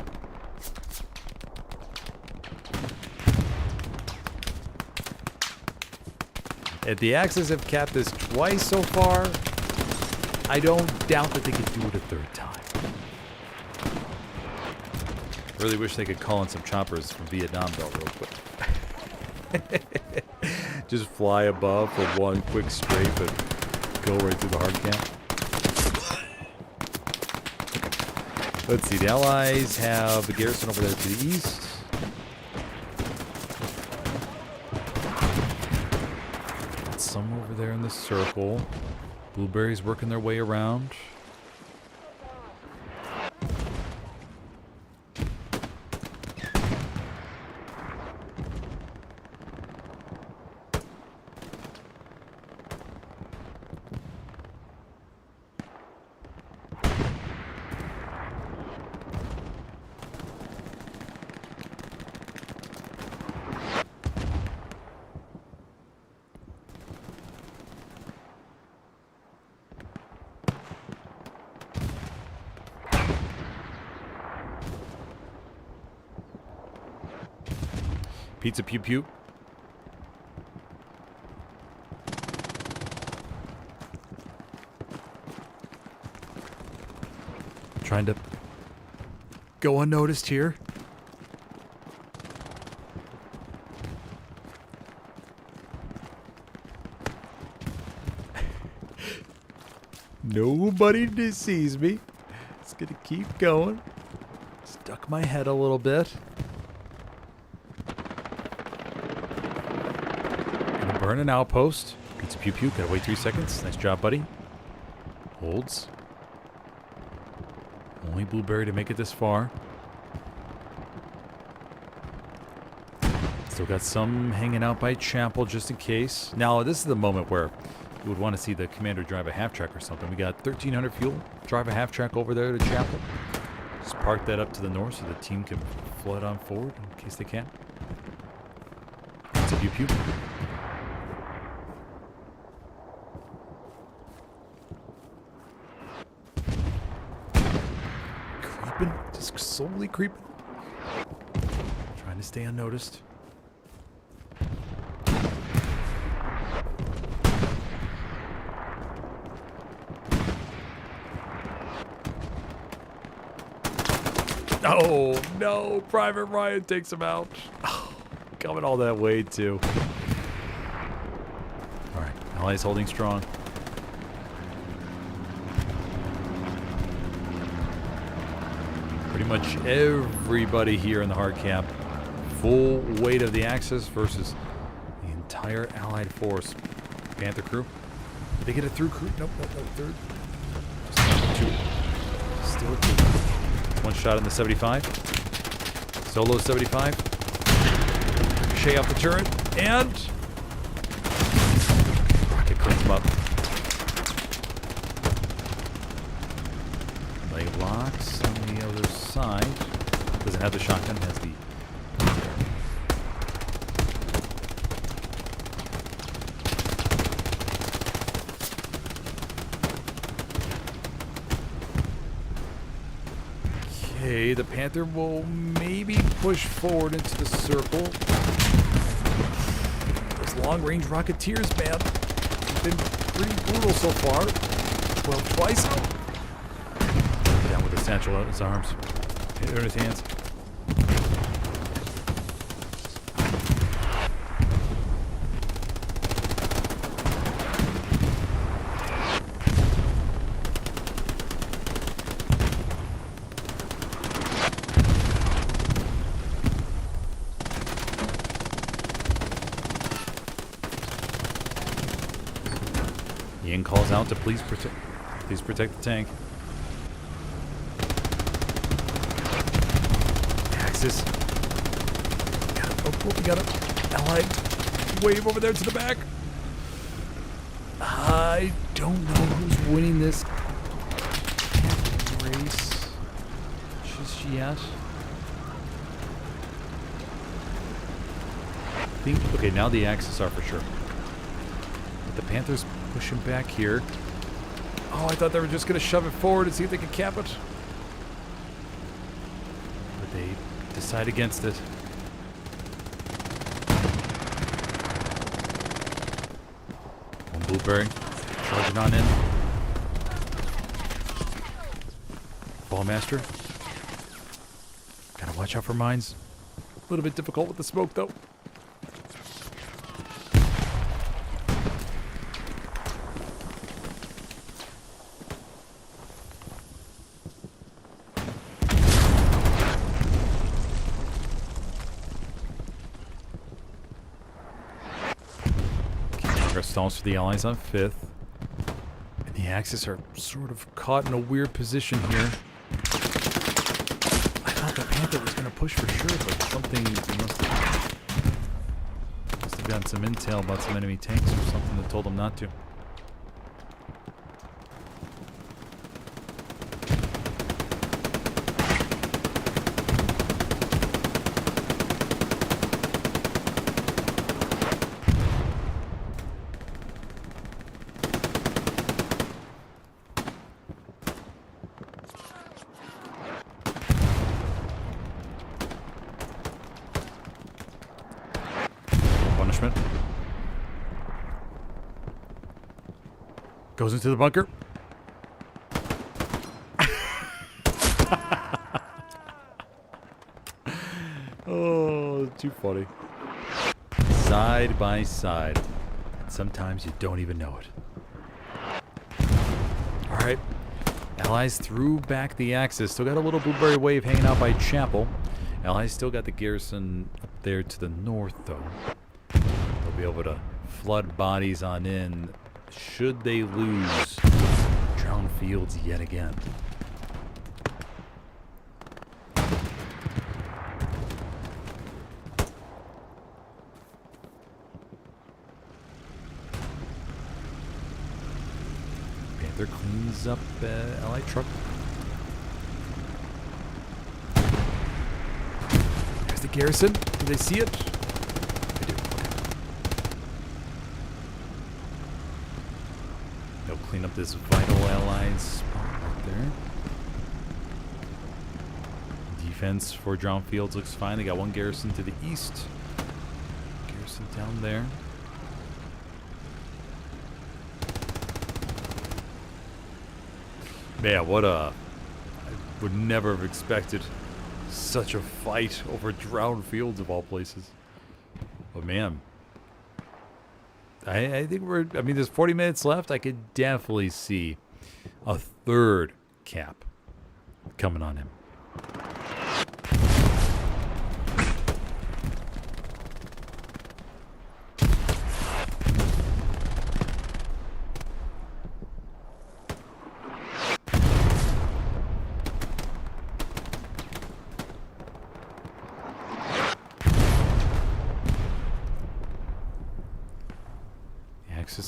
If the Axis have capped this twice so far, I don't doubt that they could do it a third time. I really wish they could call in some choppers from Vietnam, though, real quick. Just fly above for one quick strafe and go right through the hard camp. Let's see, the Allies have the garrison over there to the east. Got some over there in the circle. Blueberries working their way around. Pizza pew pew. Trying to go unnoticed here. Nobody sees me. It's gonna keep going. Stuck my head a little bit. Gonna burn an outpost. Pizza pew pew. Gotta wait 3 seconds. Nice job, buddy. Holds. Only blueberry to make it this far. Still got some hanging out by chapel just in case. Now, this is the moment where you would want to see the commander drive a half-track or something. We got 1,300 fuel. Drive a half-track over there to chapel. Just park that up to the north so the team can flood on forward in case they can. It's a pew pew. Creeping. Just slowly creeping. Trying to stay unnoticed. Oh, no. Private Ryan takes him out. Oh, coming all that way, too. All right. Allies holding strong. Pretty much everybody here in the hard cap. Full weight of the Axis versus the entire Allied force. Panther crew. Did they get it through crew? Nope, nope, nope. Third. Just two. Still two. One shot in the 75. Solo 75. Ricochet off the turret. And rocket cleans him up. Leg blocks on the other side. Doesn't have the shotgun, has the okay, the Panther will maybe push forward into the circle. Those long-range Rocketeers, man, have been pretty brutal so far. 12 twice. Down with the satchel out in his arms. Hit in his hands. Ian calls out to please protect the tank. Axis. We got an allied wave over there to the back. I don't know who's winning this race just yet. Okay, now the Axis are for sure. But the Panthers pushing back here. Oh, I thought they were just going to shove it forward and see if they could cap it. But they decide against it. One blueberry. Charging on in. Ballmaster. Gotta watch out for mines. A little bit difficult with the smoke, though. Stalls for the Allies on 5th. And the Axis are sort of caught in a weird position here. I thought the Panther was going to push for sure, but something must have gotten some intel about some enemy tanks or something that told them not to. Goes into the bunker. Oh, too funny. Side by side. Sometimes you don't even know it. Alright. Allies threw back the Axis. Still got a little blueberry wave hanging out by Chapel. Allies still got the garrison up there to the north, though. They'll be able to flood bodies on in should they lose Drowned Fields yet again. Panther cleans up Allied truck. There's the garrison. Do they see it? They do. They'll clean up this vital Allied spot right there. Defense for Drowned Fields looks fine. They got one garrison to the east. Garrison down there. Man, what a... I would never have expected such a fight over Drowned Fields of all places. But man, I think we're... I mean, there's 40 minutes left. I could definitely see a third cap coming on him.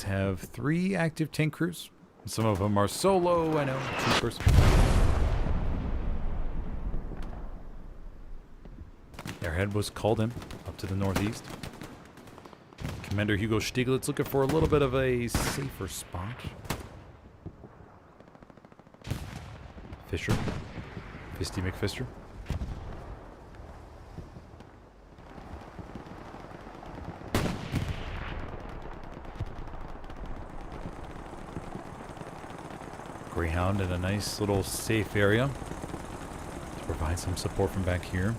Have 3 active tank crews. Some of them are solo, I know, 2-person. Airhead was called in up to the northeast. Commander Hugo Stieglitz looking for a little bit of a safer spot. Fisher. Fisty McFister. Greyhound in a nice little safe area to provide some support from back here.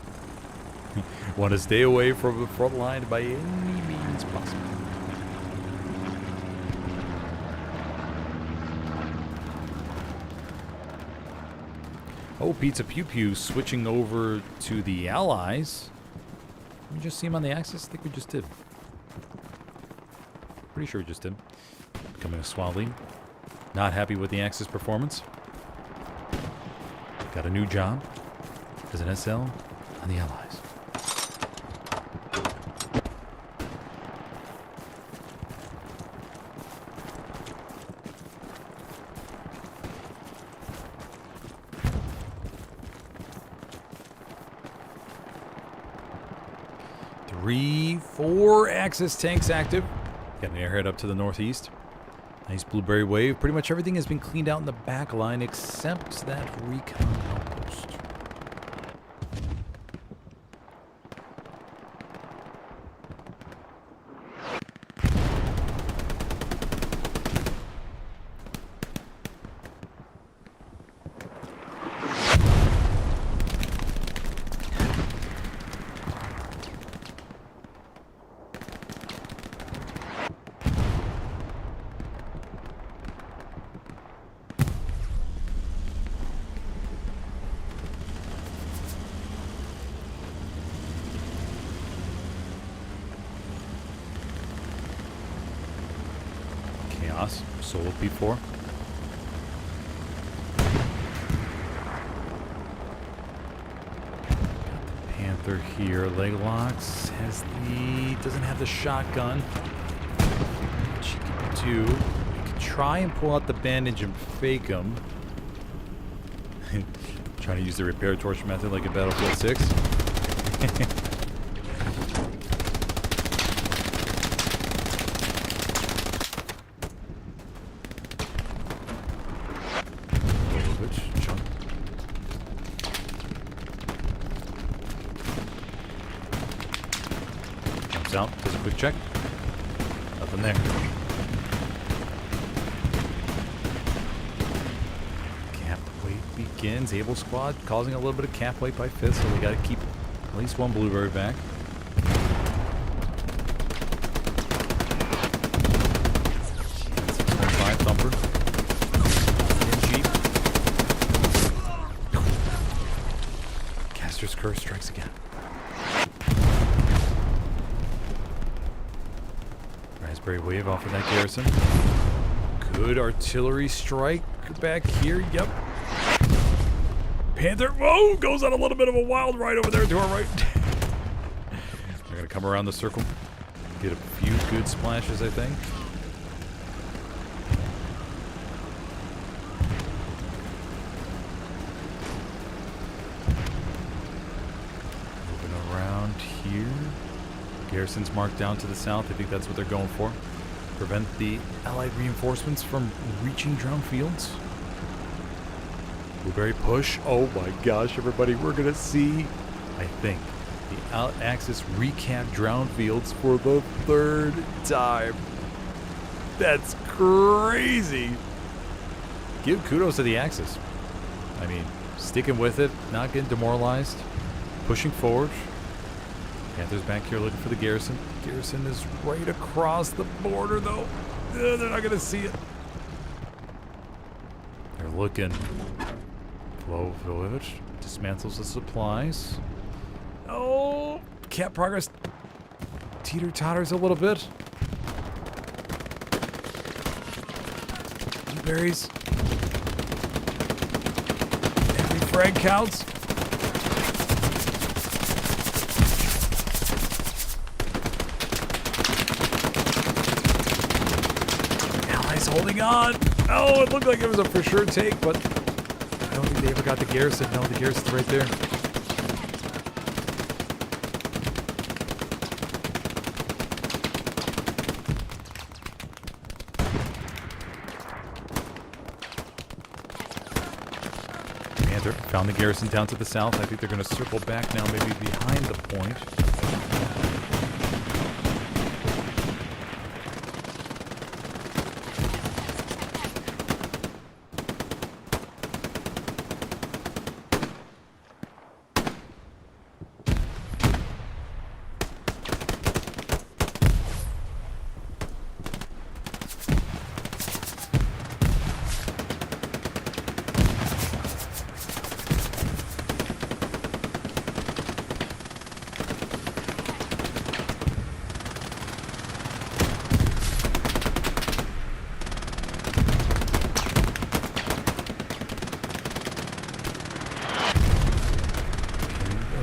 Want to stay away from the front line by any means possible. Oh, Pizza Pew Pew switching over to the Allies. Did we just see him on the Axis? I think we just did. Pretty sure we just did. Becoming a Swali. Not happy with the Axis performance. Got a new job as an SL on the Allies. Three, 4 Axis tanks active. Got an airhead up to the northeast. Nice blueberry wave. Pretty much everything has been cleaned out in the back line except that recon outpost. Sold before. Got the Panther here. Leg locks doesn't have the shotgun. What she can do, you can try and pull out the bandage and fake him. Trying to use the repair torch method like in Battlefield 6. Out, does a quick check. Nothing there. begins. Able squad causing a little bit of cap weight by fifth, so we got to keep at least one blueberry back. Thumper. In Jeep. Caster's Curse strikes again. Raspberry Wave off of that garrison. Good artillery strike back here. Yep. Panther. Whoa! Goes on a little bit of a wild ride over there to our right. They're going to come around the circle. Get a few good splashes, I think. Here. Garrison's marked down to the south. I think that's what they're going for. Prevent the allied reinforcements from reaching drowned fields. Blueberry push. Oh my gosh, everybody, we're going to see, I think, the out-axis recap drowned fields for the third time. That's crazy. Give kudos to the Axis. I mean, sticking with it, not getting demoralized, pushing forward. Panthers back here looking for the garrison. Garrison is right across the border, though. They're not going to see it. They're looking. Village dismantles the supplies. Oh, cap progress teeter-totters a little bit. Blueberries. Every frag counts. Holding on. Oh, it looked like it was a for sure take, but I don't think they ever got the garrison. No, the garrison's right there. Panther found the garrison down to the south. I think they're going to circle back now, maybe behind the point.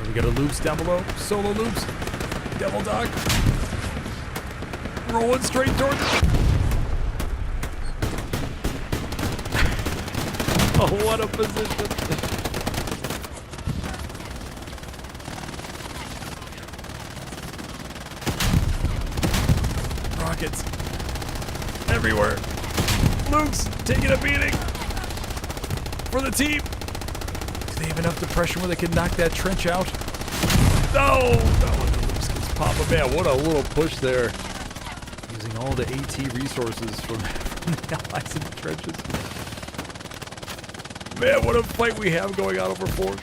We got a loops down below. Solo loops. Devil dog. Rolling straight towards it. Oh, what a position. Rockets. Everywhere. Luke's taking a beating. For the team. Do they have enough depression where they can knock that trench out? No! The Luke's gets popping. Man, what a little push there. Using all the AT resources from the allies in the trenches. Man, what a fight we have going on over Forge.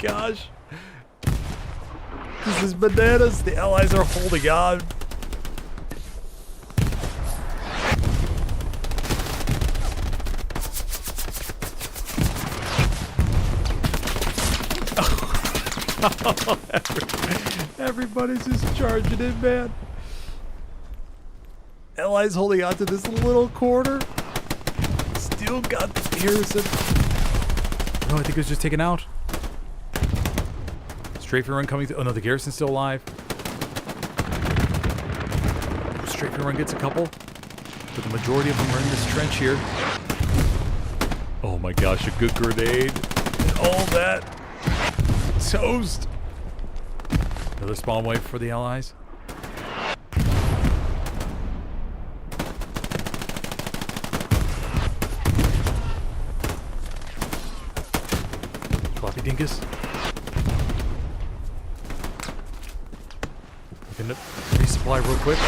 Gosh. This is bananas. The Allies are holding on. Everybody's just charging in, man. Allies holding on to this little corner. Still got the garrison. No, I think it was just taken out. Strafing run coming through. Oh no, the garrison's still alive. Strafing run gets a couple. But the majority of them are in this trench here. Oh my gosh, a good grenade. And all that. Toast. Another spawn wave for the Allies. Floppy dinkus. Looking to resupply real quick.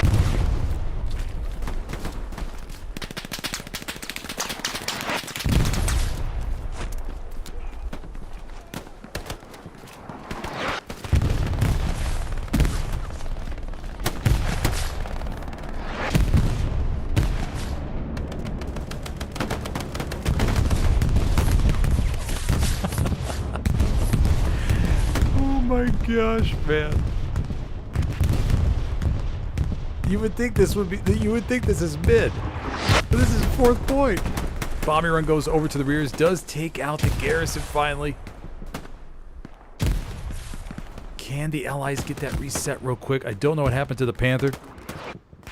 Gosh, man. You would think this would be, you would think this is mid. But this is 4th point. Bombing run goes over to the rears, does take out the garrison finally. Can the Allies get that reset real quick? I don't know what happened to the Panther.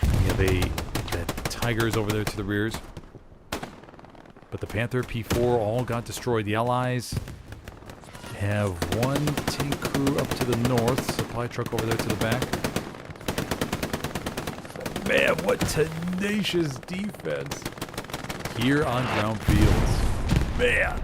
We have that Tigers over there to the rears. But the Panther, P4, all got destroyed. The Allies have one tank crew up to the north, supply truck over there to the back. Man, what tenacious defense here on ground fields. Man.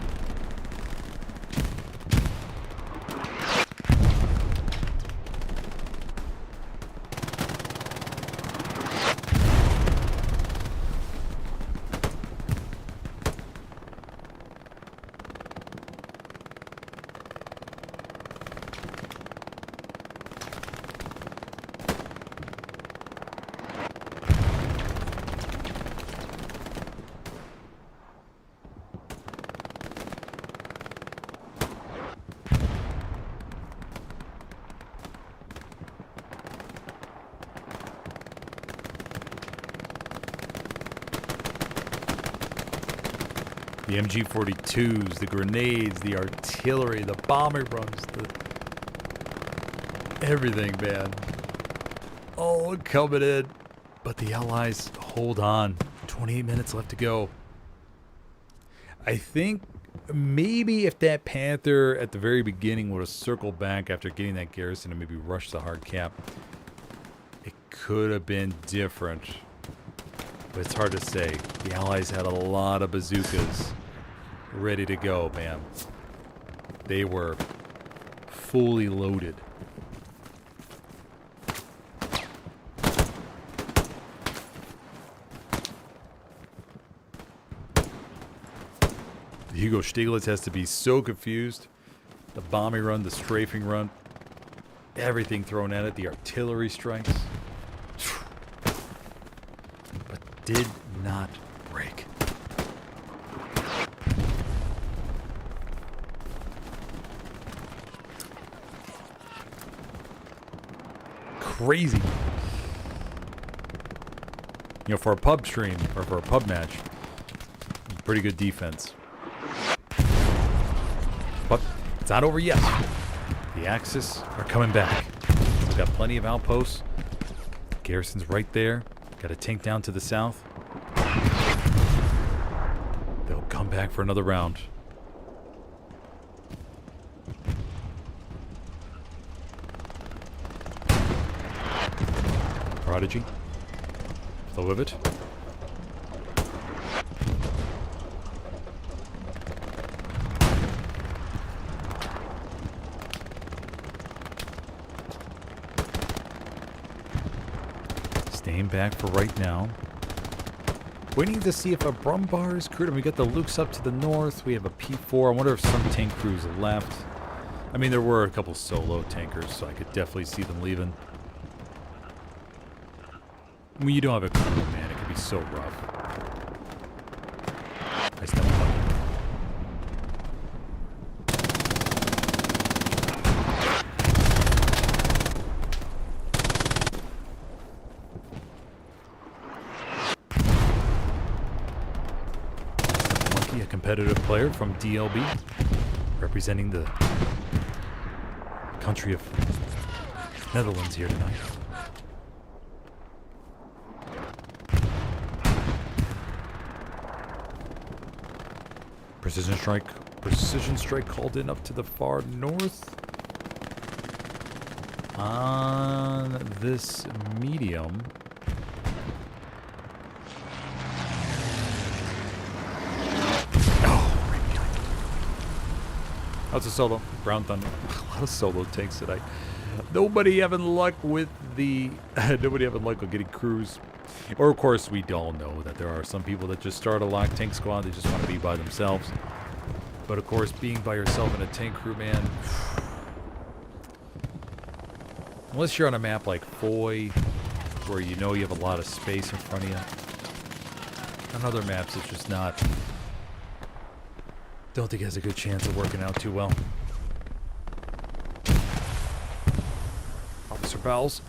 The MG42s, the grenades, the artillery, the bombing runs, everything, man. All coming in. But the Allies hold on. 28 minutes left to go. I think maybe if that Panther at the very beginning would have circled back after getting that garrison and maybe rushed the hard cap, it could have been different. But it's hard to say. The Allies had a lot of bazookas ready to go, man. They were fully loaded. Hugo Stieglitz has to be so confused. The bombing run, the strafing run, everything thrown at it, the artillery strikes. But did not break. Crazy. You know, for a pub stream, or for a pub match, pretty good defense. But it's not over yet. The Axis are coming back. We've got plenty of outposts. Garrison's right there. Got a tank down to the south. They'll come back for another round. Prodigy. Flow of it. Staying back for right now. Waiting to see if a Brumbar is crewed. We got the Lukes up to the north. We have a P4. I wonder if some tank crews left. I mean, there were a couple solo tankers, so I could definitely see them leaving. When you don't have a crew, man, it can be so rough. I stumbled on it. Monkey, a competitive player from DLB, representing the country of Netherlands here tonight. Precision strike called in up to the far north. On this medium. Oh, right behind me. That's a solo. Brown Thunder. A lot of solo tanks tonight. Nobody having luck with the... nobody having luck with getting crews. Or, of course, we all know that there are some people that just start a lock tank squad. They just want to be by themselves. But, of course, being by yourself in a tank crew, man... unless you're on a map like Foy, where you know you have a lot of space in front of you. On other maps, it's just not... don't think it has a good chance of working out too well. Officer Bowles.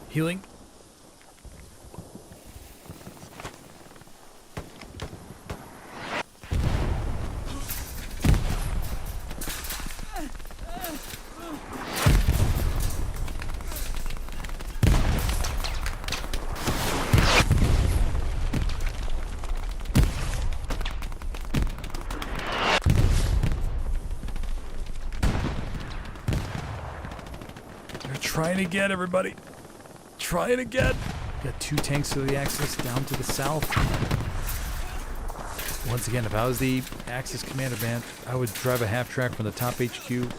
Healing. Trying again, everybody. Trying again. Got 2 tanks to the Axis down to the south. Once again, if I was the Axis commander, man, I would drive a half track from the top HQ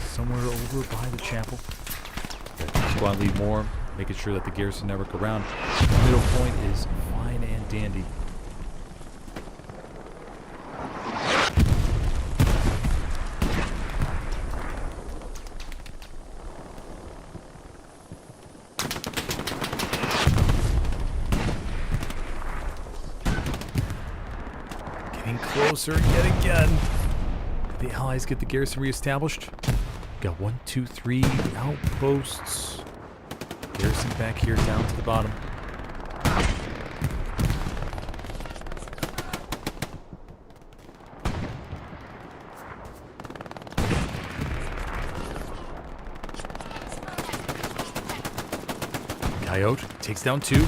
somewhere over by the chapel. Squad lead more, making sure that the garrison never go around. The middle point is fine and dandy. Closer yet again. The Allies get the garrison reestablished. Got 1, 2, 3 outposts. Garrison back here down to the bottom. Coyote takes down 2.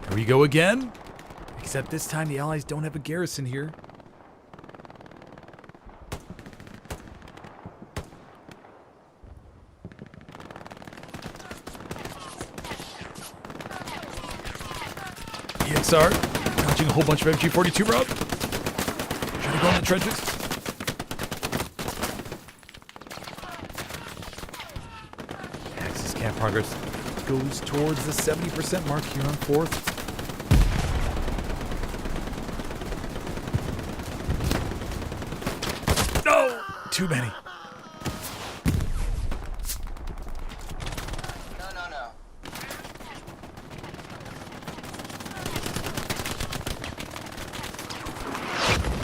Here we go again. Except this time the Allies don't have a garrison here. EXR, dodging a whole bunch of MG42 round. Trying to go in the trenches. Axis camp progress goes towards the 70% mark here on 4th. No! Too many. No.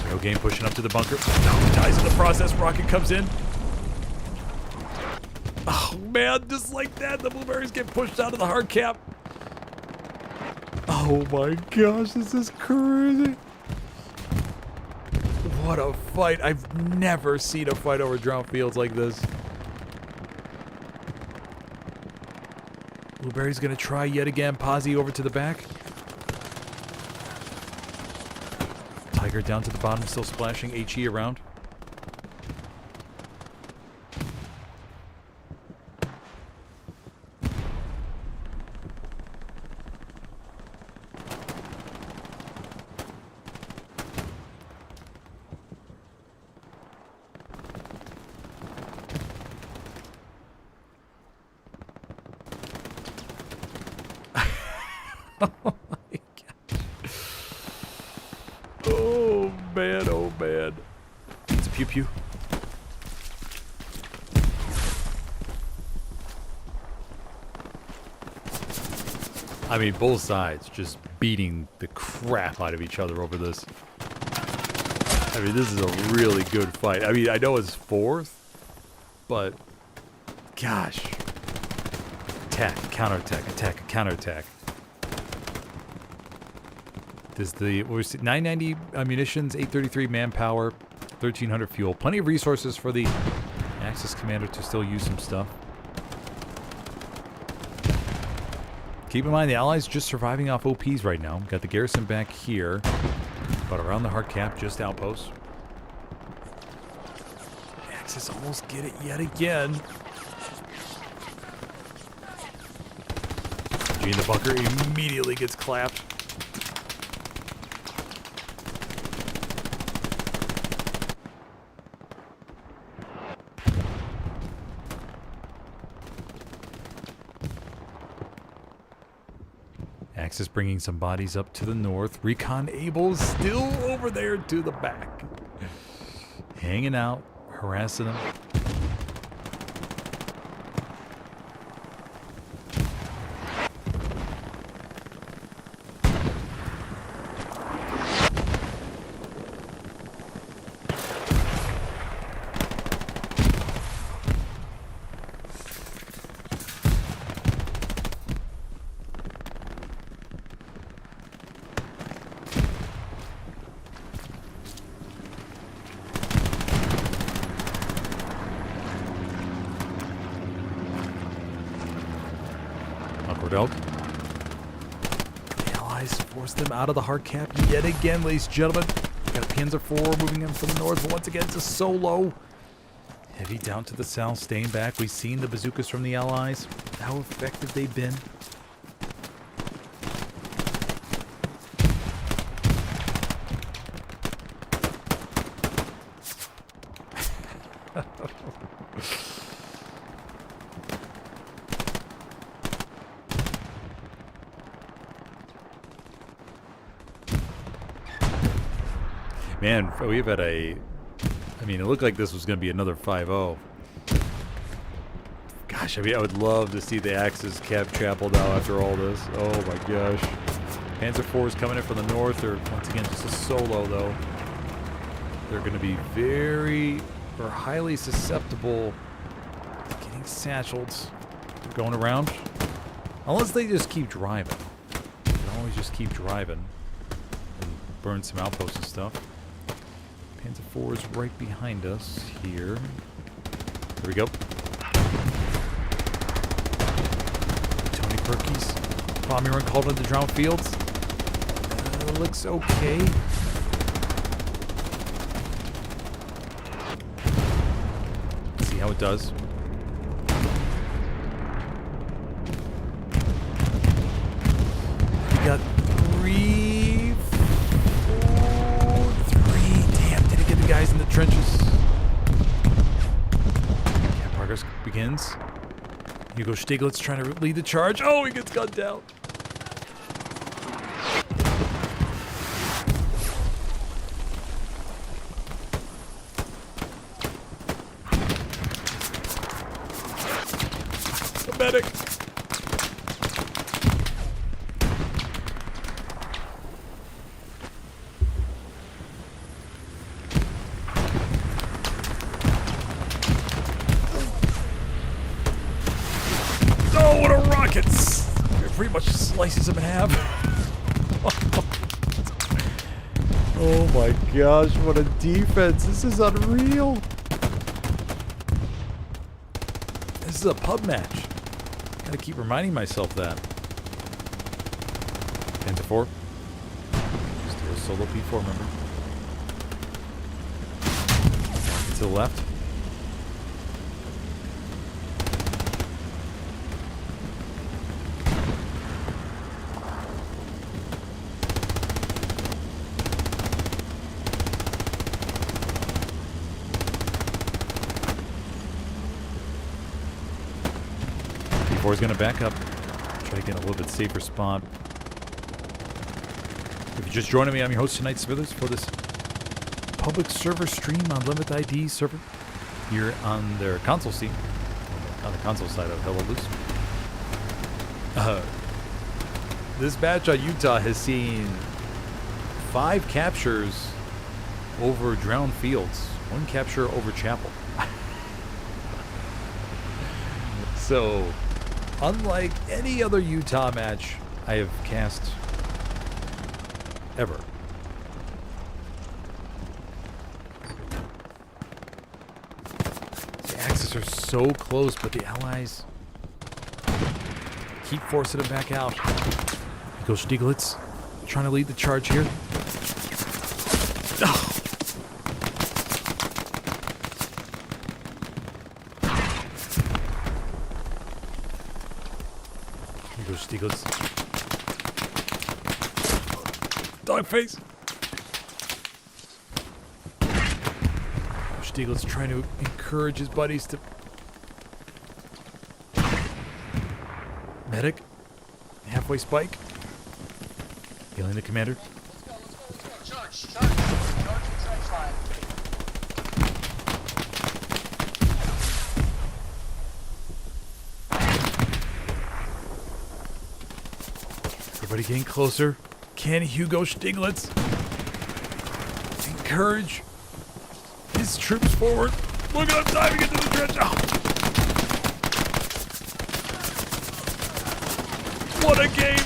No game pushing up to the bunker. No, dies in the process. Rocket comes in. Oh man, just like that, the blueberries get pushed out of the hard cap. Oh my gosh, this is crazy. What a fight. I've never seen a fight over drown fields like this. Blueberry's gonna try yet again. Posse over to the back. Tiger down to the bottom, still splashing HE around. Oh my gosh. Oh man, oh man. It's a pew pew. I mean, both sides just beating the crap out of each other over this. I mean, this is a really good fight. I mean, I know it's fourth, but gosh. Attack, counterattack, attack, counterattack. Does the, what was it, 990 munitions, 833 manpower, 1300 fuel. Plenty of resources for the Axis commander to still use some stuff. Keep in mind, the Allies just surviving off OPs right now. Got the garrison back here, but around the hard cap, just outposts. Axis almost get it yet again. Gene the Bunker immediately gets clapped. Axis bringing some bodies up to the north. Recon Able still over there to the back. Hanging out, harassing them. Out. The Allies force them out of the hard cap yet again, ladies and gentlemen. Got a Panzer IV moving in from the north, but once again it's a solo. Heavy down to the south, staying back. We've seen the bazookas from the Allies, how effective they've been. Man, we've had a... I mean, it looked like this was going to be another 5-0. Gosh, I mean, I would love to see the Axis cap chapel now after all this. Oh my gosh. Panzer IV is coming in from the north. They're, once again, just a solo, though. They're going to be very, or highly susceptible to getting satcheled. They're going around. Unless they just keep driving. They can always just keep driving and burn some outposts and stuff. Panzer IV is right behind us here. There we go. Tony Perky's bombing run called into the drown fields. Looks okay. Let's see how it does. We got 3, 4, 3. Damn, didn't get the guys in the trenches. Yeah, progress begins. Hugo Stieglitz trying to lead the charge. Oh, he gets gunned down. The medic. Oh, what a rocket! It pretty much slices him in half. Oh my gosh, what a defense. This is unreal. This is a pub match. Gotta keep reminding myself that. Panzer IV. Still a solo P4, remember? To the left. P4 is going to back up. Try to get a little bit safer spot. If you're just joining me, I'm your host tonight, Smithers, for this public server stream on Limit ID server here on their console scene, on the console side of Helios. This batch on Utah has seen 5 captures over drowned fields, 1 capture over chapel. So, unlike any other Utah match I have cast ever. The Axis are so close, but the Allies keep forcing them back out. Here goes Stieglitz, trying to lead the charge here. Oh. Here goes Stieglitz. Dog face. Stieglitz trying to encourage his buddies to... Medic. Halfway spike. Healing the commander. Let's go. Charge the trench line. Everybody getting closer. Can Hugo Stieglitz encourage his troops forward? Look at him diving into the trench. Oh. What a game!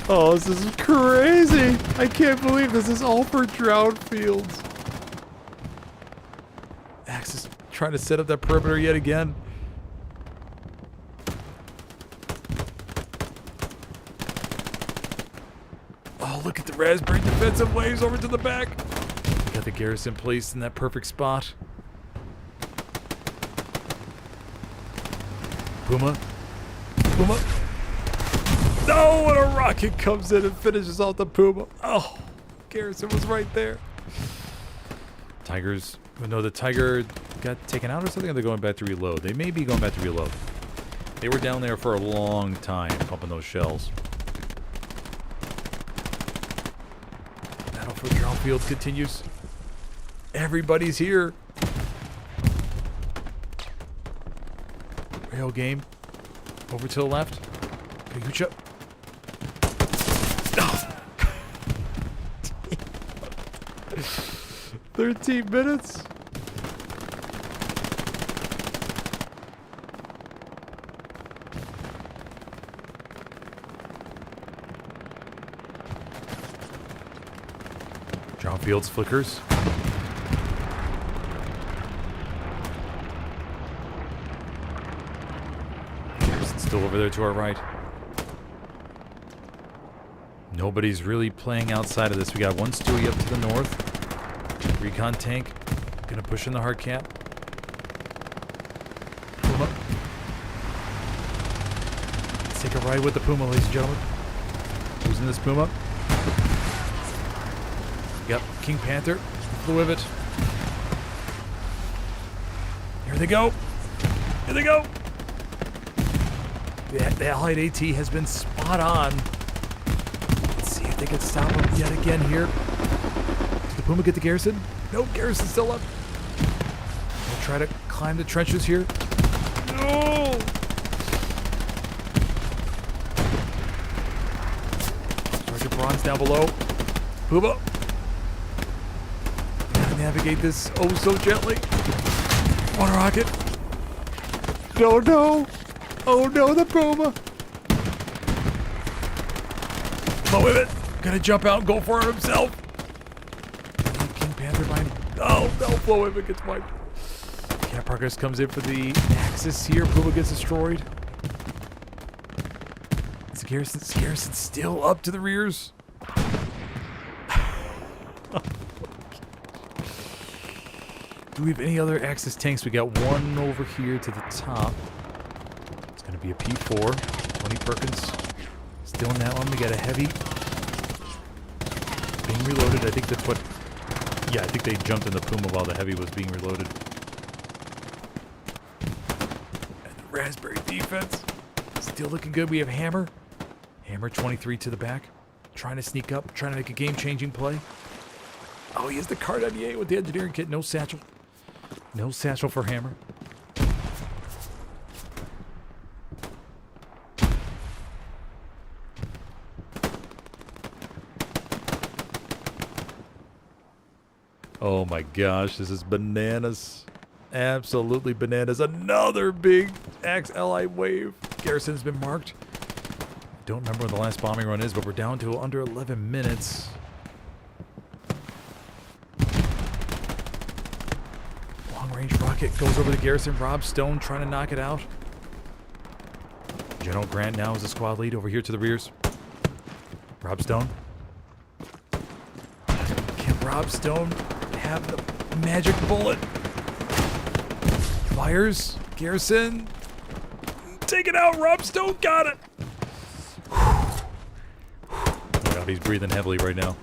Oh, this is crazy! I can't believe this is all for drowned fields. Axis trying to set up that perimeter yet again. Oh, look at the raspberry defensive waves over to the back. Got the garrison placed in that perfect spot. Puma. Puma. No, and a rocket comes in and finishes off the Puma. Oh, garrison was right there. Tigers. No, the Tiger got taken out or something, or they're going back to reload? They may be going back to reload. They were down there for a long time pumping those shells. Battle for the drowned fields continues. Everybody's here. Rail game. Over to the left. Kagucha. Oh. 13 minutes. John Fields flickers. Still over there to our right. Nobody's really playing outside of this. We got one Stewie up to the north. Recon tank. Gonna push in the hard cap. Puma. Let's take a ride with the Puma, ladies and gentlemen. Who's in this Puma? Yep, King Panther. Flew with it. Here they go. Here they go. The Allied AT has been spot on. Let's see if they can stop him yet again here. Did the Puma get the garrison? No, garrison's still up. We'll try to climb the trenches here. No! Sergeant Braun's down below. Puma. Gotta navigate this oh so gently. One rocket. No, no. Oh no, the Puma! Flow with it! Gonna jump out and go for it himself! King Panther behind. Oh no, Flow with it gets wiped. Cat Progress comes in for the Axis here. Puma gets destroyed. Is the garrison still up to the rears? Do we have any other Axis tanks? We got one over here to the top. Gonna be a P4, 20 Perkins. Still in that one. We got a heavy. Being reloaded. I think that's what... Yeah, I think they jumped in the Puma while the heavy was being reloaded. And Raspberry defense. Still looking good. We have Hammer. Hammer 23 to the back. Trying to sneak up. Trying to make a game-changing play. Oh, he has the card 98 with the engineering kit. No satchel. No satchel for Hammer. Oh my gosh, this is bananas. Absolutely bananas. Another big XLI wave. Garrison's been marked. Don't remember when the last bombing run is, but we're down to under 11 minutes. Long-range rocket goes over the garrison. Rob Stone trying to knock it out. General Grant now is the squad lead over here to the rears. Rob Stone. Can Rob Stone have the magic bullet? Fires. Garrison. Take it out. Rob Stone got it. Oh God, he's breathing heavily right now.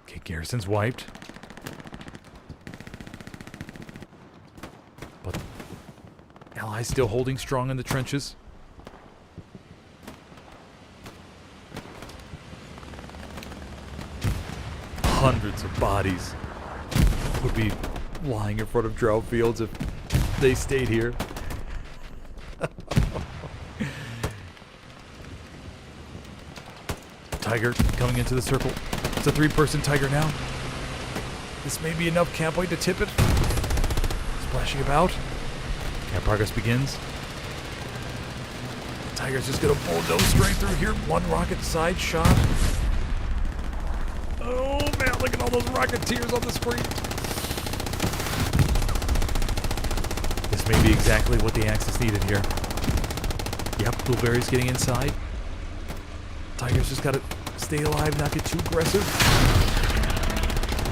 Okay, Garrison's wiped. But Allies still holding strong in the trenches. Hundreds of bodies would be lying in front of drought fields if they stayed here. Tiger coming into the circle. It's a 3-person Tiger now. This may be enough camp weight to tip it. Splashing about. Camp progress begins. Tiger's just gonna bulldoze straight through here. One rocket side shot. Oh man, look at all those rocketeers on the screen. This may be exactly what the Axis needed here. Yep, Blueberry's getting inside. Tiger's just gotta stay alive, not get too aggressive.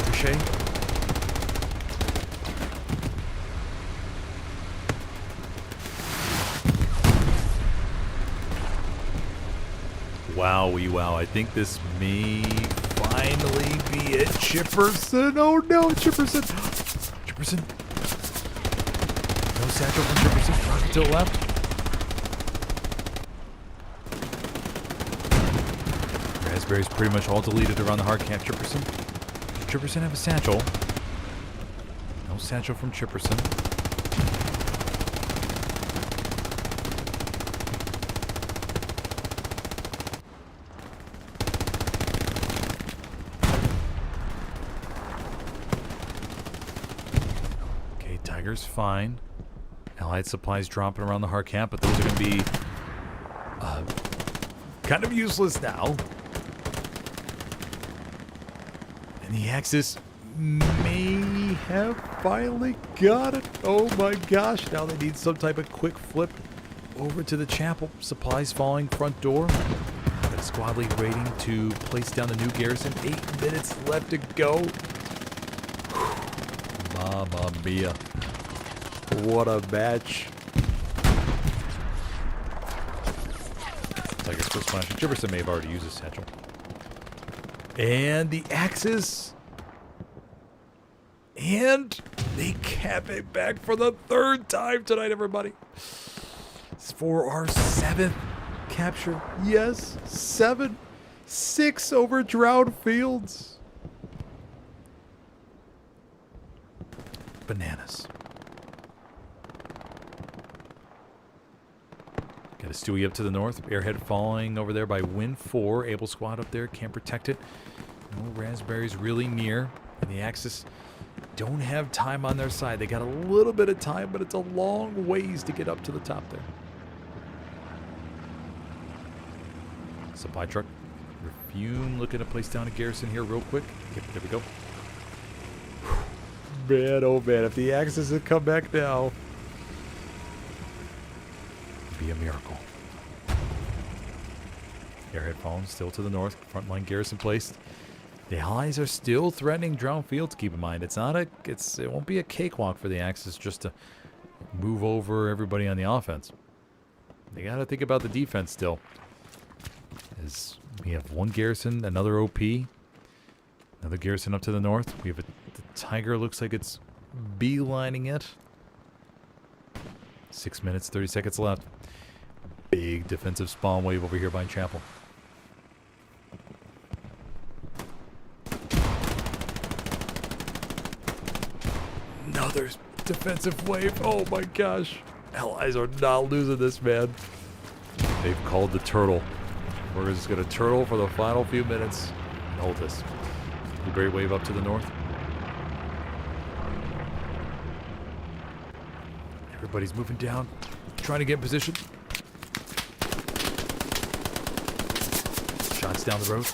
Ricochet. Wowie wow. I think this may finally be it. Chipperson. Oh no, Chipperson. Chipperson. No satchel from Chipperson. Rocket to the left. Raspberry's pretty much all deleted around the hard camp. Chipperson. Does Chipperson have a satchel? No satchel from Chipperson. Tiger's fine. Allied supplies dropping around the hard camp, but those are going to be kind of useless now. And the Axis may have finally got it. Oh my gosh. Now they need some type of quick flip over to the chapel. Supplies falling front door. Got a squad lead waiting to place down the new garrison. 8 minutes left to go. Mamma mia. What a match. Tiger's still splashing. Jefferson may have already used his satchel. And the Axis. And they cap it back for the 3rd time tonight, everybody. It's for our 7th capture. Yes, 7. 6 over drought fields. Bananas. Got a Stewie up to the north. Airhead falling over there by Win 4. Able squad up there. Can't protect it. No Raspberries really near. And the Axis don't have time on their side. They got a little bit of time, but it's a long ways to get up to the top there. Supply truck. Refume looking to place down a garrison here real quick. Yep, there we go. Man, oh man, if the Axis had come back now, it'd be a miracle. Airhead falling still to the north. Frontline garrison placed. The Allies are still threatening Drown Fields. Keep in mind, it won't be a cakewalk for the Axis just to move over everybody on the offense. They got to think about the defense still. As we have one garrison, another OP, another garrison up to the north. We have the Tiger. Looks like it's beelining it. 6 minutes, 30 seconds left. Big defensive spawn wave over here by Chapel. Another defensive wave. Oh my gosh. Allies are not losing this, man. They've called the turtle. We're just going to turtle for the final few minutes and hold this. Blueberry wave up to the north. Everybody's moving down, trying to get in position. Shots down the road.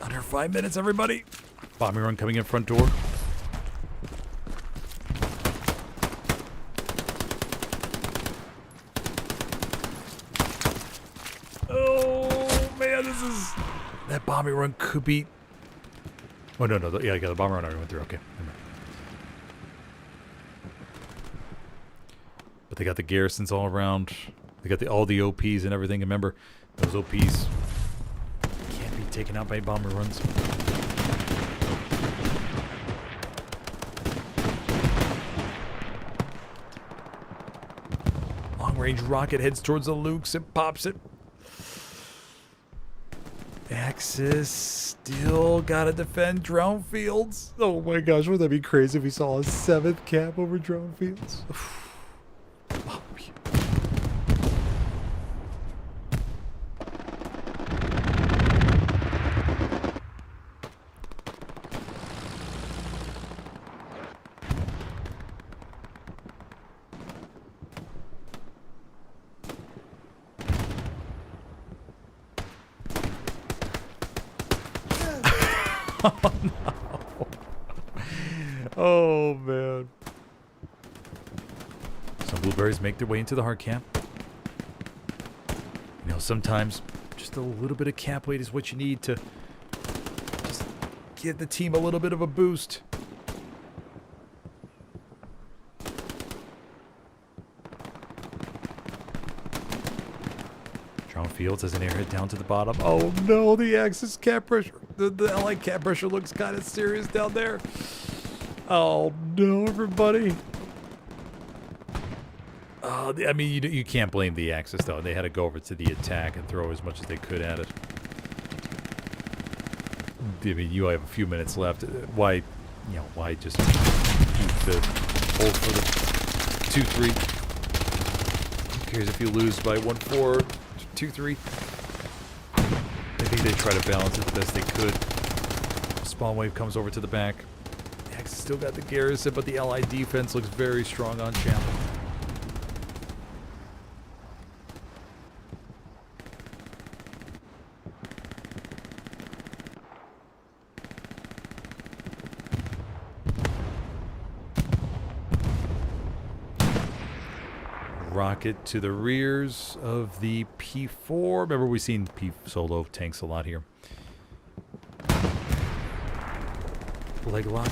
Under 5 minutes, everybody. Bombing run coming in front door. Oh, man, this is... That bombing run could be... Oh, no. Yeah, I got the bombing run already went through. Okay. Never mind. But they got the garrisons all around. They got all the OPs and everything. And remember, those OPs can't be taken out by bomber runs. Long-range rocket heads towards the Lukes and pops it. Axis still gotta defend drone fields. Oh my gosh, wouldn't that be crazy if we saw a 7th cap over drone fields? Oh, oh no. Oh man. Some blueberries make their way into the hard cap. You know, sometimes just a little bit of cap weight is what you need to just give the team a little bit of a boost. Drone Fields has an airhead down to the bottom. Oh no, the Axis cap pressure. The Allied cap pressure looks kind of serious down there. Oh no, everybody. I mean, you can't blame the Axis though. They had to go over to the attack and throw as much as they could at it. I mean, you have a few minutes left. Why just keep the hold for the 2-3? Who cares if you lose by 1-4, 2-3? I think they try to balance it the best they could. Spawn wave comes over to the back. The Axis still got the garrison, but the Allied defense looks very strong on Chapel. Rocket to the rears of the P4. Remember, we've seen P solo tanks a lot here. Leg lock.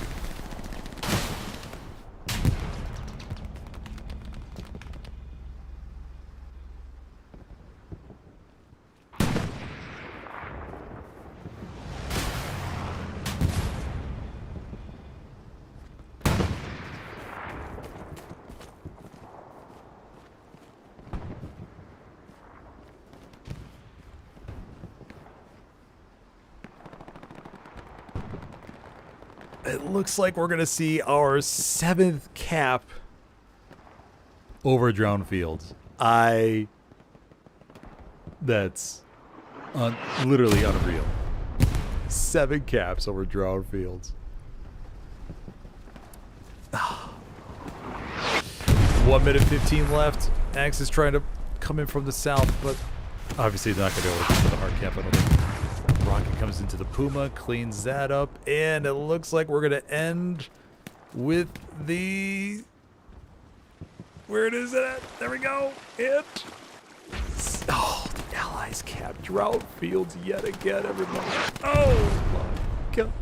It looks like we're going to see our 7th cap over drowned fields. That's literally unreal. 7 caps over drowned fields. 1 minute 15 left. Axe is trying to come in from the south, but obviously they're not going to be able to get to the hard cap. I don't think. Rocket comes into the Puma, cleans that up, and it looks like we're going to end with the... Where it is it at? There we go. And... Oh, the Allies cap drought fields yet again, everybody. Oh my gosh.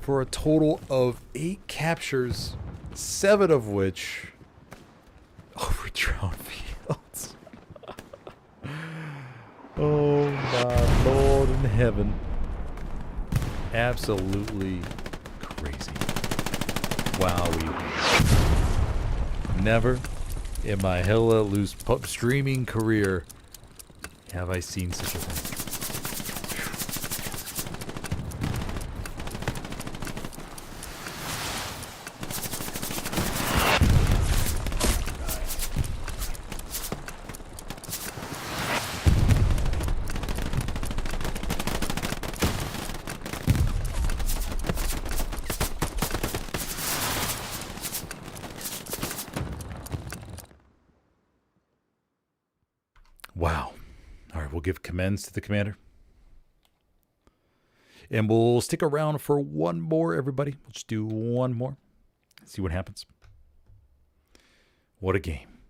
For a total of 8 captures, 7 of which over drowned fields. Oh my Lord in heaven. Absolutely crazy. Wowee. Never in my hella loose streaming career have I seen such a thing. Wow. All right, we'll give commends to the commander. And we'll stick around for one more, everybody. We'll just do one more. See what happens. What a game.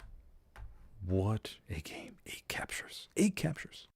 What a game. 8 captures. 8 captures.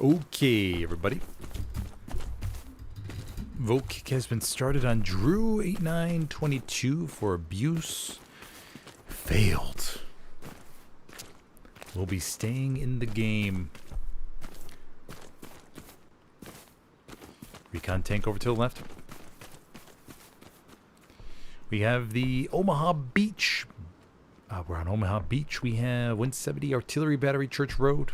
Okay, everybody. Vote kick has been started on Drew8922 for abuse. Failed. We'll be staying in the game. Recon tank over to the left. We have the Omaha Beach. We're on Omaha Beach. We have 170 Artillery Battery Church Road.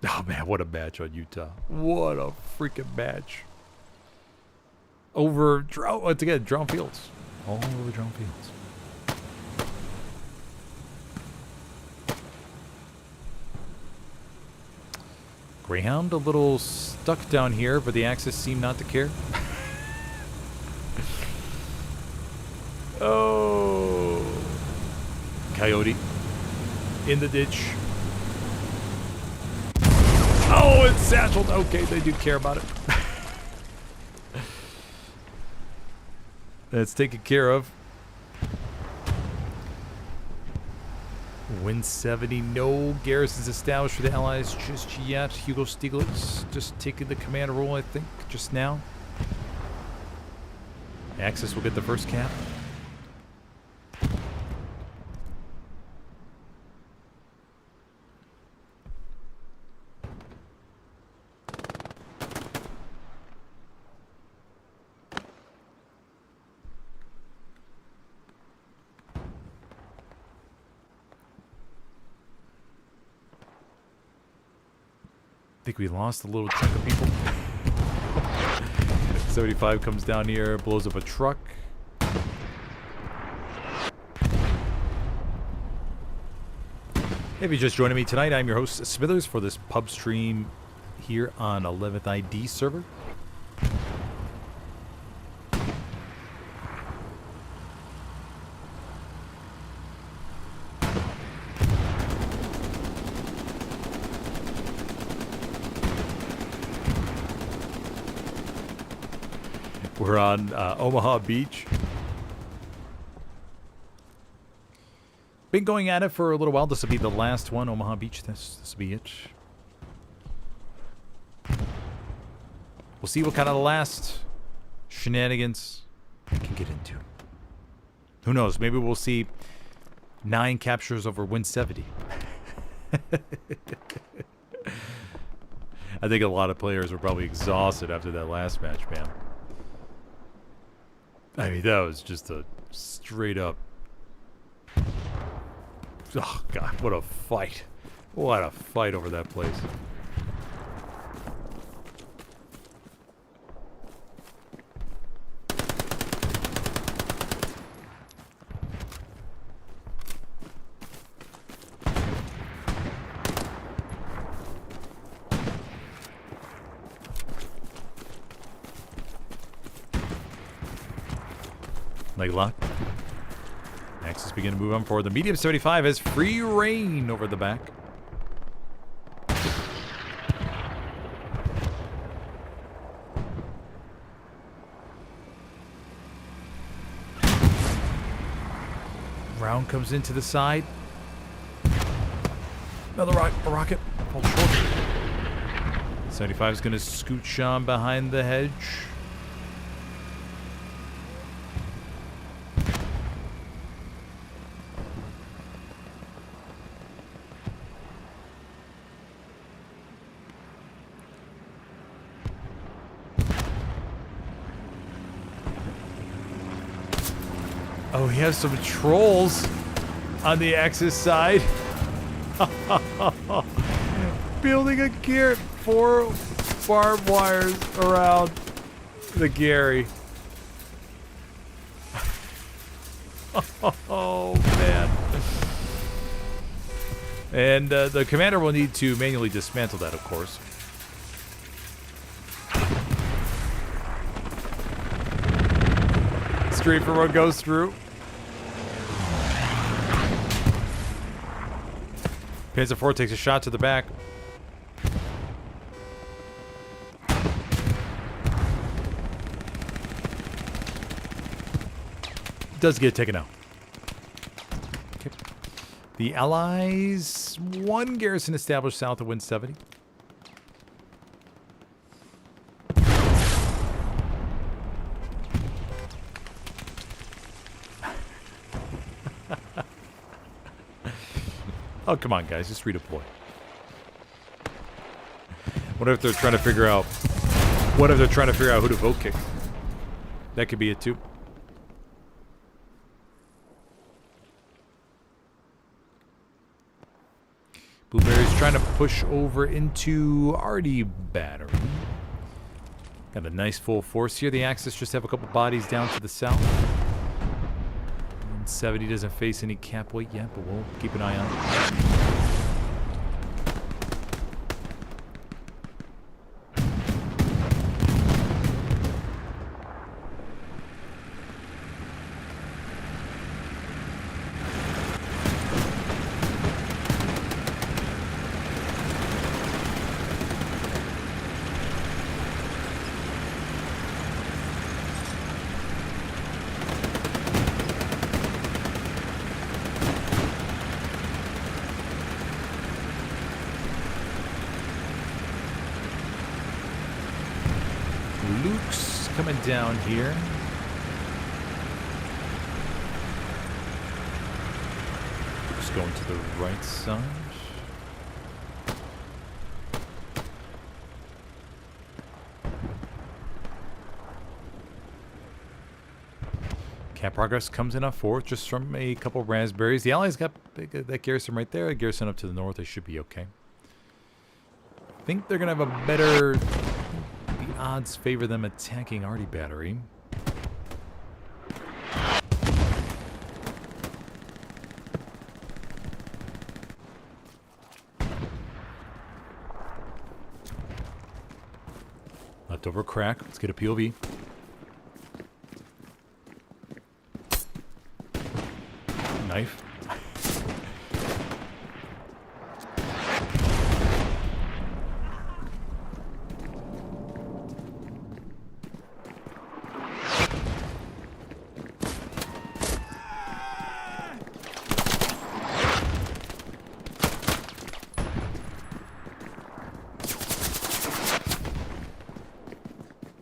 Oh man, what a match on Utah. What a freaking match. Over, once again, Drown Fields. All over Drown Fields. Greyhound a little stuck down here, but the Axis seem not to care. Oh. Coyote in the ditch. Oh, it's satcheled. Okay, they do care about it. That's taken care of. 170. No garrisons established for the Allies just yet. Hugo Stieglitz just taking the command role, I think, just now. Axis will get the first cap. I think we lost a little chunk of people. 75 comes down here, blows up a truck. If you're just joining me tonight, I'm your host, Smithers, for this pub stream here on 11th ID server. We're on Omaha Beach. Been going at it for a little while. This will be the last one, Omaha Beach. This will be it. We'll see what kind of the last shenanigans we can get into. Who knows? Maybe we'll see 9 captures over 170. I think a lot of players were probably exhausted after that last match, man. I mean, that was just a straight up... Oh, God, what a fight. What a fight over that place. Leg lock. Axis begin to move on forward. The medium 75 has free reign over the back. Round comes into the side. Another rocket. Hold short. 75 is going to scooch on behind the hedge. Oh, he has some trolls on the Axis side. Building a gear. 4 barbed wires around the Gary. Oh, man. And the commander will need to manually dismantle that, of course. Straight for what goes through. Panzer IV takes a shot to the back. Does get taken out. Okay. The Allies, one garrison established south of Wind 70. Oh, come on, guys. Just redeploy. What if they're trying to figure out... What if they're trying to figure out who to vote kick? That could be it, too. Blueberry's trying to push over into Artie Battery. Got a nice full force here. The Axis just have a couple bodies down to the south. 170 doesn't face any cap weight yet, but we'll keep an eye on it. Luke's coming down here. Luke's going to the right side. Cap progress comes in on fourth just from a couple raspberries. The Allies got that garrison right there. A garrison up to the north. They should be okay. I think they're going to have a better... The odds favor them attacking Artie Battery. Leftover crack. Let's get a POV. Knife.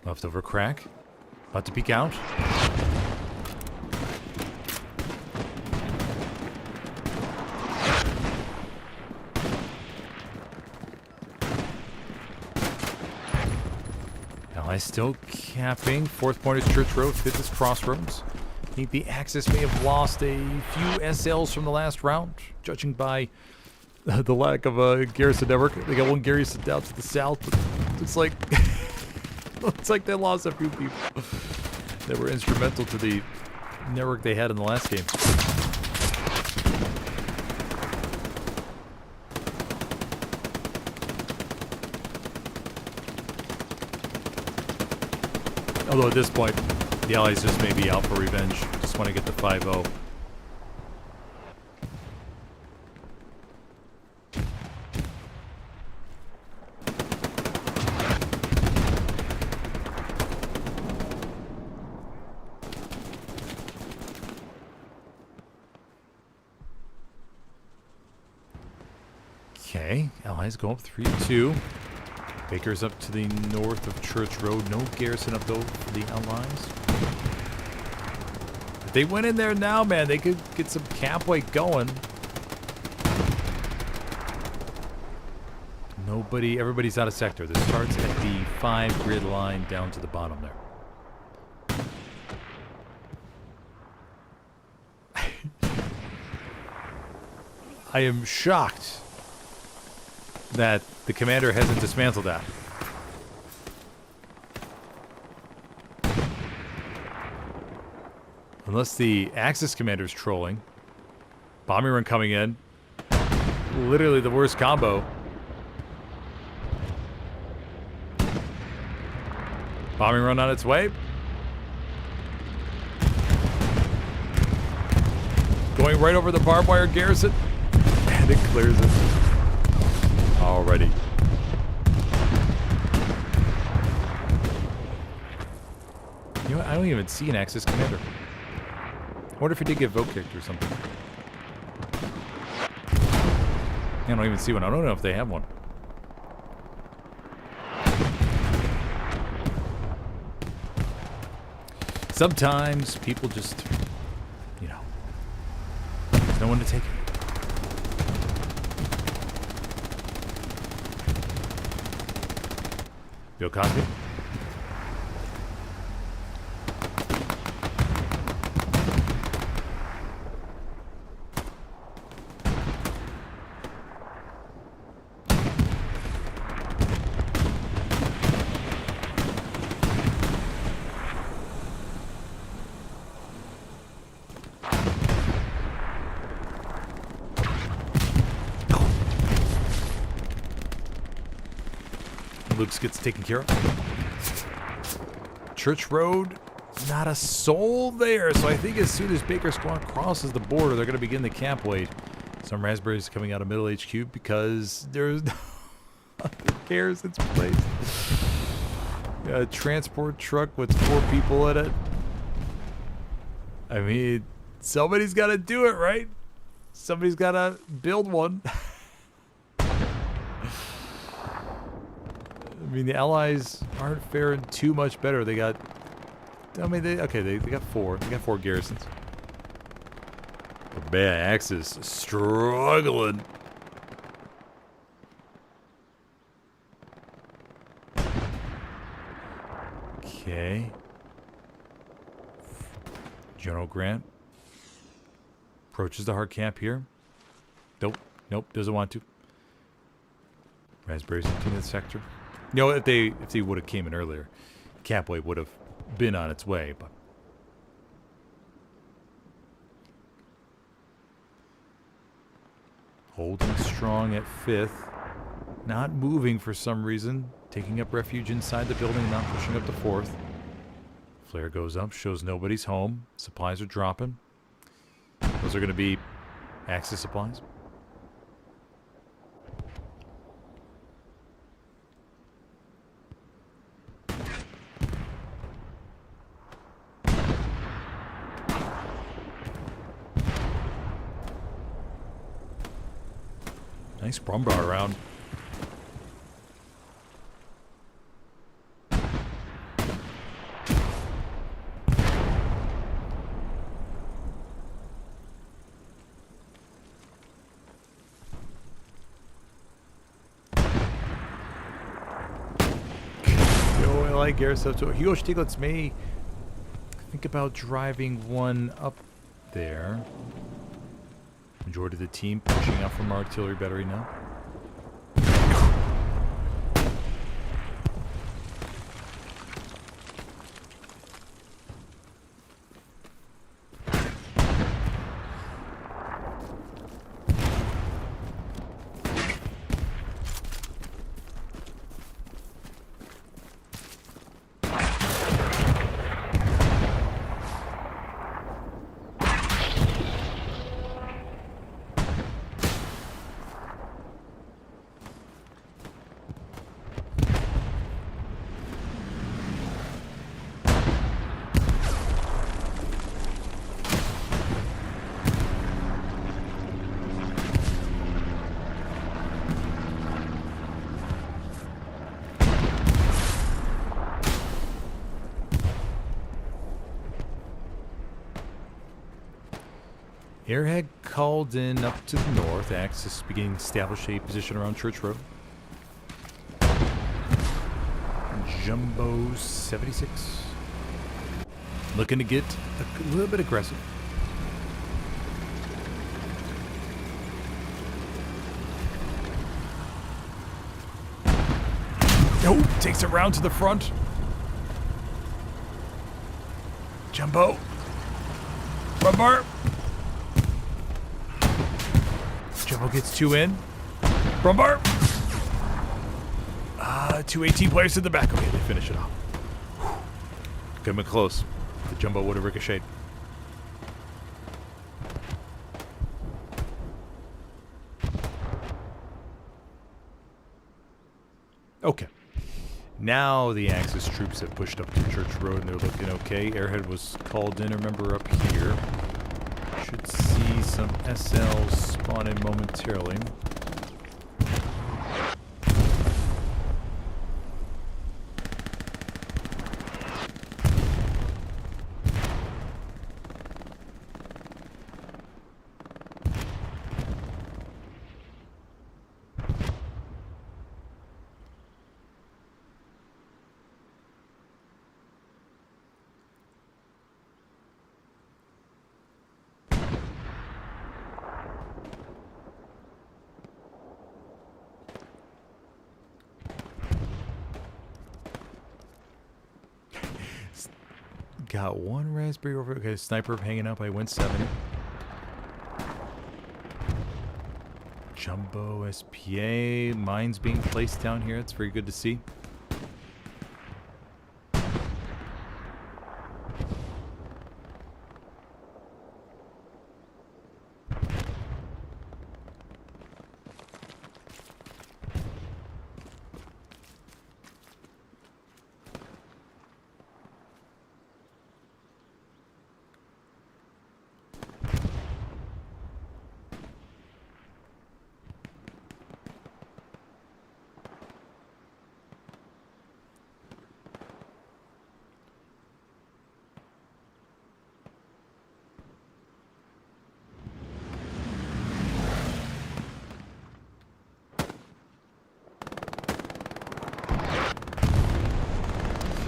Leftover crack. About to peek out. Allies still capping. Fourth point is Church Road. Fifth is Crossroads. I think the Axis may have lost a few SLs from the last round, judging by the lack of a garrison network. They got one garrison down to the south, but it's like... It's like they lost a few people that were instrumental to the network they had in the last game. Although at this point, the Allies just may be out for revenge. Just want to get the 5-0. Okay, Allies go up 3-2. Baker's up to the north of Church Road. No garrison up though for the Allies. If they went in there now, man, they could get some cap weight going. Nobody, everybody's out of sector. This starts at the 5 grid line down to the bottom there. I am shocked that the commander hasn't dismantled that. Unless the Axis commander's trolling. Bombing run coming in. Literally the worst combo. Bombing run on its way. Going right over the barbed wire garrison. And it clears it. Already. You know what? I don't even see an Axis commander. I wonder if he did get vote kicked or something. I don't even see one. I don't know if they have one. Sometimes people just, you know, there's no one to take it. Bill Cosby? Luke's gets taken care of. Church Road, not a soul there. So I think as soon as Baker Squad crosses the border, they're going to begin the camp wait. Some raspberries coming out of Middle HQ because there's no cares its place. A transport truck with 4 people in it. I mean, somebody's got to do it, right? Somebody's got to build one. I mean, the Allies aren't faring too much better. They got, I mean, they got 4. They got 4 garrisons. But man, Axis struggling. Okay. General Grant approaches the hard camp here. Nope, doesn't want to. Raspberries into the sector. You know, if they would have came in earlier, Campway would have been on its way, but holding strong at 5th, not moving for some reason, taking up refuge inside the building, not pushing up to 4th. Flare goes up, shows nobody's home. Supplies are dropping. Those are going to be Axis supplies. Nice Brumbar around. I like Garrison. So Hugo Stieglitz may think about driving one up there. Majority of the team pushing out from artillery battery now. Airhead called in up to the north. Axis beginning to establish a position around Church Road. Jumbo 76. Looking to get a little bit aggressive. Nope, takes it round to the front. Jumbo. Rumbar. Jumbo gets 2 in. Brumbar. 2 18 players in the back. Okay, they finish it off. Coming close. The Jumbo would have ricocheted. Okay. Now the Axis troops have pushed up to Church Road and they're looking okay. Airhead was called in, remember, up here. Should see some SLs spawn in momentarily. got one raspberry over. Okay, sniper hanging out by 170. Jumbo SPA. Mines being placed down here. It's very good to see.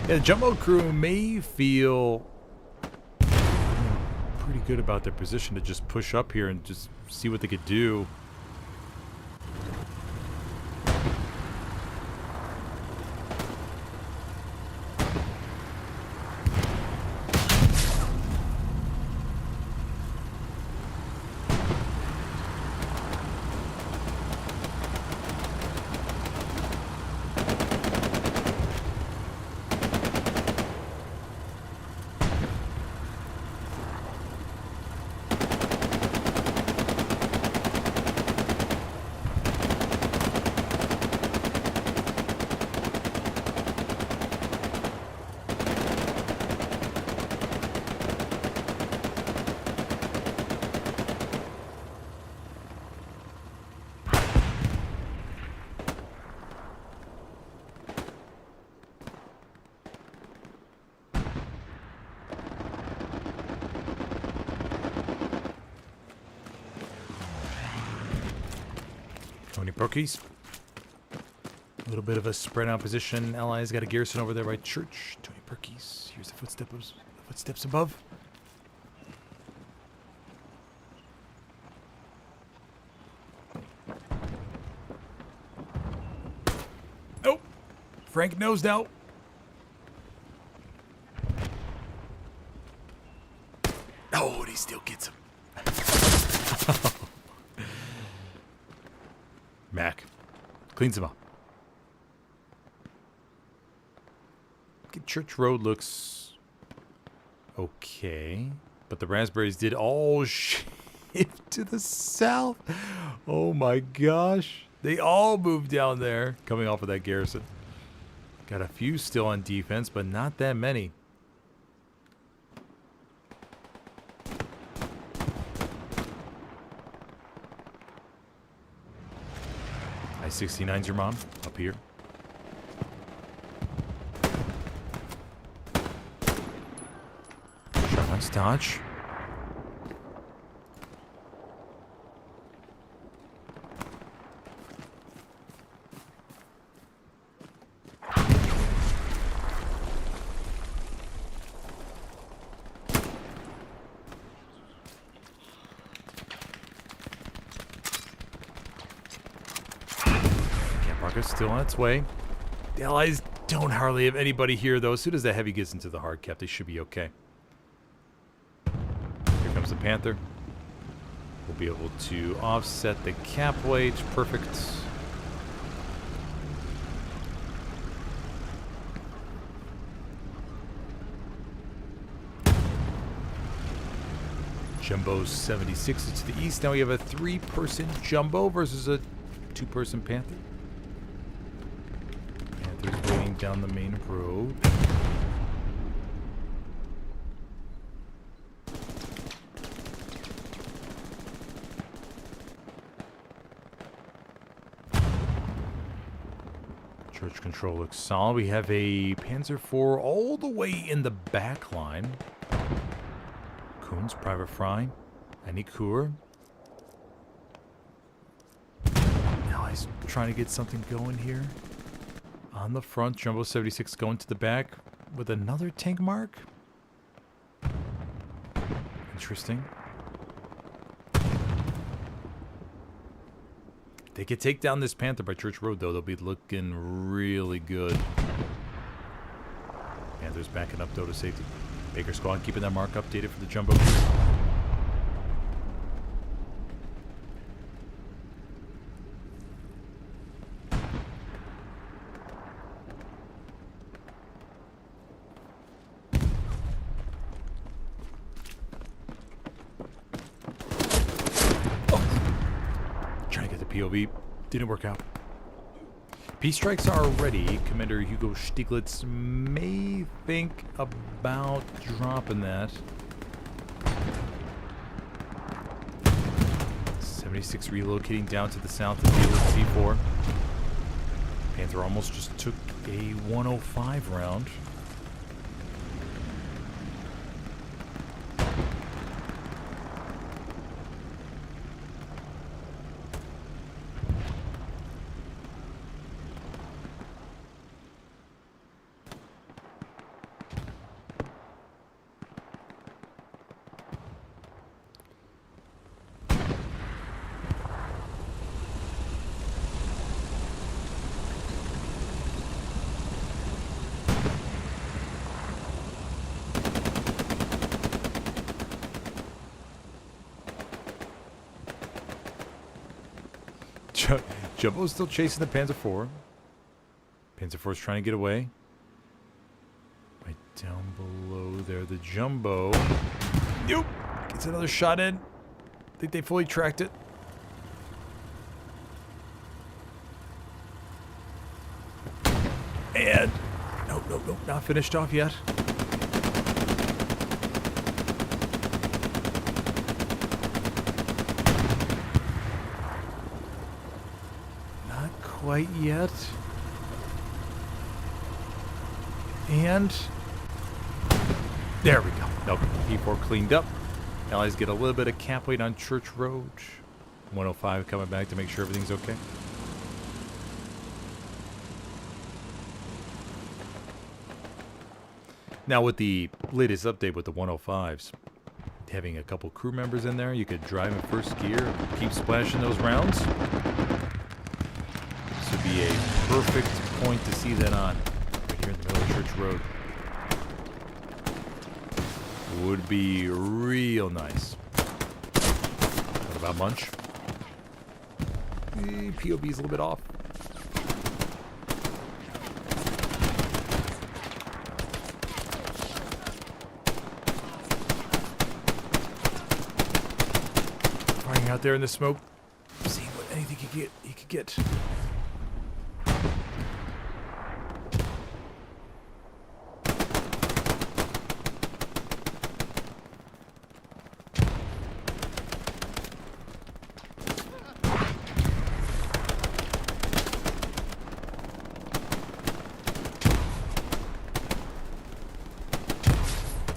Yeah, the Jumbo crew may feel pretty good about their position to just push up here and just see what they could do. Rookies. A little bit of a spread out position. Allies got a garrison over there by church. Tony Perkies. Here's the footsteps above. Oh! Frank knows now. Oh, and he still gets him. Mac cleans him up. Church Road looks okay, but the raspberries did all shift to the south. Oh my gosh. They all moved down there coming off of that garrison. Got a few still on defense, but not that many. I-69's your mom, up here. Shotgun's dodge. Still on its way. The Allies don't hardly have anybody here, though. As soon as the heavy gets into the hard cap, they should be okay. Here comes the Panther. We'll be able to offset the cap weight. Perfect. Jumbo 76 to the east. Now we have a 3-person Jumbo versus a 2-person Panther. Panther's waiting down the main road. Church control looks solid. We have a Panzer IV all the way in the back line. Coons, Private Fry, and Kur. Now he's trying to get something going here. On the front, Jumbo 76 going to the back with another tank mark. Interesting. They could take down this Panther by Church Road, though. They'll be looking really good. Panther's backing up, though, to safety. Baker Squad keeping that mark updated for the jumbo. Trying to get the POV. Didn't work out. Peace strikes are ready. Commander Hugo Stieglitz may think about dropping that. 76 relocating down to the south of Helios C4. Panther almost just took a 105 round. Jumbo's still chasing the Panzer IV. Panzer IV's trying to get away. Right down below there, the Jumbo. Nope. Gets another shot in. Think they fully tracked it. And nope, not finished off yet. Quite yet. And there we go. Nope. P4 cleaned up. Allies get a little bit of cap weight on Church Road. 105 coming back to make sure everything's okay. Now with the latest update with the 105s, having a couple crew members in there, you could drive in first gear and keep splashing those rounds. Would be a perfect point to see that on. Right here in the middle of Church Road. Would be real nice. What about Munch? POV's a little bit off. Firing out there in the smoke. Seeing what anything he could get.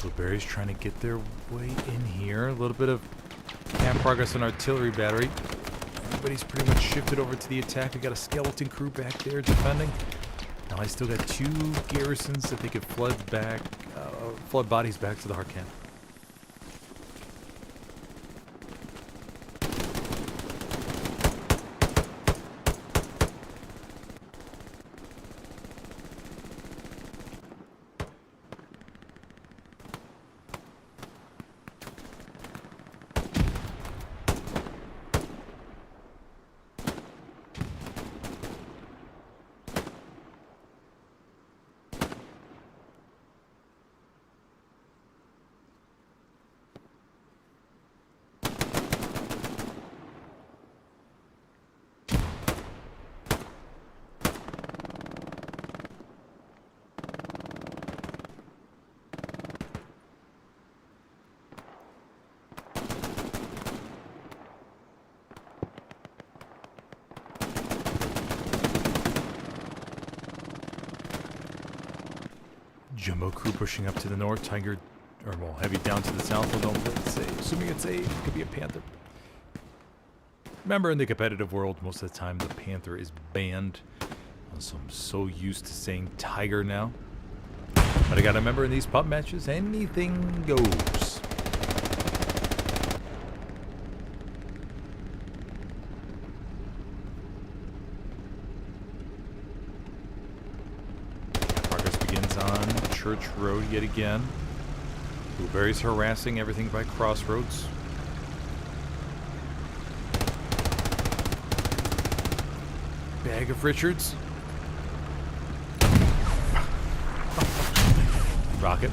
Blueberries trying to get their way in here. A little bit of camp progress on artillery battery. Everybody's pretty much shifted over to the attack. We got a skeleton crew back there defending. Now I still got 2 garrisons that they could flood bodies back to the hard camp. Jumbo crew pushing up to the north. Tiger, or well, heavy down to the south. Well, don't say. Assuming it's it could be a Panther. Remember, in the competitive world, most of the time the Panther is banned. So I'm so used to saying Tiger now. But I gotta remember, in these pub matches, anything goes. Progress begins on Church Road yet again. Blueberry's harassing everything by crossroads. Bag of Richards. Rocket.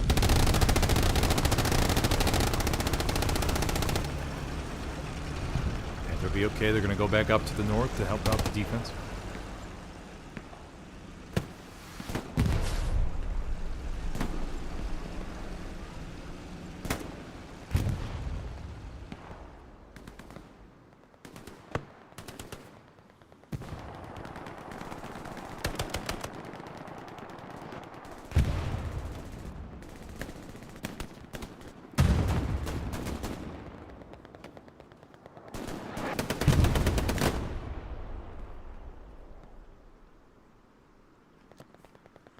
And they'll be okay. They're going to go back up to the north to help out the defense.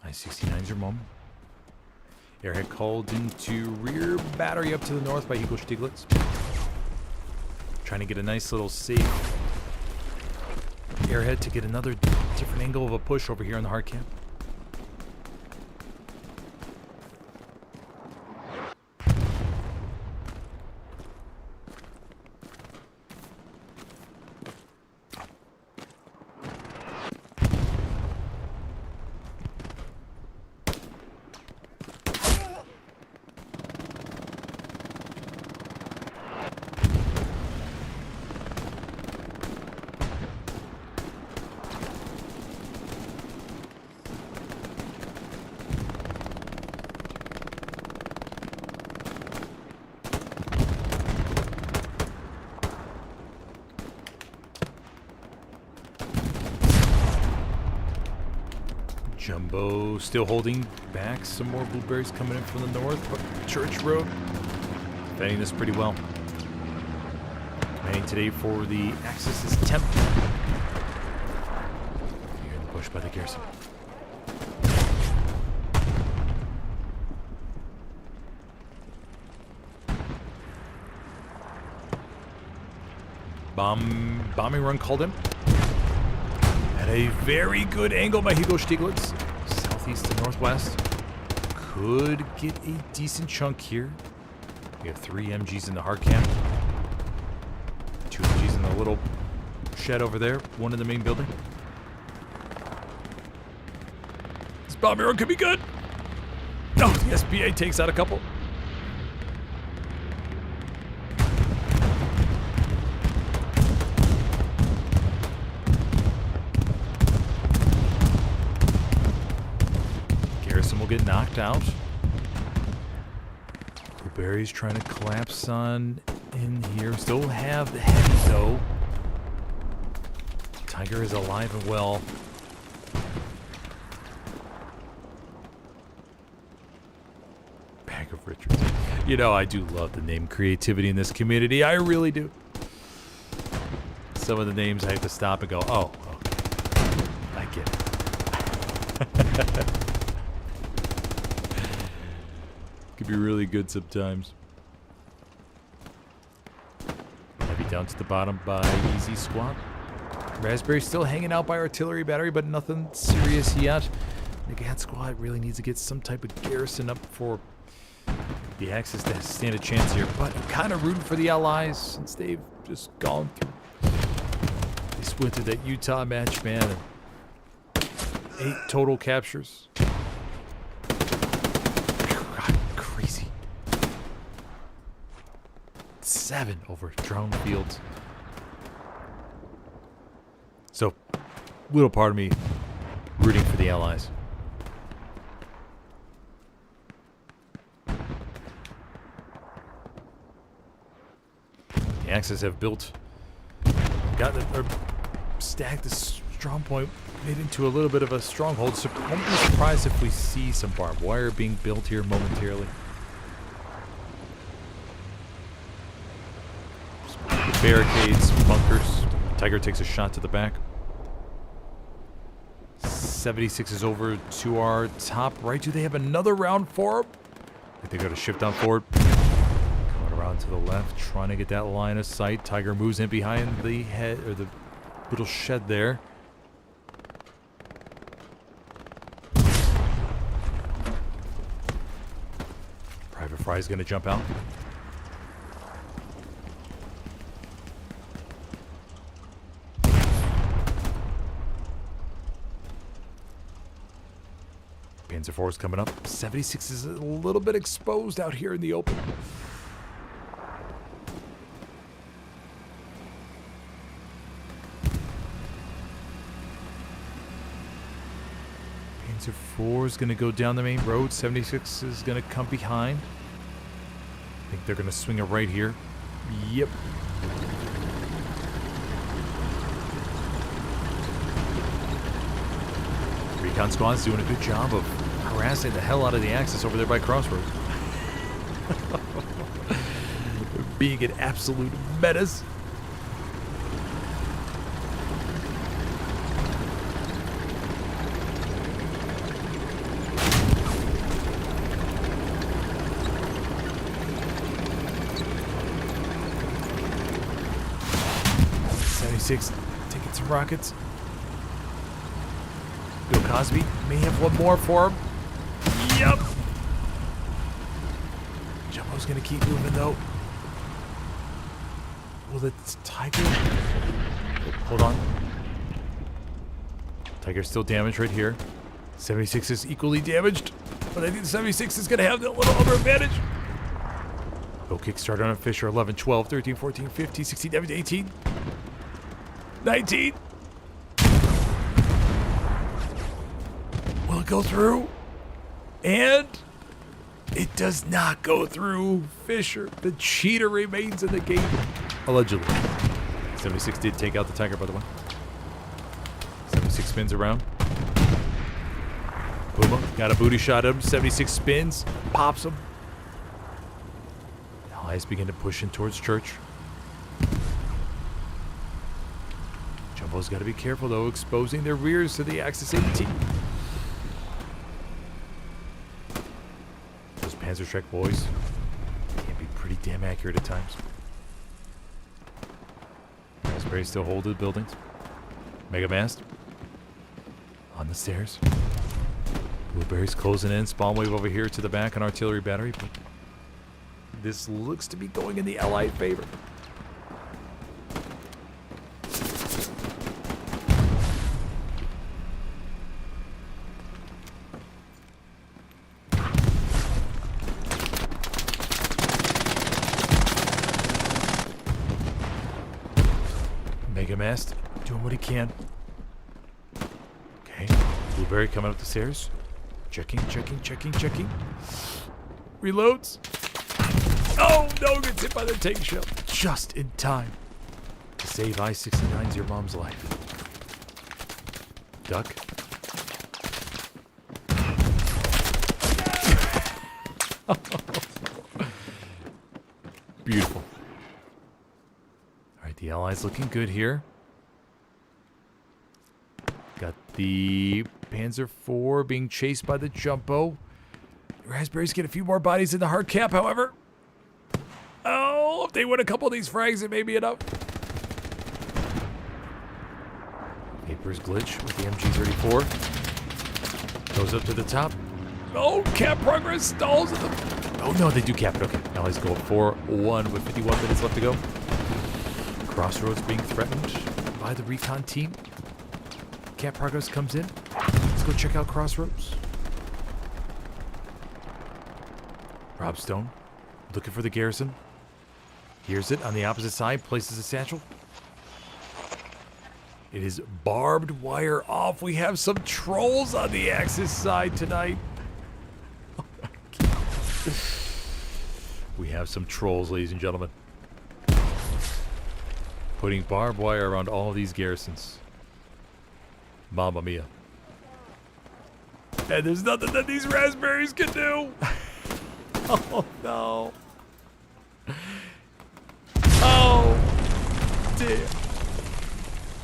I-69's your moment. Airhead called into rear battery up to the north by Eagle Stieglitz. Trying to get a nice little safe airhead to get another different angle of a push over here on the hard camp. Jumbo still holding back. Some more blueberries coming in from the north, but Church Road defending this pretty well. Commanding today for the Axis is Temp. You're in the bush by the garrison. Bombing run called in. At a very good angle by Hugo Stieglitz. Southeast to northwest. Could get a decent chunk here. We have 3 MGs in the hard camp. 2 MGs in the little shed over there. 1 in the main building. This bombing run could be good. No, the SPA takes out a couple. Will get knocked out. Blueberry's trying to collapse on in here. Still have the heavy though. Tiger is alive and well. Bag of Richards. You know, I do love the name creativity in this community. I really do. Some of the names I have to stop and go, oh, okay. I get it. Could be really good sometimes. Heavy down to the bottom by Easy Squad. Raspberry still hanging out by artillery battery, but nothing serious yet. Nagat Squad really needs to get some type of garrison up for the Axis to stand a chance here. But I'm kind of rooting for the Allies since they've just gone through. They splintered that Utah match, man. 8 total captures. 7 over drone fields. So, little part of me rooting for the Allies. The Axis have stacked this strong point, made into a little bit of a stronghold. So, I won't be surprised if we see some barbed wire being built here momentarily. Barricades, bunkers. Tiger takes a shot to the back. 76 is over to our top right. Do they have another round for him? I think they got to shift on forward. Going around to the left, trying to get that line of sight. Tiger moves in behind the head, or the little shed there. Private Fry's gonna jump out. Panzer IV is coming up. 76 is a little bit exposed out here in the open. Panzer IV is going to go down the main road. 76 is going to come behind. I think they're going to swing it right here. Yep. Recon squad's doing a good job of harassing the hell out of the Axis over there by Crossroads. Being an absolute menace. Taking some rockets. Bill Cosby may have one more for him. Yep. Jumbo's gonna keep moving though. Will the Tiger? Hold on. Tiger's still damaged right here. 76 is equally damaged, but I think the 76 is gonna have that little over advantage. Go kickstart on Fisher. 11, 12, 13, 14, 15, 16, 17, 18. 19. Will it go through? And it does not go through. Fisher, the cheater, remains in the game. Allegedly. 76 did take out the Tiger, by the way. 76 spins around. Puma got a booty shot at him. 76 spins, pops him. Allies begin to push in towards Church. Jumbo's got to be careful, though, exposing their rears to the Axis 18. Those Panzerschreck boys can be pretty damn accurate at times. Raspberry still hold the buildings. Mega Mast on the stairs. Blueberry's closing in. Spawn wave over here to the back on artillery battery. But this looks to be going in the Allied favor. Mega Mast doing what he can. Okay. Blueberry coming up the stairs. Checking. Reloads. Oh no, gets hit by the tank shell. Just in time to save I-69's your mom's life. Duck. Beautiful. Alright, the Allies looking good here. Got the Panzer IV being chased by the Jumbo. Raspberries get a few more bodies in the hard cap, however. Oh, if they win a couple of these frags, it may be enough. Papers glitch with the MG-34. Goes up to the top. Oh, cap progress stalls at them. Oh no, they do cap it. Okay, Allies go 4-1 with 51 minutes left to go. Crossroads being threatened by the recon team. Cap progress comes in. Let's go check out Crossroads. Rob Stone looking for the garrison. Hears it on the opposite side, places a satchel. It is barbed wire off. We have some trolls on the Axis side tonight. We have some trolls, ladies and gentlemen. Putting barbed wire around all of these garrisons. Mamma mia. And there's nothing that these raspberries can do. Oh no. Oh dear.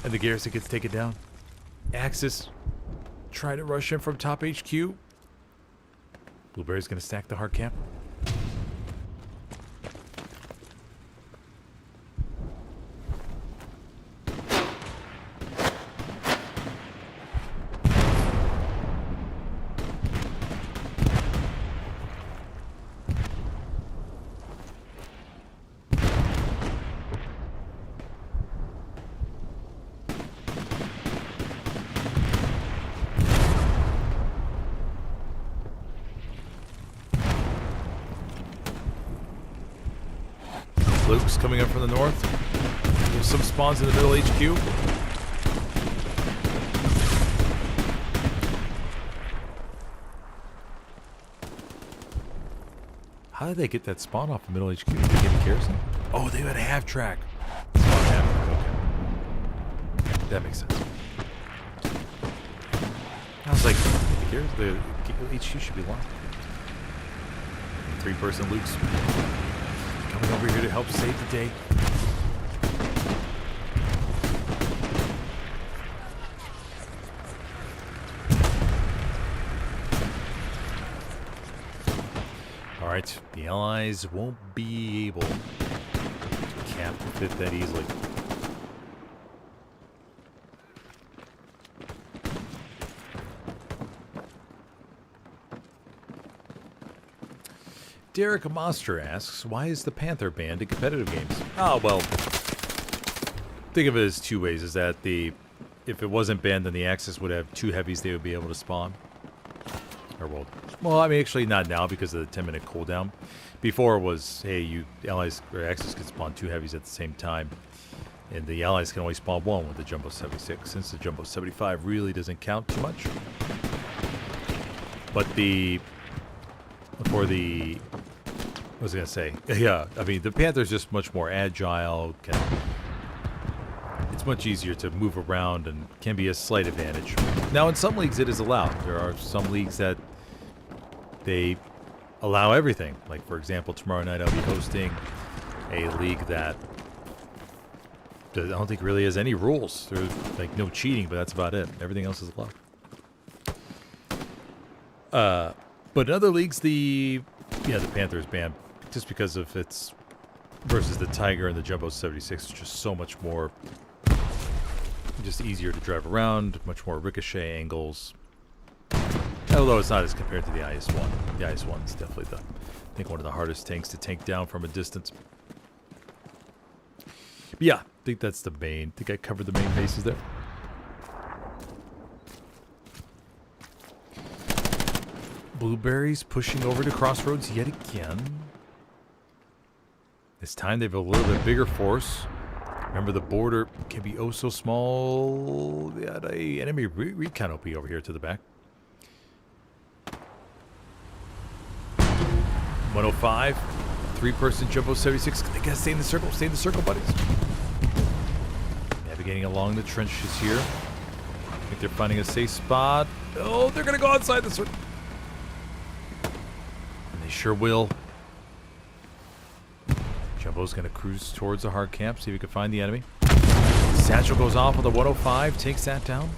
And the garrison gets taken down. Axis trying to rush in from top HQ. Blueberry's gonna stack the hard cap. Luke's coming up from the north. There's some spawns in the middle HQ. How did they get that spawn off the middle HQ? Did they get the kerosene? Oh, they had a half track. Okay. That makes sense. I was like, the HQ should be locked. 3-person Luke's coming over here to help save the day. Alright, the Allies won't be able to cap the 5th that easily. Derek Monster asks, why is the Panther banned in competitive games? Oh, well, think of it as two ways. Is that if it wasn't banned, then the Axis would have 2 heavies they would be able to spawn. Or, well, I mean, actually not now because of the 10-minute cooldown. Before it was, hey, you Allies or Axis could spawn 2 heavies at the same time. And the Allies can only spawn 1 with the Jumbo 76, since the Jumbo 75 really doesn't count too much. But what was I going to say? Yeah, I mean, the Panther's just much more agile. It's much easier to move around and can be a slight advantage. Now, in some leagues, it is allowed. There are some leagues that they allow everything. Like, for example, tomorrow night I'll be hosting a league that I don't think really has any rules. There's, like, no cheating, but that's about it. Everything else is allowed. But in other leagues, the Panther's banned just because of its versus the Tiger and the Jumbo 76. It's just so much more, just easier to drive around, much more ricochet angles. Although it's not as compared to the IS-1. The IS-1 is definitely I think one of the hardest tanks to tank down from a distance. But yeah, I think that's the main. I think I covered the main bases there. Blueberries pushing over to Crossroads yet again. This time they have a little bit bigger force. Remember, the border can be oh so small. They had a enemy recon OP over here to the back. 105, 3-person Jumbo 76. They gotta stay in the circle. Stay in the circle, buddies. Navigating along the trenches here. I think they're finding a safe spot. Oh, they're gonna go outside this one. And they sure will. Jumbo's going to cruise towards the hard camp, see if he can find the enemy. Satchel goes off with a 105, takes that down.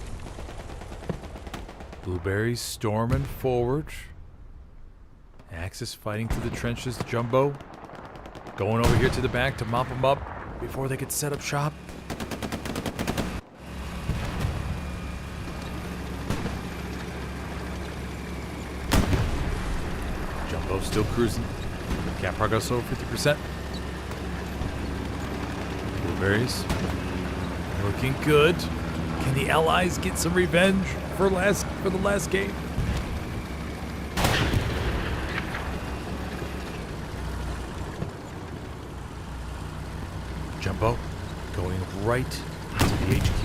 Blueberries storming forward. Axis fighting through the trenches. Jumbo going over here to the back to mop them up before they could set up shop. Jumbo still cruising. Cap progress over 50%. Blueberries looking good. Can the Allies get some revenge for the last game? Jumbo going right into the HQ.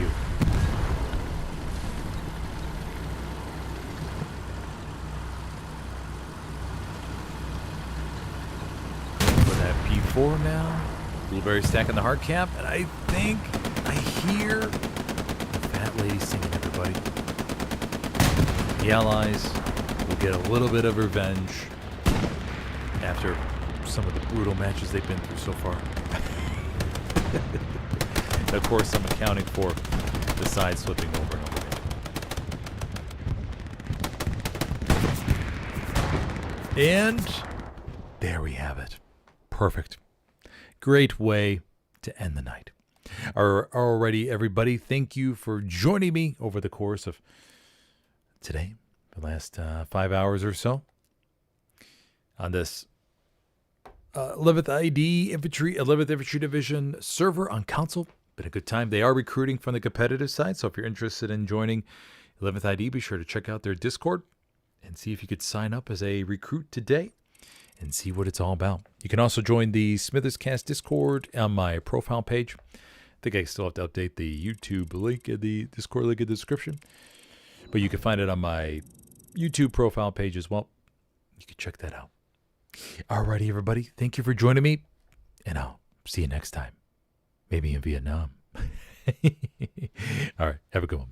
For that P4 now. Blueberry stacking the hard cap, and I think I hear the fat lady singing, everybody. The Allies will get a little bit of revenge after some of the brutal matches they've been through so far. Of course, I'm accounting for the side slipping over and over again. And there we have it. Perfect. Great way to end the night. Alrighty, everybody, thank you for joining me over the course of today, the last 5 hours or so, on this 11th Infantry Division server on console. Been a good time. They are recruiting from the competitive side, so if you're interested in joining 11th ID, be sure to check out their Discord and see if you could sign up as a recruit today. and see what it's all about. You can also join the Smitherscast Discord on my profile page. I think I still have to update the YouTube link in the Discord link in the description. But you can find it on my YouTube profile page as well. You can check that out. Alrighty, everybody. Thank you for joining me. And I'll see you next time. Maybe in Vietnam. All right. Have a good one.